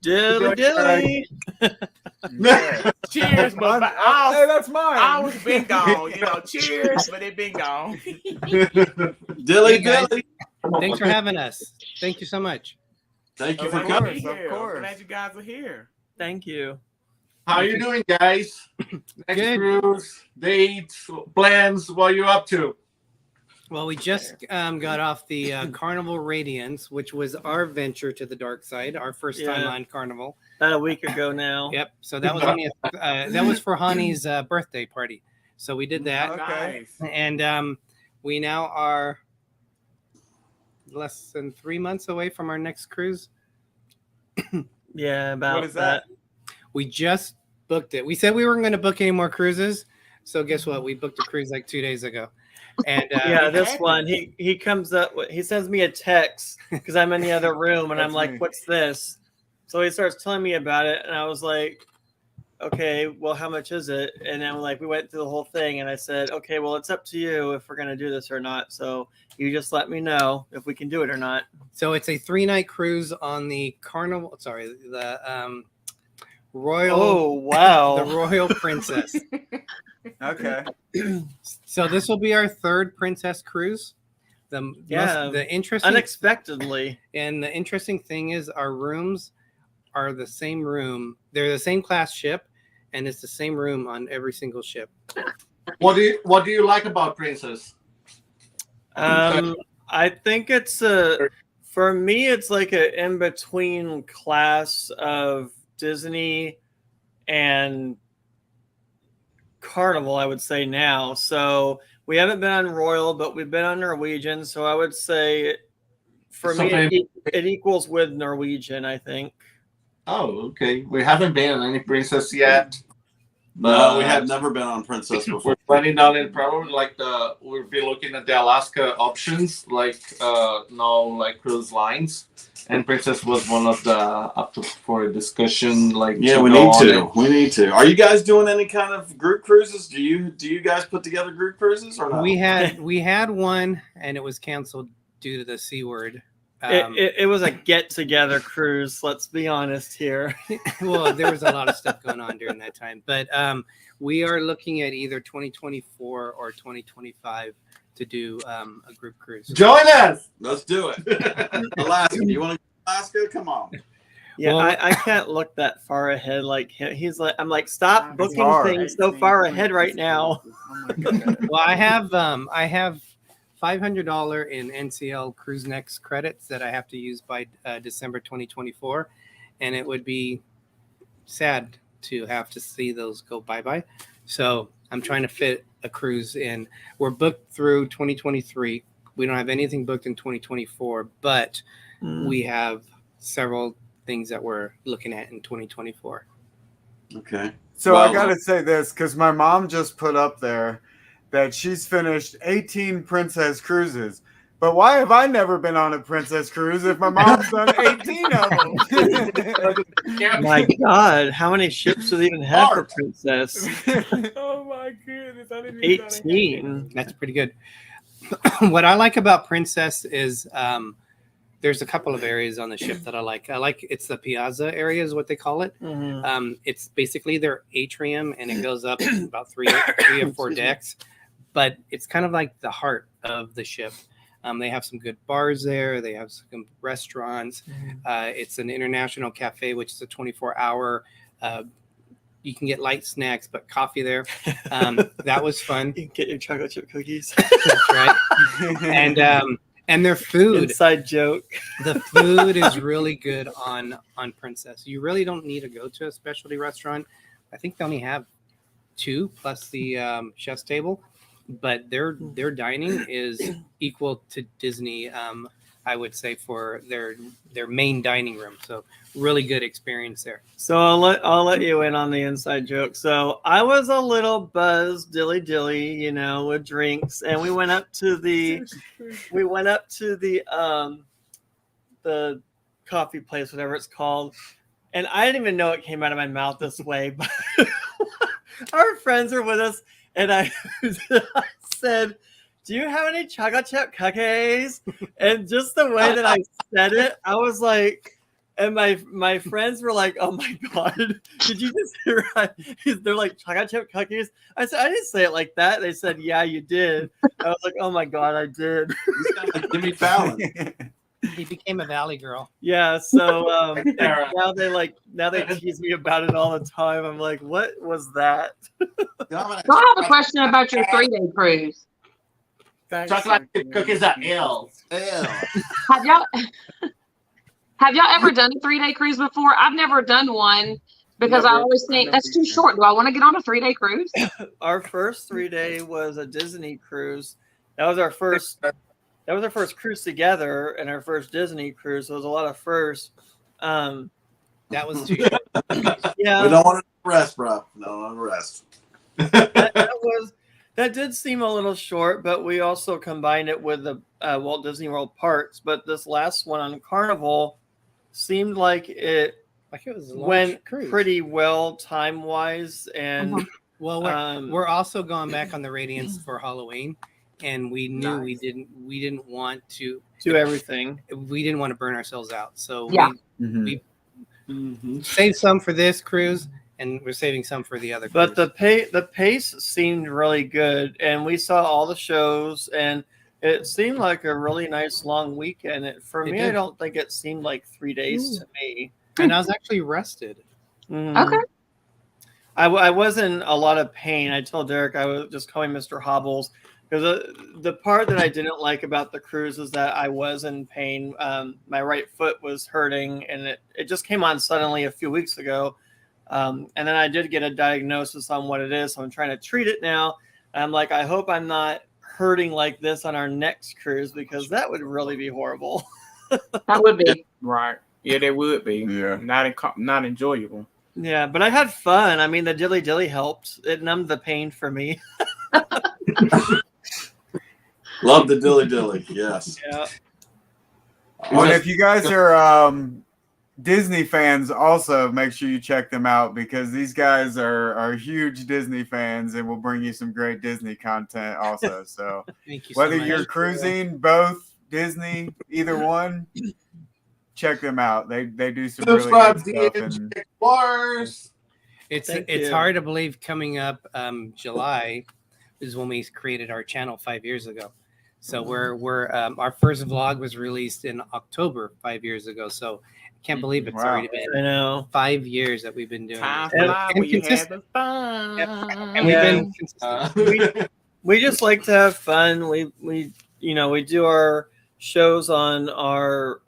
Dilly. Cheers, but hey, that's mine. I was been gone, cheers, but it been gone. Dilly. Thanks for having us. Thank you so much. Thank you for coming. Of course. I'm glad you guys are here. Thank you. How are you doing, guys? Next cruise, dates, plans, what are you up to? Well, we just got off the Carnival Radiance, which was our venture to the dark side, our first time on Carnival. About a week ago now. Yep. So that was only that was for Hani's birthday party. So we did that. Okay. And we now are less than 3 months away from our next cruise. Yeah, about what is that? We just booked it. We said we weren't going to book any more cruises. So guess what? We booked a cruise like 2 days ago. And yeah, this one, he comes up, he sends me a text because I'm in the other room and I'm like, what's this? So he starts telling me about it. And I was like, okay, well, how much is it? And then we went through the whole thing and I said, okay, well, it's up to you if we're going to do this or not. So you just let me know if we can do it or not. So it's a 3-night cruise on the Carnival. Sorry, the Royal. Oh, wow. The Royal Princess. Okay. So this will be our third Princess cruise. The interesting unexpectedly. And the interesting thing is our rooms are the same room. They're the same class ship, and it's the same room on every single ship. What do you like about Princess? I think it's for me it's like a in between class of Disney and Carnival, I would say now. So we haven't been on Royal, but we've been on Norwegian. So I would say for me it equals with Norwegian, I think. Oh, okay. We haven't been on any Princess yet. No, we have never been on Princess before. We're planning on it probably we'll be looking at the Alaska options, cruise lines. And Princess was one of the up for discussion. Yeah, we need to. We need to. Are you guys doing any kind of group cruises? Do you guys put together group cruises or no? We had one, and it was canceled due to the C word. It was a get-together cruise. Let's be honest here. Well, there was a lot of stuff going on during that time, but we are looking at either 2024 or 2025 to do a group cruise. Join us. Let's do it. Alaska. You want to go to Alaska? Come on. Yeah, well, I can't look that far ahead. Like he's like, I'm like, stop booking things so far ahead right now. Well, I have $500 in NCL Cruise Next credits that I have to use by December 2024, and it would be sad to have to see those go bye-bye. So I'm trying to fit a cruise in. We're booked through 2023. We don't have anything booked in 2024, but we have several things that we're looking at in 2024. Okay. So I got to say this because my mom just put up there that she's finished 18 Princess cruises. But why have I never been on a Princess cruise if my mom's done 18 of them? My God, how many ships do they even have for Princess? Oh my goodness, I didn't 18. That's pretty good. What I like about Princess is there's a couple of areas on the ship that I like. It's the Piazza area is what they call it. Mm-hmm. It's basically their atrium, and it goes up about three or four decks. But it's kind of like the heart of the ship. They have some good bars there. They have some restaurants. It's an international cafe, which is a 24-hour. You can get light snacks, but coffee there. That was fun. You can get your chocolate chip cookies. That's right. And their food. Inside joke. The food is really good on Princess. You really don't need to go to a specialty restaurant. I think they only have 2 plus the chef's table. But their dining is equal to Disney, I would say, for their main dining room. So really good experience there. So I'll let you in on the inside joke. So I was a little buzzed, dilly, with drinks, and we went up to the coffee place, whatever it's called, and I didn't even know it came out of my mouth this way, but our friends are with us. And I said, "Do you have any chocolate chip cookies?" And just the way that I said it, I was like, and my friends were like, "Oh my God, did you just hear?" They're like, "Chocolate chip cookies." I said, "I didn't say it like that." They said, "Yeah, you did." I was like, "Oh my God, I did." You sound like Jimmy Fallon. He became a Valley girl. Yeah. So now they tease me about it all the time. I'm like, "What was that?" So I have a question about your 3-day cruise. Chocolate chip cookies are ill. Have y'all ever done a 3-day cruise before? I've never done one because I always think that's too short. Do I want to get on a 3-day cruise? Our first 3-day was a Disney cruise. That was our first cruise together and our first Disney cruise. So it was a lot of firsts. That was too short. Yeah. We don't want to rest, bro. No rest. That did seem a little short, but we also combined it with the Walt Disney World parks. But this last one on Carnival seemed like it was a went cruise. Pretty well time wise. And well, we're also going back on the Radiance for Halloween, and we knew we didn't want to do everything. We didn't want to burn ourselves out, so yeah. we Save some for this cruise, and we're saving some for the other. But the pace seemed really good, and we saw all the shows, and it seemed like a really nice long weekend. For me, I don't think it seemed like 3 days to me. And I was actually rested. Okay. I was in a lot of pain. I told Derek I was just calling Mr. Hobbles because the part that I didn't like about the cruise is that I was in pain. My right foot was hurting, and it just came on suddenly a few weeks ago. And then I did get a diagnosis on what it is, so I'm trying to treat it now. I'm like, I hope I'm not hurting like this on our next cruise, because that would really be horrible. That would be. Right. Yeah, they would be. Yeah. Not enjoyable. Yeah, but I had fun. I mean, the dilly dilly helped. It numbed the pain for me. Love the dilly dilly. Yes. Yeah. And if you guys are Disney fans, also make sure you check them out, because these guys are huge Disney fans and will bring you some great Disney content also. So Thank you whether so much. you're cruising, both Disney, either one, check them out. They do some really good stuff. And It's hard to believe coming up July is when we created our channel 5 years ago. So we're our first vlog was released in October 5 years ago. So I can't believe it's already been 5 years that we've been doing this. And we've been consistent. We just like to have fun. We do our shows on our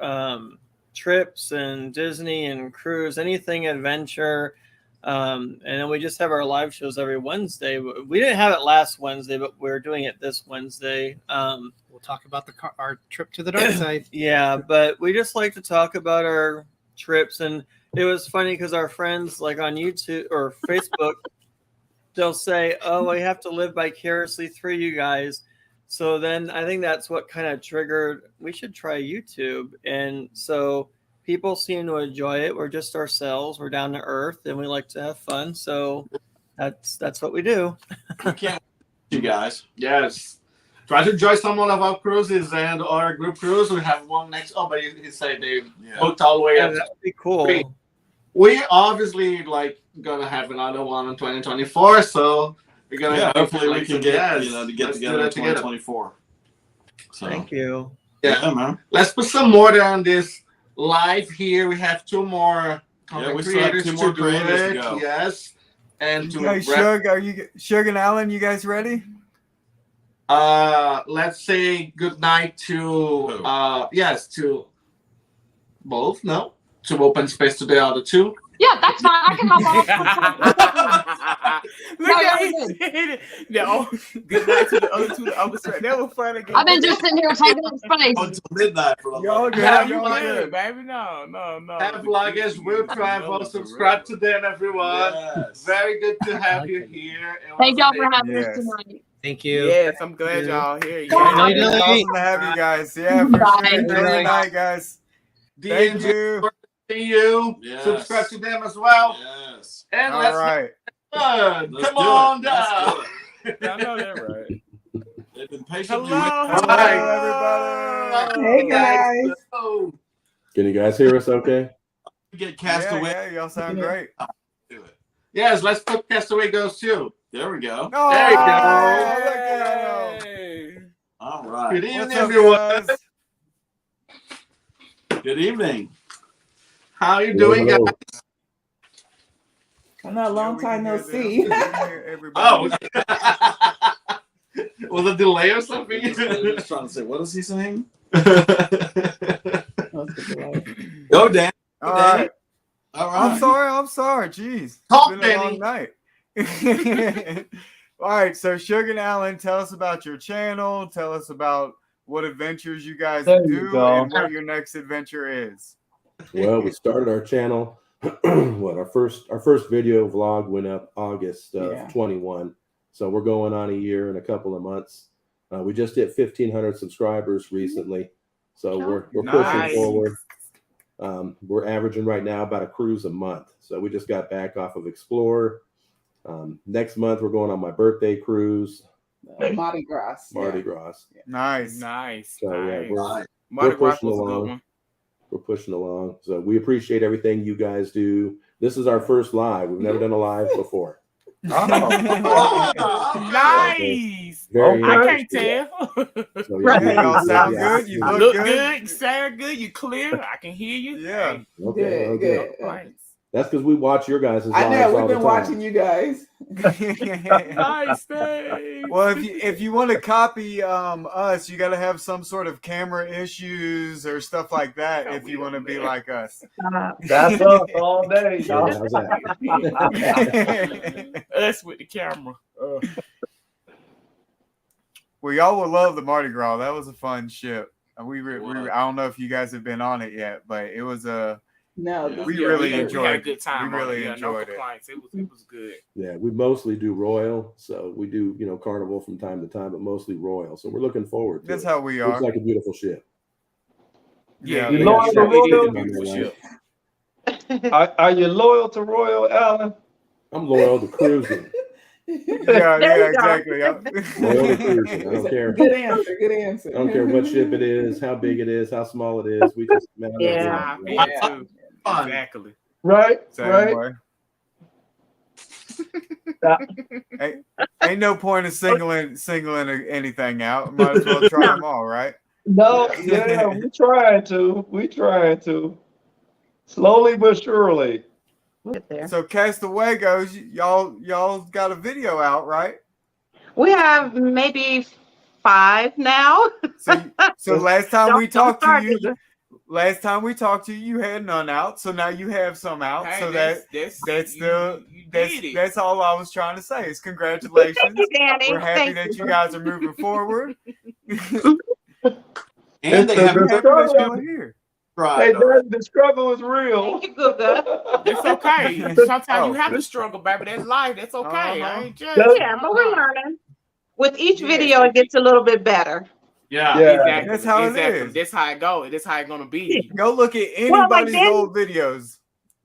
trips and Disney and cruise, anything adventure. And then we just have our live shows every Wednesday. We didn't have it last Wednesday, but we're doing it this Wednesday. We'll talk about our trip to the dark side. Yeah, but we just like to talk about our trips. And it was funny because our friends, like on YouTube or Facebook, they'll say, "Oh, I have to live vicariously through you guys." So then I think that's what kind of triggered, we should try YouTube. And so people seem to enjoy it. We're just ourselves. We're down to earth, and we like to have fun. So that's what we do. You guys. Yes. Try to join some one of our cruises and our group cruise. We have one next. Oh, but he said they booked all the way up. That'd be cool. We obviously gonna have another one in 2024. So we're gonna hopefully we can get let's together do in that together. 2024. So, Thank you. Yeah, man. Let's put some more on this live here. We have two more content we still have creators two more to do creators it. to go. Yes. And to Hey, Shug and Alan, you guys ready? let's say good night to to both. No, to open space to the other two. Yeah, that's fine. I can hop Look at it. No, good night to the other two. The other side. That was fun again. I've been just sitting here taking up space. Until midnight for Y'all good. Have Y'all fun. good. Baby, no. Have luggage. We'll travel. Subscribe to them, everyone. Yes. Very good to have you here. It Thank was y'all for having Yes. us tonight. Thank you. Yes, I'm glad y'all here. It's awesome to have you guys. Yeah, for Bye. sure. Enjoy the night, guys. Thank you. See you. Yes. Subscribe to them as well. Yes. And All let's right. have fun. Let's Come do it. on Let's down. do it. I know that right. They've been patiently Hello, Hello, everybody. Hey guys. Oh. Can you guys hear us okay? get Castaway. Yeah, y'all sound great. Do it. Yes, let's put Castaway Goes too. There we go. Oh, There you go. look at 'em. Hey. All right. Good evening, What's up, everyone. guys? Good evening. How you doing, Hello. guys? I know a long Yeah, we time can no hear them. see. We can hear everybody. Oh. Was it delay or something? I'm just trying to say, what is he saying? Go, Go, Dan. All right. All right. I'm sorry. Jeez. Talk, It's been a Danny. long night. All right. So, Sugar and Alan, tell us about your channel. Tell us about what adventures you guys There you do go. and what your next adventure is. Well, we started our channel. Our first video vlog went up August of 21. So we're going on a year and a couple of months. We just hit 1,500 subscribers recently. So we're Nice. pushing forward. We're averaging right now about a cruise a month. So we just got back off of Explorer. Next month, we're going on my birthday cruise. Mardi Gras. Mardi Gras. Nice. Nice. So yeah, nice. we're Mardi Gras pushing was a good along. one. we're pushing along. So we appreciate everything you guys do. This is our first live. We've never done a live before. Nice. Very I can't interesting. tell. So, Right. yeah, You all sound yeah, good. You yeah. look good. You sound good. You clear. I can hear you. Yeah. Hey, Okay, no okay. complaints. That's because we watch your guys' lives I know all we've the been time. watching you guys. Nice thing. Well, if you want to copy us, you got to have some sort of camera issues or stuff like that. If you want to be like us, That's us all day, Yeah, y'all. how's that? Us with the camera. well, y'all will love the Mardi Gras. That was a fun ship. We I don't know if you guys have been on it yet, but it was a. No, we really we enjoyed had a it. good time. We really no enjoyed it. complaints. It was good. Yeah, we mostly do Royal, so we do Carnival from time to time, but mostly Royal. So we're looking forward to That's it. how we Looks are. like a beautiful ship. Yeah, You it loyal is. to It is a Royal? beautiful ship. Are you loyal to Royal, Alan? I'm loyal to cruising. Yeah, exactly. Loyal to cruising. I don't care. Good answer. Good answer. I don't care what ship it is, how big it is, how small it is. We just Yeah. Exactly. Right, Same right. way. Ain't no point in singling anything out. Might as well try them all, right? No, yeah, we trying to. We trying to. Slowly but surely. So Castaway goes, y'all got a video out, right? We have maybe 5 now. So last time we Don't talked to start, you, Nigga. you had none out. So now you have some out. Hey, so that's that's all I was trying to say. Is congratulations. Thank you, Danny. We're happy Thank that you. you guys are moving forward. And they have the struggle. Here. Hey, Daddy, the struggle is real. Thank you, Guga. It's okay. Sometimes you have to struggle, baby. That's life. That's okay. I ain't judging. Yeah, but we're learning. With each video, it gets a little bit better. Yeah, Yeah. exactly. That's how it exactly. is. That's how it goes. That's how it's gonna be. Go look at Well, like anybody's Danny- old videos.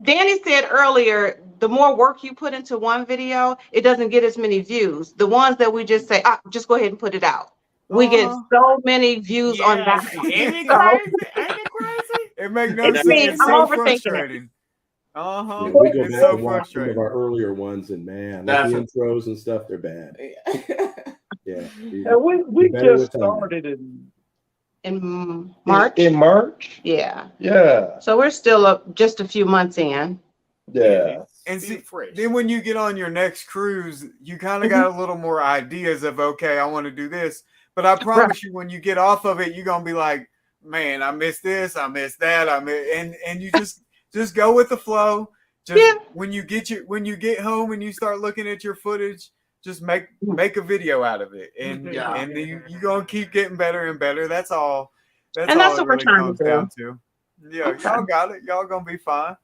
Danny said earlier, the more work you put into one video, it doesn't get as many views. The ones that we just say, just go ahead and put it out. We get so many views on that. Ain't it So- crazy? Ain't it crazy? It makes no It's sense. me. It's I'm so overthinking it. frustrating. Yeah, we go It's back so and watch some of frustrating. our earlier ones, and man, like the intros and stuff, they're bad. Yeah, And we better just with time. started In March? in March. Yeah. Yeah. So we're still up just a few months in. Yeah. And see, then when you get on your next cruise, you kind of got a little more ideas of, okay, I want to do this. But I promise you, when you get off of it, you're gonna be like, man, I missed this, I missed that, and you just go with the flow. Just when you get home and you start looking at your footage, just make a video out of it, and you're gonna keep getting better and better. That's all. That's And all that's it what we're really trying to comes do. down to. Yeah, Okay. y'all got it. Y'all gonna be fine.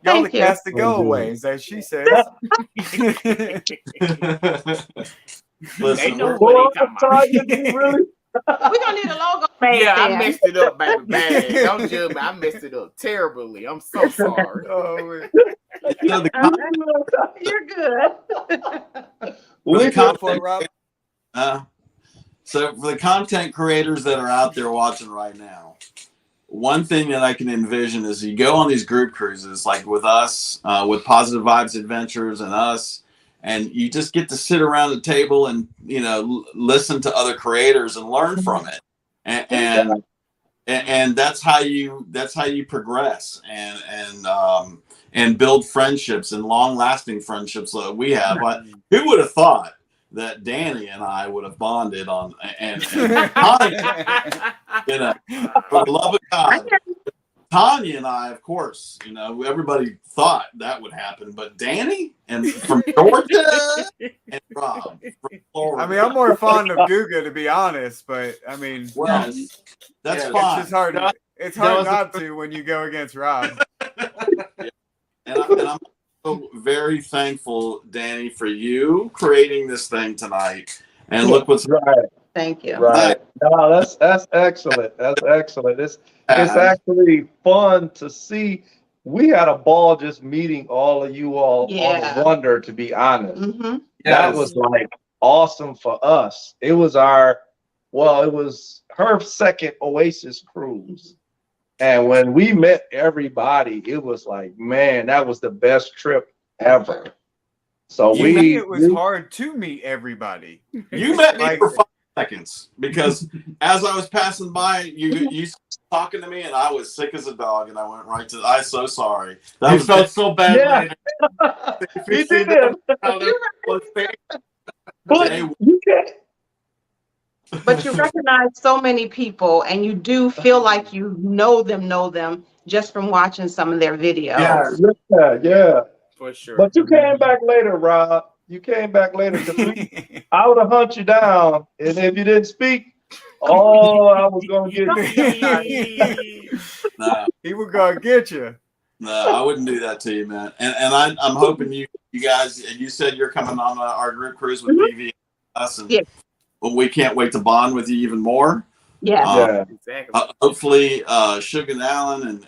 Y'all Thank the you. cast the goaways, as she says. Listen, They know Boy, what they talking about. Tanya, you really? We're gonna need a logo made Yeah, I then. messed it up, baby. Bad. Don't judge me. I messed it up terribly. I'm so sorry. Oh, You're good. So for the content creators that are out there watching right now, one thing that I can envision is you go on these group cruises, like with us, with Positive Vibes Adventures and us, and you just get to sit around the table and listen to other creators and learn from it, and that's how you progress and build friendships and long lasting friendships that we have. But who would have thought that Danny and I would have bonded on and Tanya, for the love of God. Tanya and I, of course, everybody thought that would happen, but Danny and from Georgia and Rob from Florida. I mean, I'm more fond of Guga, to be honest, but I mean, well, that's it's fine. just hard. It's hard not to when you go against Rob. And I'm so very thankful, Danny, for you creating this thing tonight. And look what's right. Thank you. Right. No, that's excellent. That's excellent. It's actually fun to see. We had a ball just meeting all of you all on the Wonder, to be honest. Mm-hmm. That was like awesome for us. It was it was her second Oasis cruise. And when we met everybody, it was like, man, that was the best trip ever. So it was hard to meet everybody. You met me for 5 seconds because as I was passing by, you talking to me, and I was sick as a dog, and I went right to. I'm so sorry. That was felt so bad. Yeah. He did. But you recognize so many people, and you do feel like you know them just from watching some of their videos. Yeah. For sure. But you came back later, Rob. You came back later because I would have hunt you down, and if you didn't speak, I was gonna get you. No, he was gonna get you. No, I wouldn't do that to you, man. And I'm hoping you guys. And you said you're coming on our group cruise with PV and us, and well, we can't wait to bond with you even more. Yeah, exactly. Hopefully, Suge and Alan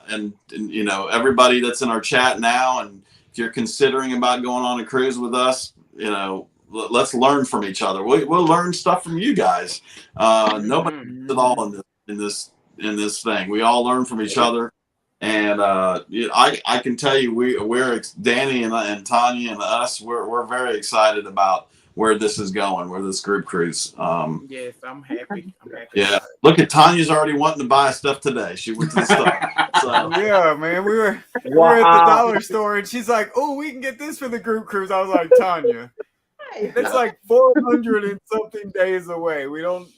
and you know everybody that's in our chat now, and if you're considering about going on a cruise with us, you know, let's learn from each other. We'll learn stuff from you guys. Nobody at all in this thing. We all learn from each other, and I can tell you we're Danny and Tanya and us. We're very excited about where this is going, where this group cruise. Yes, I'm happy. Yeah, look at Tanya's already wanting to buy stuff today. She went to the store. So. Yeah, man, we were at the dollar store, and she's like, "Oh, we can get this for the group cruise." I was like, "Tanya, it's like 400 and something days away. We don't.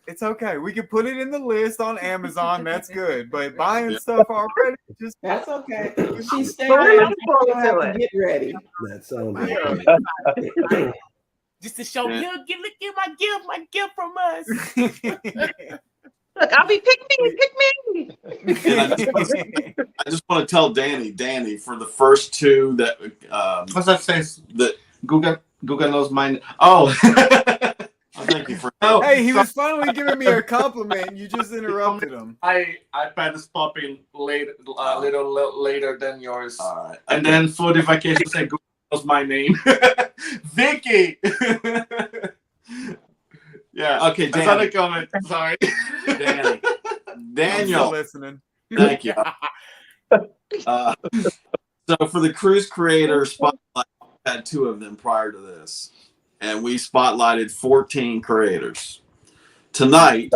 It's okay. We can put it in the list on Amazon. That's good. But buying stuff already, just that's okay. She's staying ready. Get ready. That sounds good. Just to show you, look at my gift from us. Look, I'll be pick me. I just want to tell Danny, for the first two that what's that say? That Guga knows mine. Oh. Thank you for. Hey, he was finally giving me a compliment. You just interrupted him. I iPad is popping later, little later than yours. All right. And then for the vacation, say Guga knows my name. Vicky. Yeah. Okay. I saw the comment. Sorry. Daniel. Listening. Thank you. So for the cruise creator spotlight, I had 2 of them prior to this, and we spotlighted 14 creators. Tonight,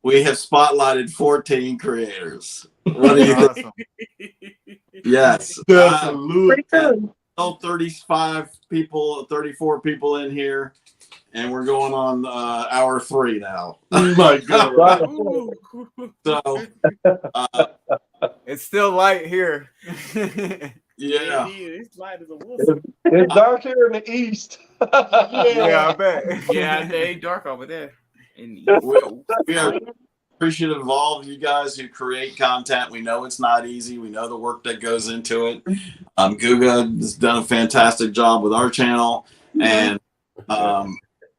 we have spotlighted 14 creators. What do you think? Yes. All 35 people, 34 people in here, and we're going on hour 3 now. Oh my God. So it's still light here. Yeah. It's light as a wolf. It's dark here in the east. Yeah, I bet. Yeah, they ain't dark over there. We are appreciative of all of you guys who create content. We know it's not easy. We know the work that goes into it. Guga has done a fantastic job with our channel, and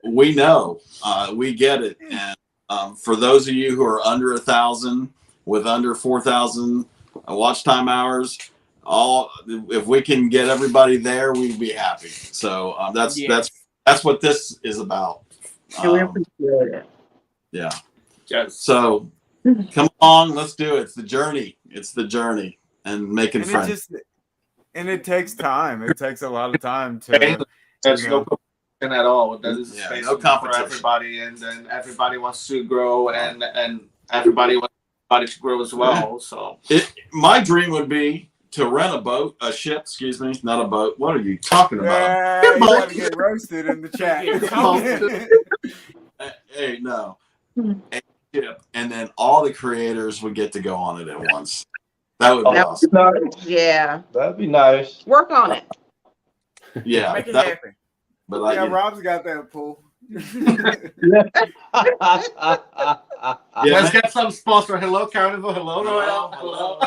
we know, we get it. And for those of you who are under 1,000 with under 4,000 watch time hours, if we can get everybody there, we'd be happy. So that's what this is about. We appreciate it. Yeah. Yes. So come on, let's do it. It's the journey. It's the journey and making friends. And it takes time. It takes a lot of time to. There's no competition at all. There is space no competition for everybody, and then everybody wants to grow, and everybody wants to grow as well. So my dream would be to rent a ship. Excuse me, not a boat. What are you talking about? You want to get roasted in the chat. Hey, no. A ship, and then all the creators would get to go on it at once. That would be awesome. Yeah, that'd be nice. Work on it. Yeah, make it happen. But Rob's got that pool. Let's get some sponsor. Hello, Carnival. Hello, Royal. Hello.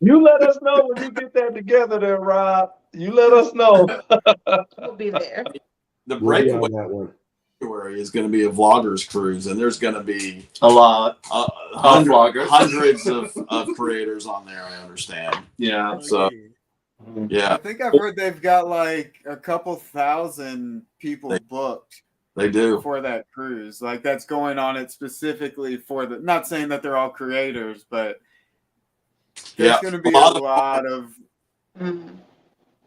You let us know when you get that together there, Rob. You let us know. We'll be there. The breakaway February is going to be a vloggers cruise, and there's going to be a lot hundreds of creators on there. I understand. Yeah. So yeah, I think I've heard they've got like a couple thousand people booked. They do. For that cruise. Like that's going on it specifically for the, not saying that they're all creators, but there's going to be a lot of,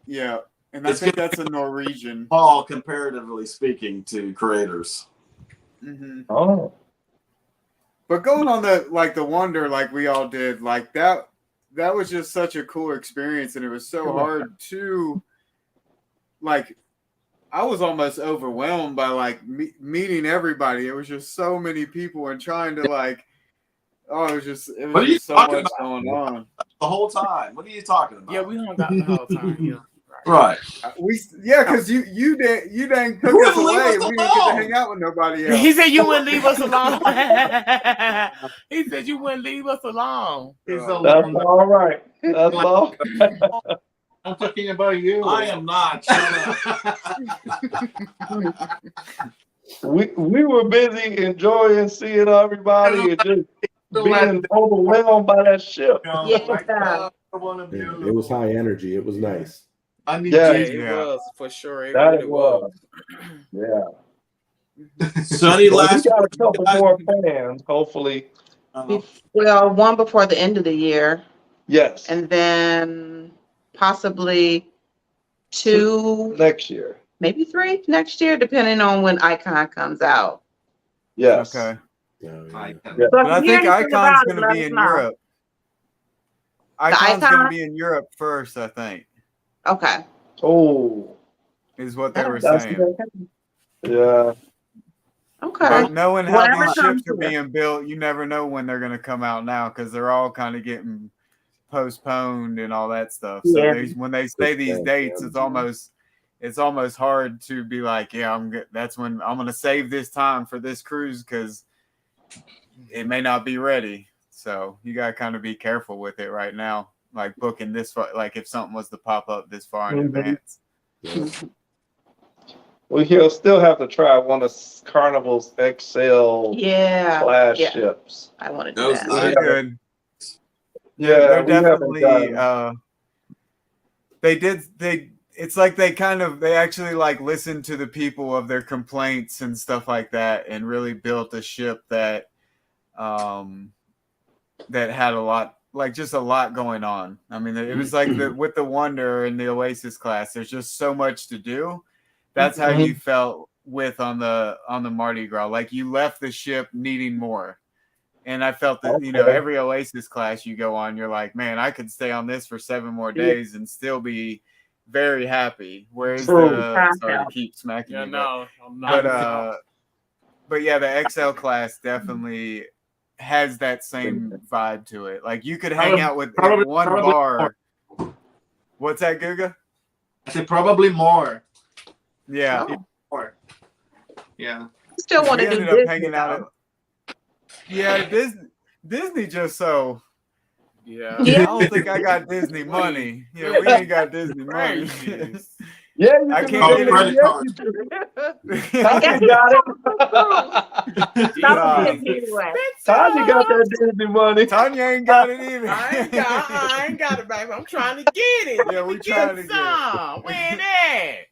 yeah. And I think that's a Norwegian. All comparatively speaking to creators. Mm-hmm. Oh. But going on the Wonder, like we all did, like that was just such a cool experience, and it was so hard to, like, I was almost overwhelmed by like meeting everybody. It was just so many people and trying to like, it was just so much going on the whole time. What are you talking about? Yeah, we hung out the whole time. Yeah. Right. Because you dang took us away. And we didn't get to hang out with nobody else. He said you wouldn't leave us alone. He said you wouldn't leave us alone. That's all right. That's all. I'm talking about you. I am not. We were busy enjoying seeing everybody and just being overwhelmed by that ship. Yeah. It was high energy. It was nice. It was for sure. It really was. Yeah. Sonny, we got a couple more plans, hopefully. Well, one before the end of the year. Yes. And then possibly 2 next year. Maybe 3 next year, depending on when Icon comes out. Yes. Okay. Yeah. But I think Icon's going to be in Europe. Icon's going to be in Europe first, I think. Okay. Oh. Is what they were saying. Yeah. Okay. But knowing how Whatever these comes ships are to it. being built, you never know when they're going to come out now because they're all kind of getting postponed and all that stuff. So when they say these dates, it's almost hard to be like, yeah, that's when I'm going to save this time for this cruise because it may not be ready. So you got to kind of be careful with it right now. Like booking this far, like if something was to pop up this far in advance. We'll still have to try one of Carnival's XL class ships. I want to do that. They're good. Yeah, they're definitely. It's like they actually like listened to the people of their complaints and stuff like that, and really built a ship that had a lot. Like just a lot going on. I mean, it was like with the Wonder and the Oasis class. There's just so much to do. That's how you felt with on the Mardi Gras. Like you left the ship needing more. And I felt that every Oasis class you go on, you're like, man, I could stay on this for 7 more days and still be very happy. Whereas sorry to keep smacking you. No, I'm not. But yeah, the XL class definitely has that same vibe to it. Like you could hang out with one bar. More. What's that, Guga? I said probably more. Yeah. More. Yeah. Still want to do ended up hanging out. Yeah, Disney just so. Yeah. I don't think I got Disney money. Yeah, we ain't got Disney money. Yeah, I can't get credit card. Tanya got it. Tanya got that Disney money. Tanya ain't got it either. I ain't got it, baby. I'm trying to get it. Yeah, we trying to get some. Where it at?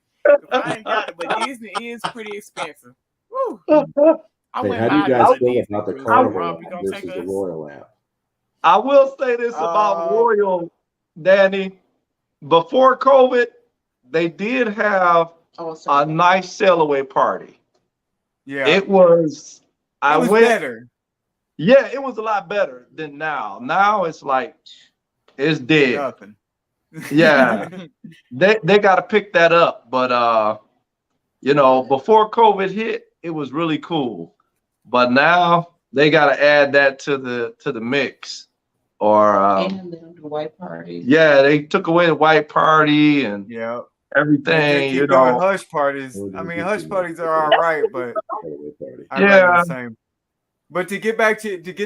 I ain't got it, but Disney is pretty expensive. Woo. Hey, how do you guys feel about the Carnival Rob, app versus the Royal app? I will say this about Royal, Danny. Before COVID, they did have a nice sail-away party. Yeah. It was better. Yeah, it was a lot better than now. Now it's like, it's dead. Nothing. Yeah. they got to pick that up. But, before COVID hit, it was really cool. But now they got to add that to the mix. Or and the white party. Yeah, they took away the white party and everything. Keep doing hush parties. I mean, hush parties are all right, but I'd rather the same. But to get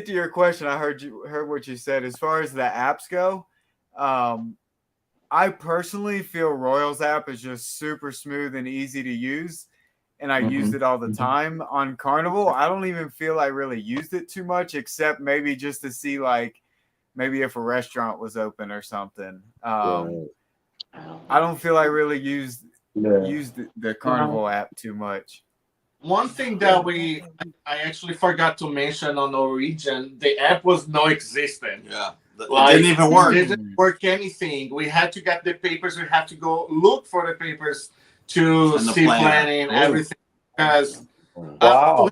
to your question, I heard what you said. As far as the apps go, I personally feel Royal's app is just super smooth and easy to use. And I used it all the time. On Carnival, I don't even feel I really used it too much, except maybe just to see maybe if a restaurant was open or something. I don't feel I really used the Carnival app too much. One thing that I actually forgot to mention on Norwegian, the app was non-existent. Yeah, it Like, didn't even work. It didn't work anything. We had to get the papers. We had to go look for the papers to And the see plan. planning, everything. Because Wow.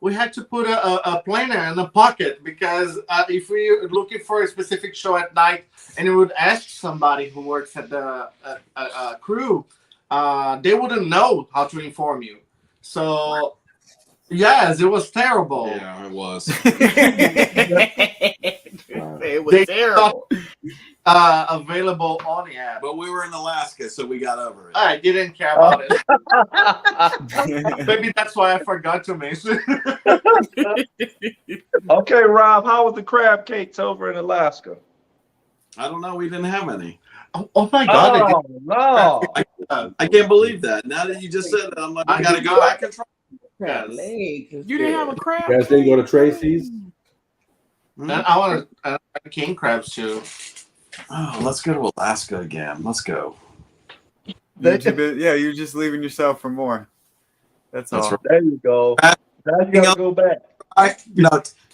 we had to put a planner in the pocket because if we were looking for a specific show at night and we would ask somebody who works at the crew, they wouldn't know how to inform you. So, yes, it was terrible. Yeah, it was. It was terrible. Available on the app. But we were in Alaska, so we got over it. I didn't care about it. Maybe that's why I forgot to mention. Okay, Rob, how was the crab cakes over in Alaska? I don't know. We didn't have any. Oh my God. Oh, no. I can't believe that. Now that you just said that, I'm like, I got to go back and try. Crab legs. You didn't have a crab? You guys didn't go to Tracy's? And I want king crabs too. Oh, let's go to Alaska again. Let's go. You're just leaving yourself for more. That's all. Right. There you go. Now you gotta go back.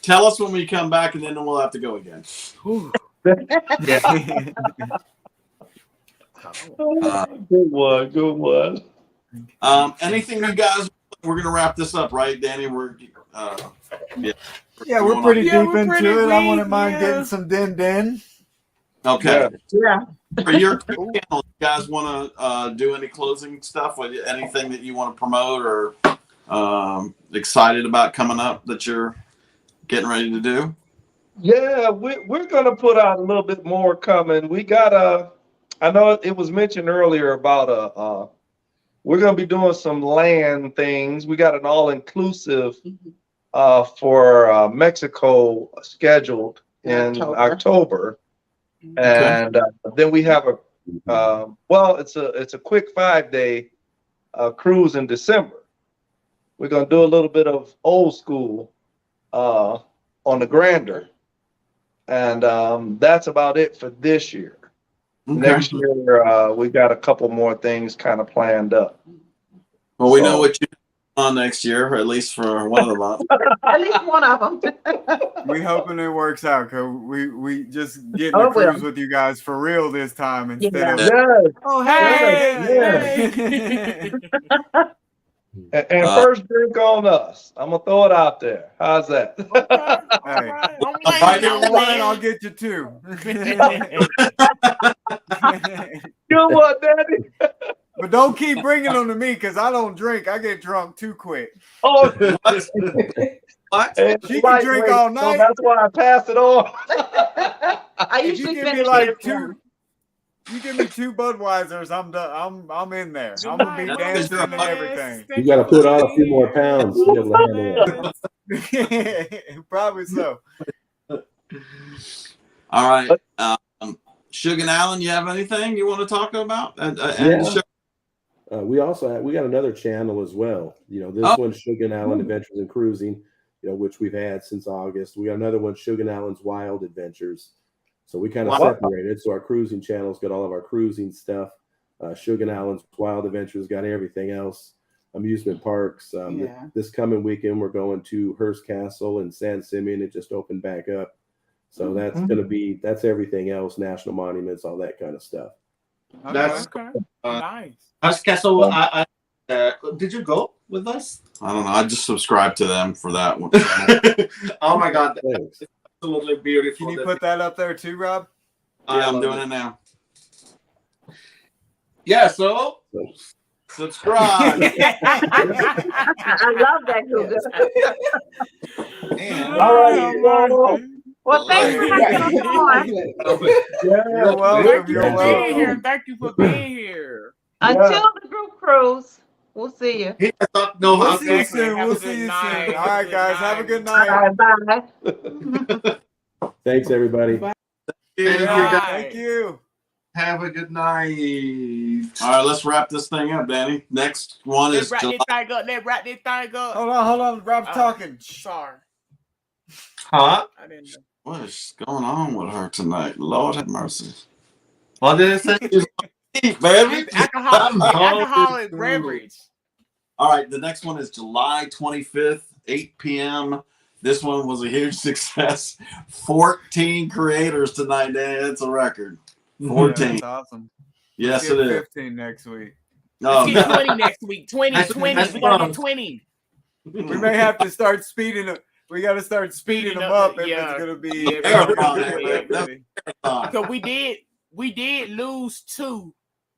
Tell us when we come back, and then we'll have to go again. Good one. Good one. Anything you guys? We're gonna wrap this up, right, Danny? We're we're pretty deep into pretty it. I deep, wouldn't mind yeah. getting some din. Okay. Yeah. For your channel, you guys want to do any closing stuff? Anything that you want to promote or excited about coming up that you're getting ready to do? Yeah, we're gonna put out a little bit more coming. We got I know it was mentioned earlier about we're gonna be doing some land things. We got an all-inclusive for Mexico scheduled in October. And then we have it's a quick 5-day cruise in December. We're gonna do a little bit of old school on the Grander, and that's about it for this year. Okay. Next year we got a couple more things kind of planned up. Well, we know what you're on next year, or at least for one of the months. At least one of them. We hoping it works out because we just getting to cruise with you guys for real this time instead of Oh, hey. And first drink on us. I'm gonna throw it out there. How's that? Hey, if I get one, I'll get you two. Good one, Daddy. But don't keep bringing them to me because I don't drink. I get drunk too quick. Oh, what? She can drink all night. So that's why I pass it on. I If usually you give me finish like it. two. You give me 2 Budweisers, I'm done. I'm in there. I'm gonna be dancing and everything. You got to put on a few more pounds to be able to handle it. Probably so. All right, Sugar and Allen, you have anything you want to talk about? We also we got another channel as well. This one's Sugar and Allen Adventures in Cruising, which we've had since August. We got another one, Sugar and Allen's Wild Adventures. So we kind of separated. So our cruising channel's got all of our cruising stuff. Sugar and Allen's Wild Adventures got everything else. Amusement parks. This coming weekend, we're going to Hearst Castle in San Simeon. It just opened back up. So that's that's everything else, national monuments, all that kind of stuff. That's nice. Hearst Castle. Did you go with us? I don't know. I just subscribed to them for that one. Oh my God. Thanks. Absolutely beautiful. Can you put that up there too, Rob? Yeah, I'm doing it now. Yeah, so subscribe. I love that, Guga. All right. Well, thanks for having us on. You're welcome. You're welcome. Here. Thank you for being here. Until the group cruise, we'll see you. We'll see you soon. We'll see you soon. All right, guys. Have a good night. Bye. Thanks, everybody. Thank you. Have a good night. All right, let's wrap this thing up, Danny. Next one is Let's July. wrap this thing up. Hold on. Rob's talking. Sorry. Huh? I didn't know. What is going on with her tonight? Lord have mercy. What did it say? Baby. Alcoholic beverage. All right, the next one is July 25th, 8 p.m. This one was a huge success. 14 creators tonight, Dan. It's a record. 14. Yeah, that's awesome. Yes, Let's it get is. 15 next week. Let's get 20 next week. 20. We gotta get 20. We may have to start speeding up. We got to start speeding them up if it's going to be. Because we did lose 2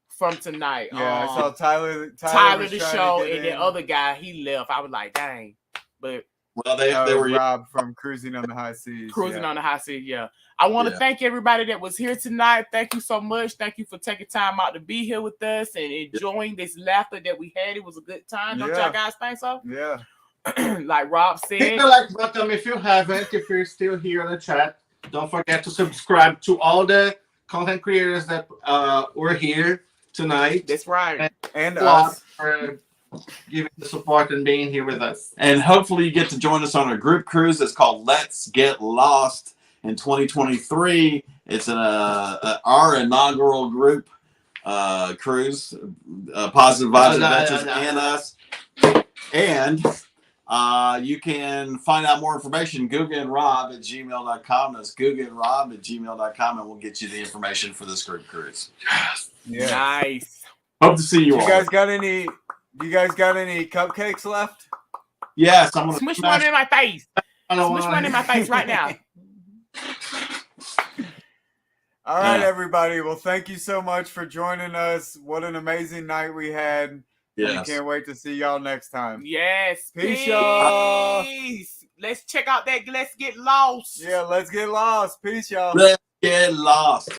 from tonight. Yeah, I saw Tyler the show, and the other guy, he left. I was like, dang. But they were Rob from Cruising on the High Seas. On the High Seas, yeah. I want to thank everybody that was here tonight. Thank you so much. Thank you for taking time out to be here with us and enjoying this laughter that we had. It was a good time. Don't y'all guys think so? Yeah. Like Rob said. Hit the like button if you haven't. If you're still here in the chat, don't forget to subscribe to all the content creators that were here tonight. That's right. And us. For giving the support and being here with us. And hopefully you get to join us on a group cruise that's called Let's Get Lost in 2023. It's our inaugural group cruise, Positive Vibes Adventures and us. And you can find out more information, gugaandrob@gmail.com. That's gugaandrob@gmail.com, and we'll get you the information for this group cruise. Yeah. Nice. Hope to see you all. You guys got any cupcakes left? Yes, I'm gonna smush one in my face. Smush one in my face right now. All right, everybody. Well, thank you so much for joining us. What an amazing night we had. Yes. We can't wait to see y'all next time. Yes. Peace, y'all. Let's check out that Let's Get Lost. Yeah, let's get lost. Peace, y'all. Let's get lost.